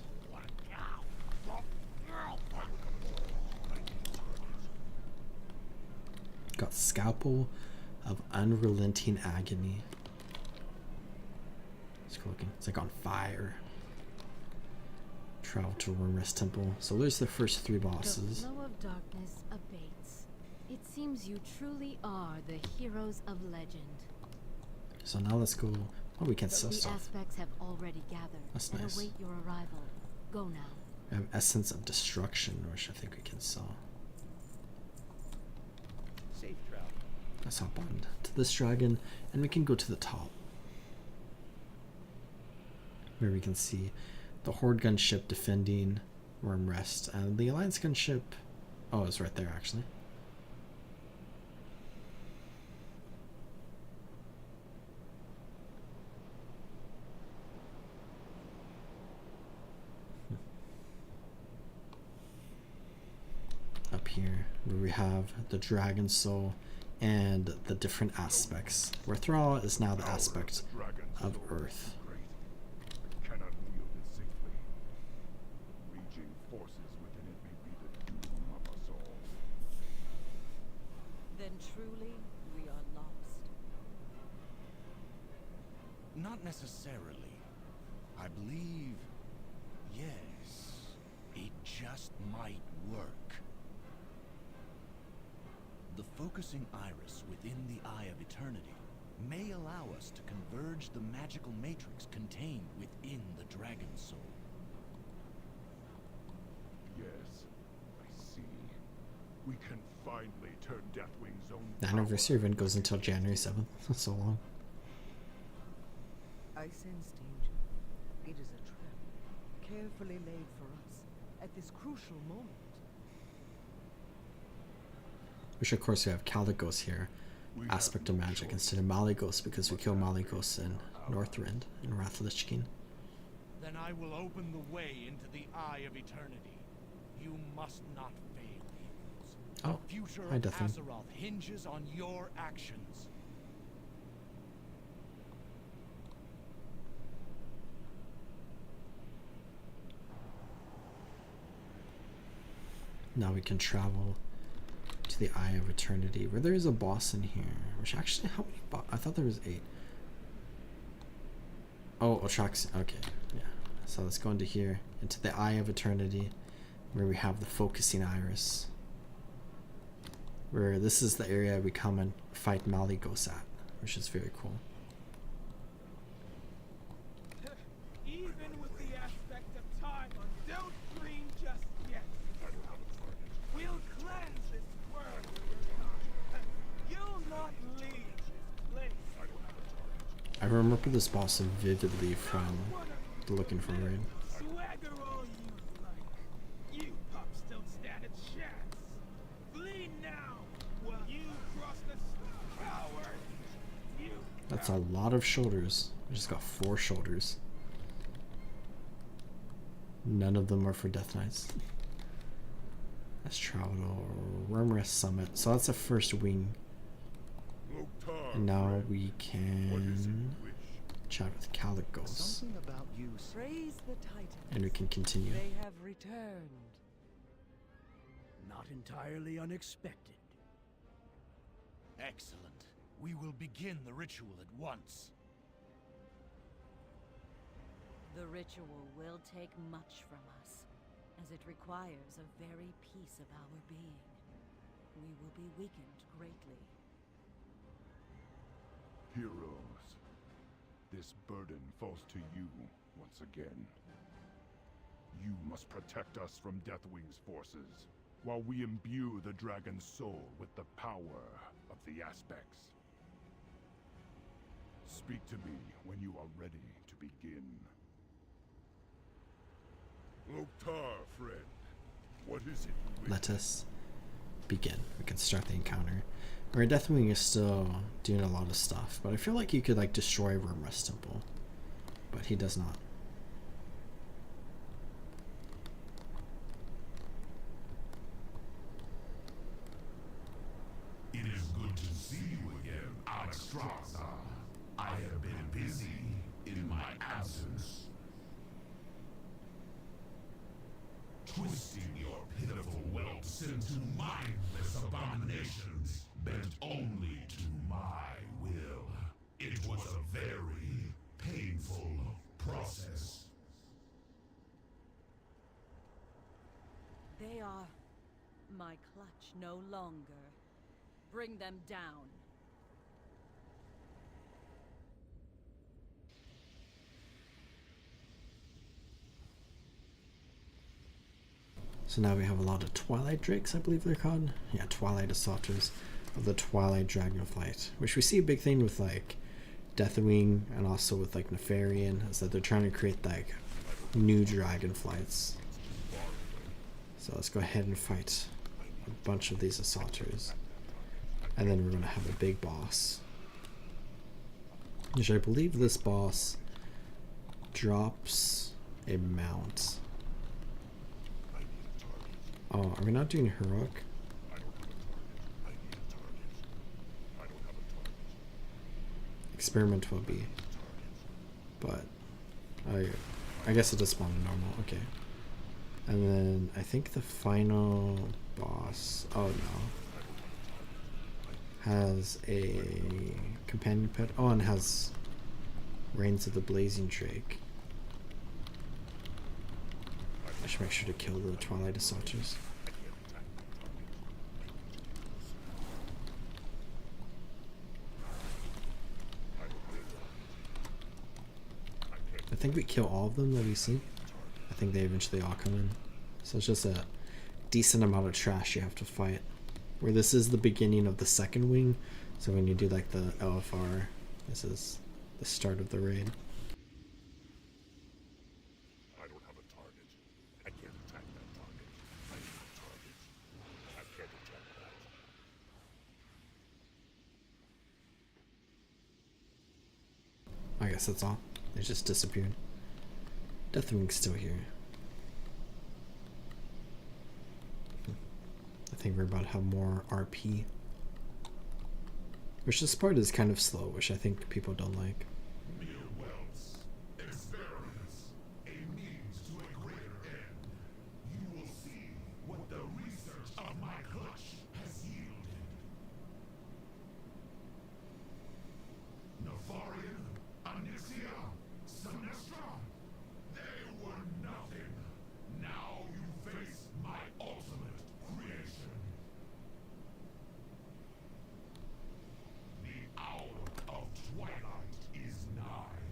Got Scalpel of Unrelenting Agony. It's cool looking. It's like on fire. Travel to Wormrest Temple. So there's the first three bosses. The flow of darkness abates. It seems you truly are the heroes of legend. So now let's go. Oh, we can sell The stuff. aspects have already gathered. That's and nice. await your arrival. Go now. We have Essence of Destruction, which I think we can sell. Safe travel. Let's hop on to this dragon, and we can go to the top, where we can see the Horde gunship defending Wormrest, and the Alliance gunship. Oh, it's right there actually. Up here, where we have the Dragon Soul and the different aspects, where Thrall is now the aspect of Earth. Cannot wield it safely. Raging forces within it may be the doom of us all. Then truly, we are lost. Not necessarily. I believe, yes, it just might work. The focusing iris within the Eye of Eternity may allow us to converge the magical matrix contained within the Dragon Soul. Yes, I see. We can finally turn Deathwing's own The anniversary event goes until January 7th. That's so long. I sense danger. It is a trap, carefully laid for us at this crucial moment. Which of course we have Caligos here, aspect of magic, instead of Malygos, because we kill Malygos in Northrend in Wrath of the Lich King. Then I will open the way into the Eye of Eternity. You must not fail, heroes. Oh, the future hi, of Deathwing. Azeroth hinges on your actions. Now we can travel to the Eye of Eternity, where there is a boss in here. Which actually, how many I thought there was 8. Oh, Otrax. Okay, yeah. So let's go into here, into the Eye of Eternity, where we have the focusing iris. Where this is the area we come and fight Malygos at, which is very cool. Even with the aspect of time, don't dream just yet. We'll cleanse this world. You'll not leave this place. I remember this boss vividly from the Looking for Raid. Swagger all you like. You pups don't stand a chance. Flee now while you cross the coward. You That's a lot of shoulders. I just got 4 shoulders. None of them are for Death Knights. Let's travel to Wormrest Summit. So that's the first wing. And now we can chat with Caligos. Something about you. Praise the Titans. And we can continue. They have returned. Not entirely unexpected. Excellent. We will begin the ritual at once. The ritual will take much from us, as it requires a very piece of our being. We will be weakened greatly. Heroes, this burden falls to you once again. You must protect us from Deathwing's forces, while we imbue the dragon's soul with the power of the aspects. Speak to me when you are ready to begin. Loktar, friend. What is it you wish? Let us begin. We can start the encounter. Where Deathwing is still doing a lot of stuff, but I feel like he could like destroy Wormrest Temple, but he does not. It is good to see you again, Alexstrasza. I have been busy in my absence. Twisting your pitiful whelps into mindless abominations, bent only to my will. It was a very painful process. They are my clutch no longer. Bring them down. So now we have a lot of Twilight Drakes, I believe they're called. Yeah, Twilight Assaulters of the Twilight Dragonflight, which we see a big thing with like Deathwing and also with like Nefarian, is that they're trying to create like new Dragonflights. So let's go ahead and fight a bunch of these Assaulters. And then we're going to have a big boss. Which I believe this boss drops a mount. Oh, are we not doing Heroic? Experiment will be. But I guess it does spawn in normal, okay. And then I think the final boss, oh no, has a companion pet. Oh, and has Reigns of the Blazing Drake. I should make sure to kill the Twilight Assaulters. I think we kill all of them that we see. I think they eventually all come in. So it's just a decent amount of trash you have to fight. Where this is the beginning of the second wing. So when you do like the LFR, this is the start of the raid. I don't have a target. I can't attack that target. I need a target. I can't attack that. I guess that's all. They just disappeared. Deathwing's still here. I think we're about to have more RP. Which this part is kind of slow, which I think people don't like. Mere whelps, experiments, a means to a greater end. You will see what the research of my clutch has yielded. Nefarian, Onyxia, Sinestra, they were nothing. Now you face my ultimate creation. The hour of twilight is nigh.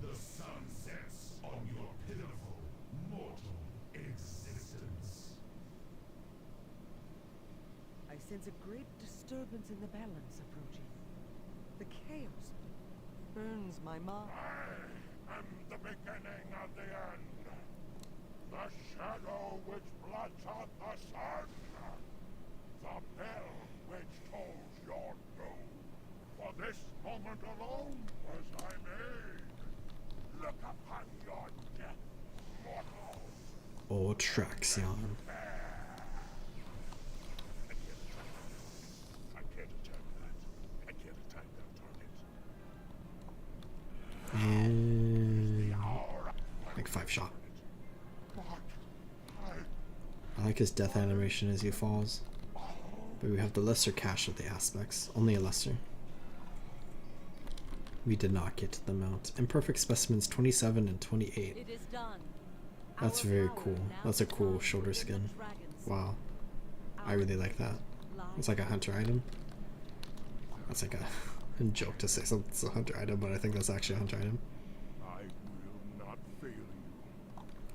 The sun sets on your pitiful, mortal existence. I sense a great disturbance in the balance approaching. The chaos burns my mind. I am the beginning of the end. The shadow which blots out the sun. The bell which tolls your doom. For this moment alone was I made. Look upon your death, mortal. Oh, Traxion. I can't attack that. I can't attack that target. And like 5 shot. I like his death animation as he falls. But we have the lesser cache of the aspects. Only a lesser. we did not get to the mount. Imperfect specimens 27 and 28. It is done. That's very cool. That's a cool shoulder skin. Wow. I really like that. It's like a hunter item. That's like a joke to say it's a hunter item, but I think that's actually a hunter item. I will not fail you.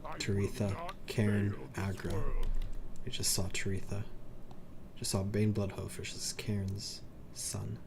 I will Taretha, not Cairn, fail this Aggro. world. We just saw Taretha. Just saw Bane Bloodhoof versus Cairn's son.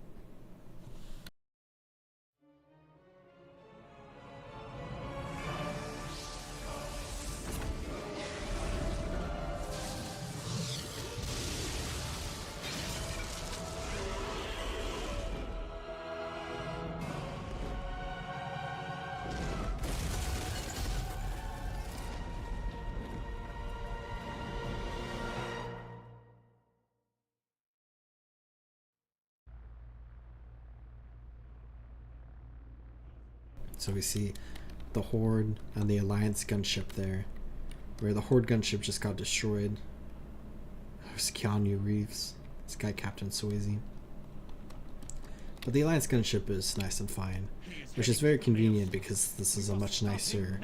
So we see the Horde and the Alliance gunship there, where the Horde gunship just got destroyed. There's Keanu Reeves, Sky Captain Swayze. But the Alliance gunship is nice and fine, which is very convenient because this is a much nicer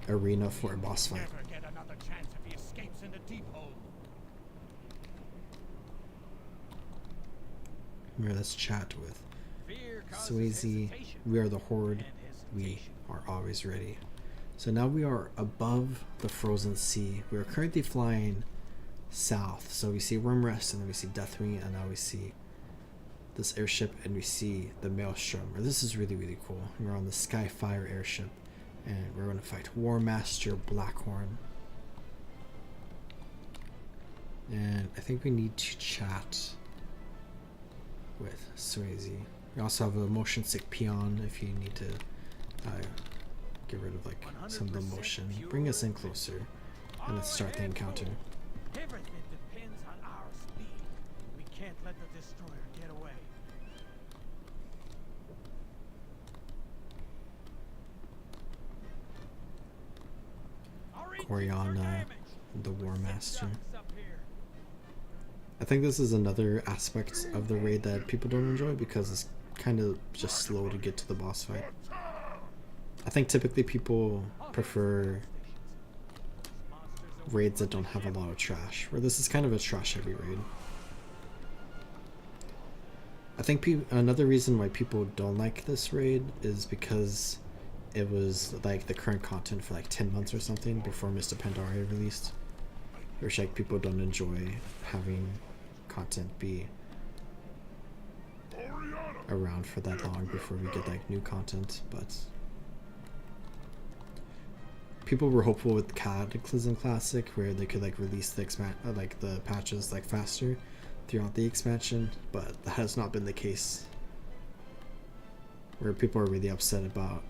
arena for a boss fight. Never get another chance if he escapes in the deep hole. Here, let's chat with Swayze. We are the Horde. We are always ready. So now we are above the frozen sea. We are currently flying south. So we see Wormrest, and then we see Deathwing, and now we see this airship, and we see the Maelstrom. This is really, really cool. We're on the Skyfire airship, and we're going to fight War Master Blackhorn. And I think we need to chat with Swayze. We also have a motion sick peon if you need to get rid of like some of the motion. Bring us in closer, and let's start the encounter. Everything depends on our speed. We can't let the destroyer get away. Coriana, the War Master. I think this is another aspect of the raid that people don't enjoy because it's kind of just slow to get to the boss fight. I think typically people prefer raids that don't have a lot of trash, where this is kind of a trash heavy raid. I think another reason why people don't like this raid is because it was like the current content for like 10 months or something before Mr. Pandaria released. Which like people don't enjoy having content be around for that long before we get like new content, but people were hopeful with Cataclysm Classic where they could like release the the patches like faster throughout the expansion, but that has not been the case, where people are really upset about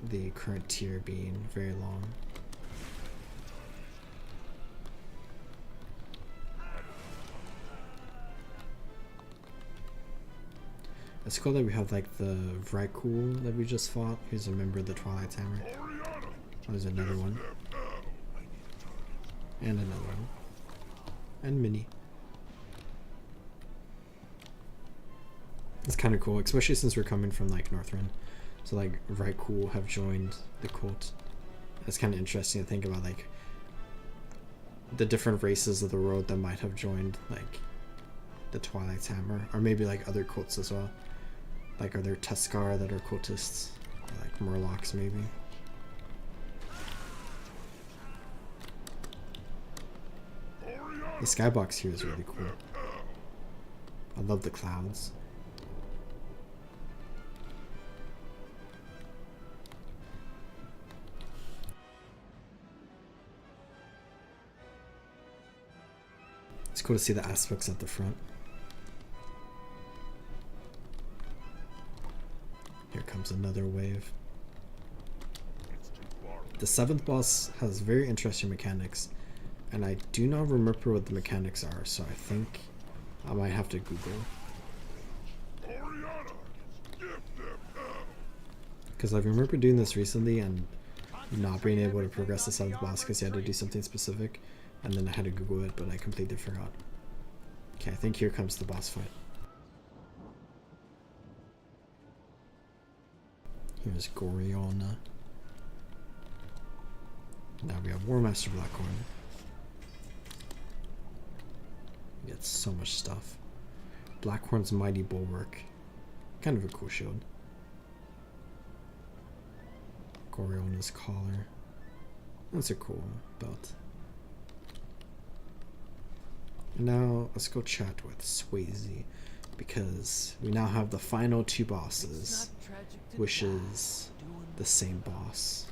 the current tier being very long. It's cool that we have like the Vrykul that we just fought, who's a member of the Twilight Hammer. Oh, there's another one. And another one. And Minnie. It's kind of cool, especially since we're coming from like Northrend. So like Vrykul have joined the cult. It's kind of interesting to think about like the different races of the world that might have joined like the Twilight Hammer, or maybe like other cults as well. Like, are there Teskar that are cultists? Or like Murlocs, maybe? The skybox here is really cool. I love the clouds. It's cool to see the aspects at the front. Here comes another wave. The 7th boss has very interesting mechanics, and I do not remember what the mechanics are, so I think I might have to Google. Because I remember doing this recently and not being able to progress the 7th boss because you had to do something specific, and then I had to Google it, but I completely forgot. Okay, I think here comes the boss fight. Here's Goriona. Now we have War Master Blackhorn. We get so much stuff. Blackhorn's Mighty Bulwark. Kind of a cool shield. Goriona's Collar. That's a cool belt. And now let's go chat with Swayze, because we now have the final two bosses, which is the same boss.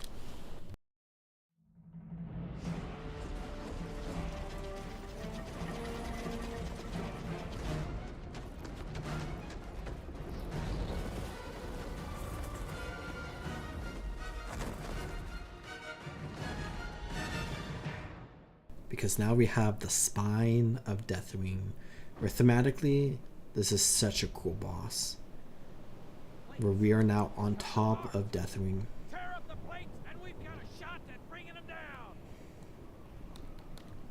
Because now we have the Spine of Deathwing, where thematically this is such a cool boss, where we are now on top of Deathwing.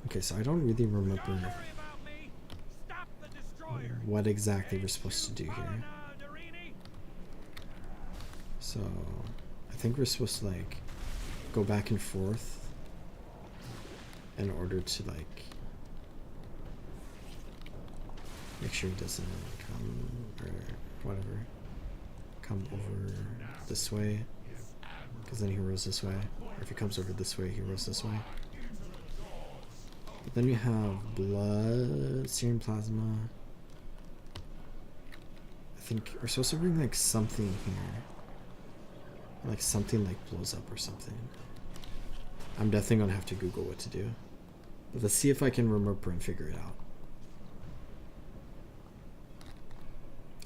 Okay, so I don't really remember what exactly we're supposed to do here. So I think we're supposed to like go back and forth in order to like make sure he doesn't come, or whatever, come over this way, because then he rolls this way, or if he comes over this way, he rolls this way. But then we have blood, serum plasma. I think we're supposed to bring like something here, like something like blows up or something. I'm definitely gonna have to Google what to do. But let's see if I can remember and figure it out.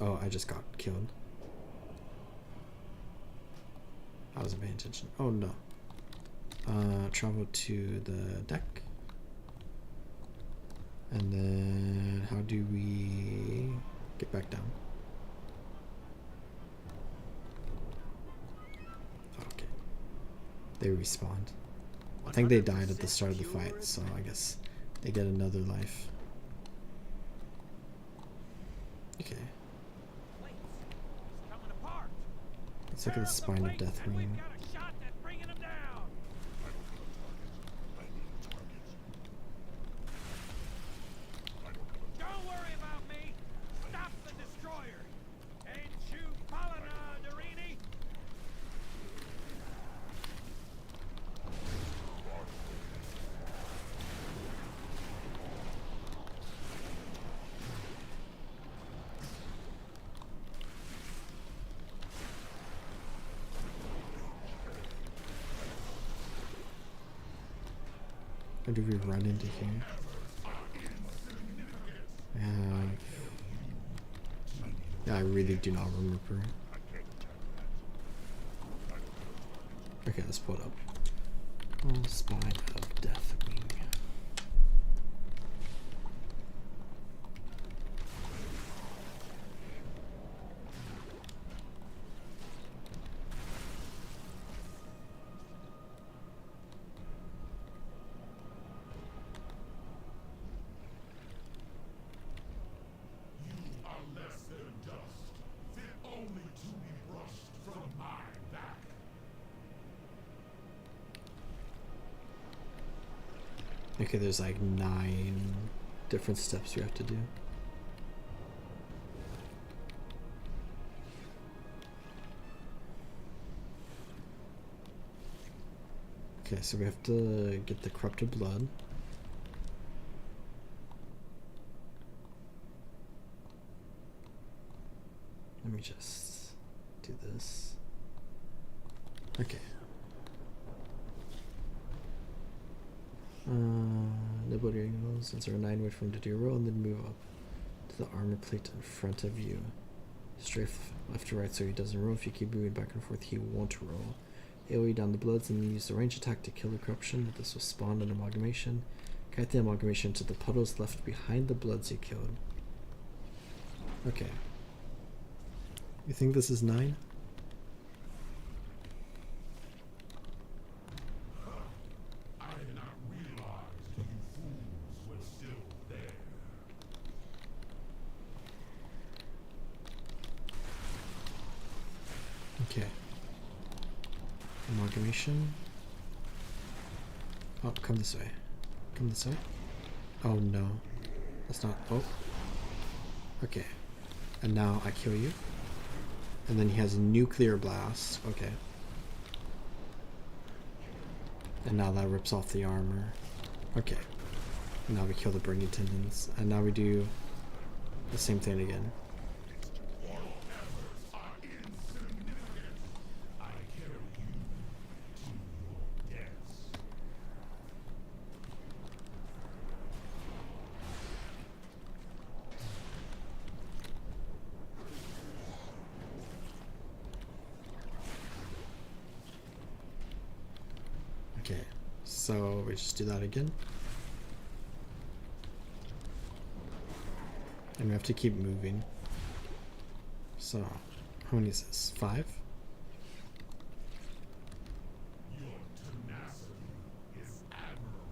Oh, I just got killed. I wasn't paying attention. Oh no. Travel to the deck. And then how do we get back down? Okay. They respawned. I think they died at the start of the fight, so I guess they get another life. Okay. Let's look at the Spine of Deathwing. Or do we run into here? Yeah, I really do not remember. Okay, let's pull it up. Oh, Spine of Deathwing. Okay, there's like 9 different steps we have to do. Okay, so we have to get the corrupted blood. Let me just do this. Okay. Nobody knows. Since there are 9 wait for him to do a roll and then move up to the armor plate in front of you. Strafe left to right so he doesn't roll. If you keep moving back and forth, he won't roll. AoE down the bloods and then use the range attack to kill the corruption. This will spawn an amalgamation. Kite the amalgamation to the puddles left behind the bloods you killed. Okay. You think this is 9? Okay. Amalgamation. Oh, come this way. Come this way. Oh no. That's not. Oh. Okay. And now I kill you. And then he has a nuclear blast. Okay. And now that rips off the armor. Okay. And now we kill the bringing tendons. And now we do the same thing again. Okay, so we just do that again. And we have to keep moving. So, how many is this? 5? Your tenacity is admirable,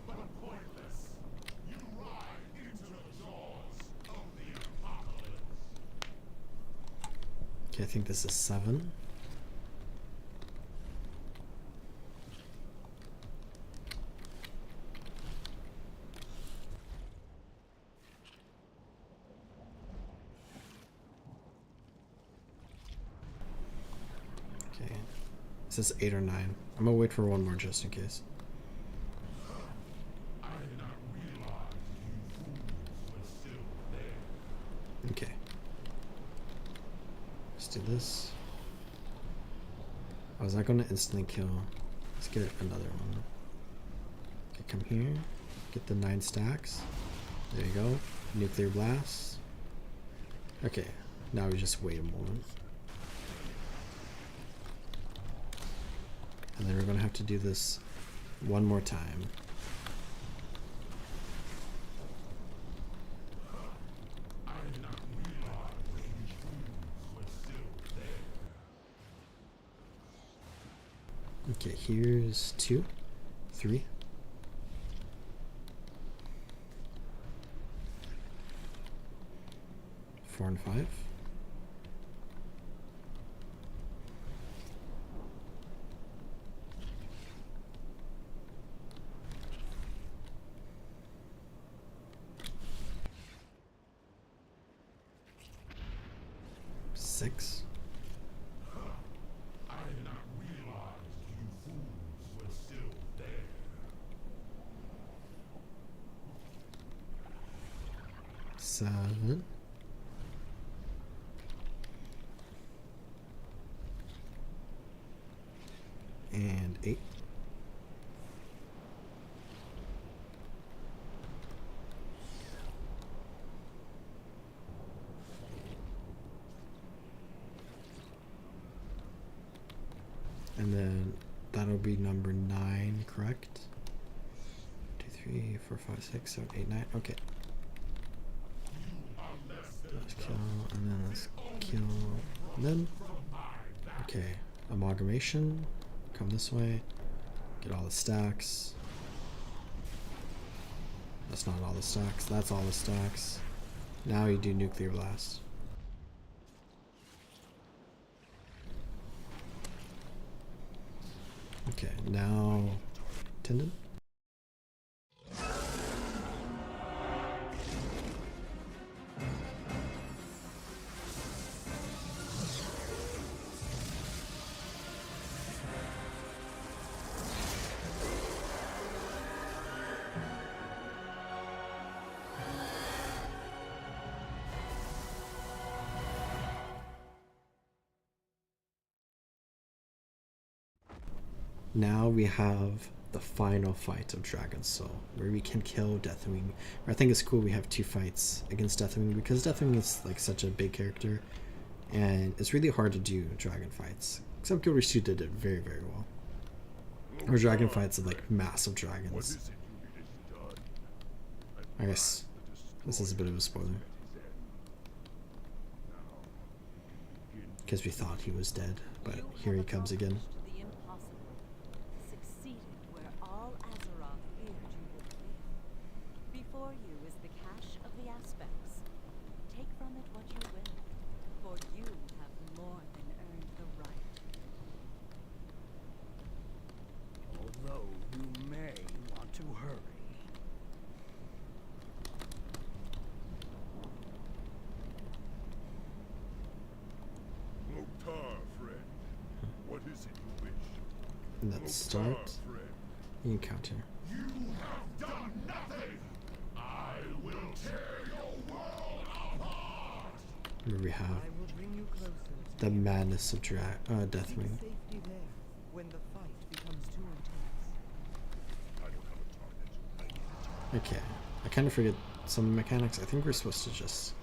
but pointless. You ride into the jaws of the apocalypse. Okay, I think this is 7. It says 8 or 9. I'm gonna wait for one more just in case. I did not realize you fools were still there. Okay. Let's do this. Oh, is that gonna instantly kill? Let's get another one. Okay, come here. Get the 9 stacks. There you go. Nuclear blast. Okay, now we just wait a moment. And then we're gonna have to do this one more time. I did not realize you fools were still there. Okay, here's 2, 3. 4 and 5. 6. I did not realize you fools were still there. 7. And 8. And then that'll be number 9, correct? 2, 3, 4, 5, 6, 7, 8, 9. Okay. Let's kill, and then let's kill them. Okay. Amalgamation. Come this way. Get all the stacks. That's not all the stacks. That's all the stacks. Now you do nuclear blast. Okay, now tendon. Now we have the final fight of Dragon's Soul, where we can kill Deathwing. I think it's cool we have 2 fights against Deathwing, because Deathwing is like such a big character, and it's really hard to do dragon fights. Except Guilder's 2 did it very, very well. Or dragon fights of like massive dragons. I guess this is a bit of a spoiler. Because we thought he was dead, but here he comes again. Before you is the cache of the aspects. Take from it what you will, for you have more than earned the right. Let's start the encounter. You have done nothing. I will tear your world apart. Where we have I will bring you closer to the madness of Deathwing. safety there when the fight becomes too intense. I don't have a target. Okay, I kind of forget some mechanics. I think we're supposed to just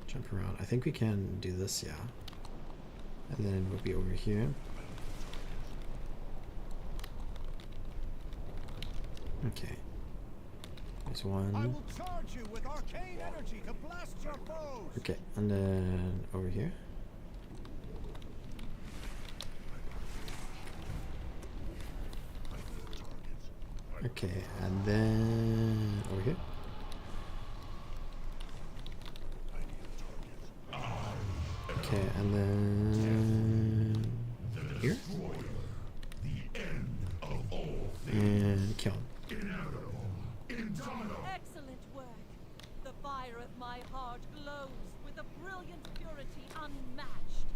jump around. I think we can do this, yeah. And then we'll be over here. Okay. There's I one. will charge you with arcane energy to blast your foes. Okay, and then over here. Okay, and then over here. Okay, and then here. And kill him. Excellent work. The fire of my heart glows with a brilliant purity unmatched.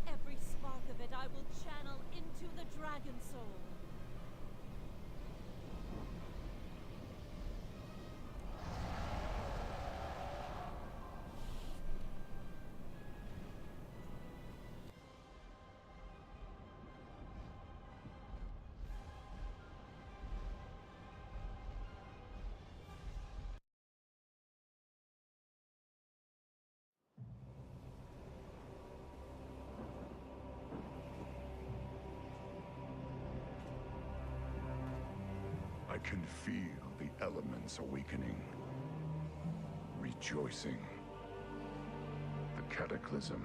Every spark of it I will channel into the dragon soul. I can feel the elements awakening, rejoicing. The cataclysm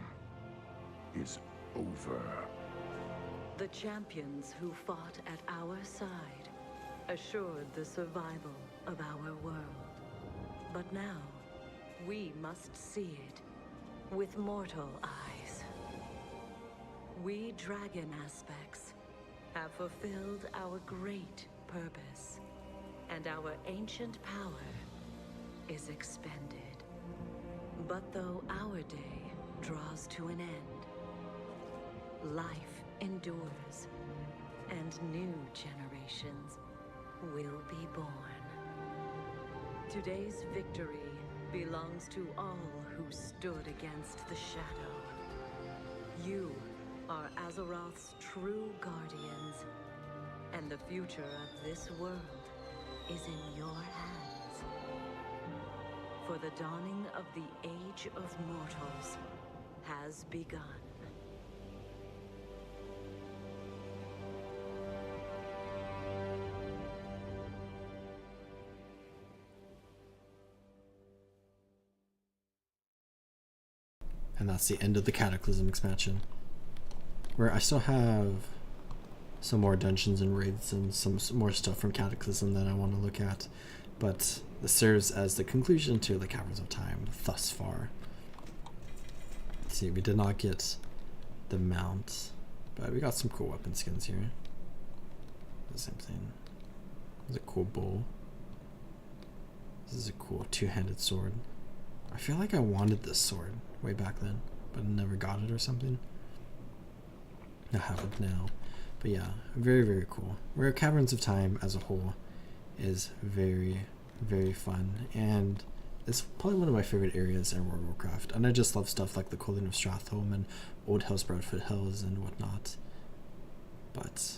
is over. The champions who fought at our side assured the survival of our world. But now, we must see it with mortal eyes. We dragon aspects have fulfilled our great purpose, and our ancient power is expended. But though our day draws to an end, life endures, and new generations will be born. Today's victory belongs to all who stood against the shadow. You are Azeroth's true guardians, and the future of this world is in your hands. For the dawning of the Age of Mortals has begun. And that's the end of the Cataclysm expansion, where I still have some more dungeons and raids and some more stuff from Cataclysm that I want to look at, but this serves as the conclusion to the Caverns of Time thus far. Let's see, we did not get the mount, but we got some cool weapon skins here. The same thing. There's a cool bow. This is a cool two-handed sword. I feel like I wanted this sword way back then, but I never got it or something. I have it now. But yeah, very, very cool. Where Caverns of Time as a whole is very, very fun, and it's probably one of my favorite areas in World of Warcraft. And I just love stuff like the Cooling of Stratholme and Old Hellsprout Foothills and whatnot. But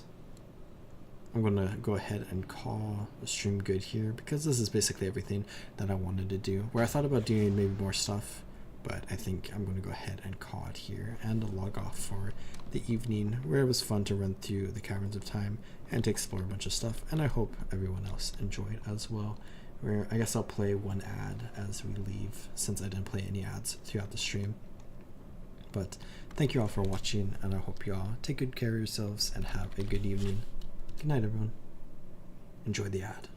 I'm gonna go ahead and call the stream good here, because this is basically everything that I wanted to do. Where I thought about doing maybe more stuff, but I think I'm going to go ahead and call it here and log off for the evening, where it was fun to run through the Caverns of Time and to explore a bunch of stuff, and I hope everyone else enjoyed as well. Where I guess I'll play one ad as we leave, since I didn't play any ads throughout the stream. But thank you all for watching, and I hope you all take good care of yourselves and have a good evening. Good night, everyone. Enjoy the ad.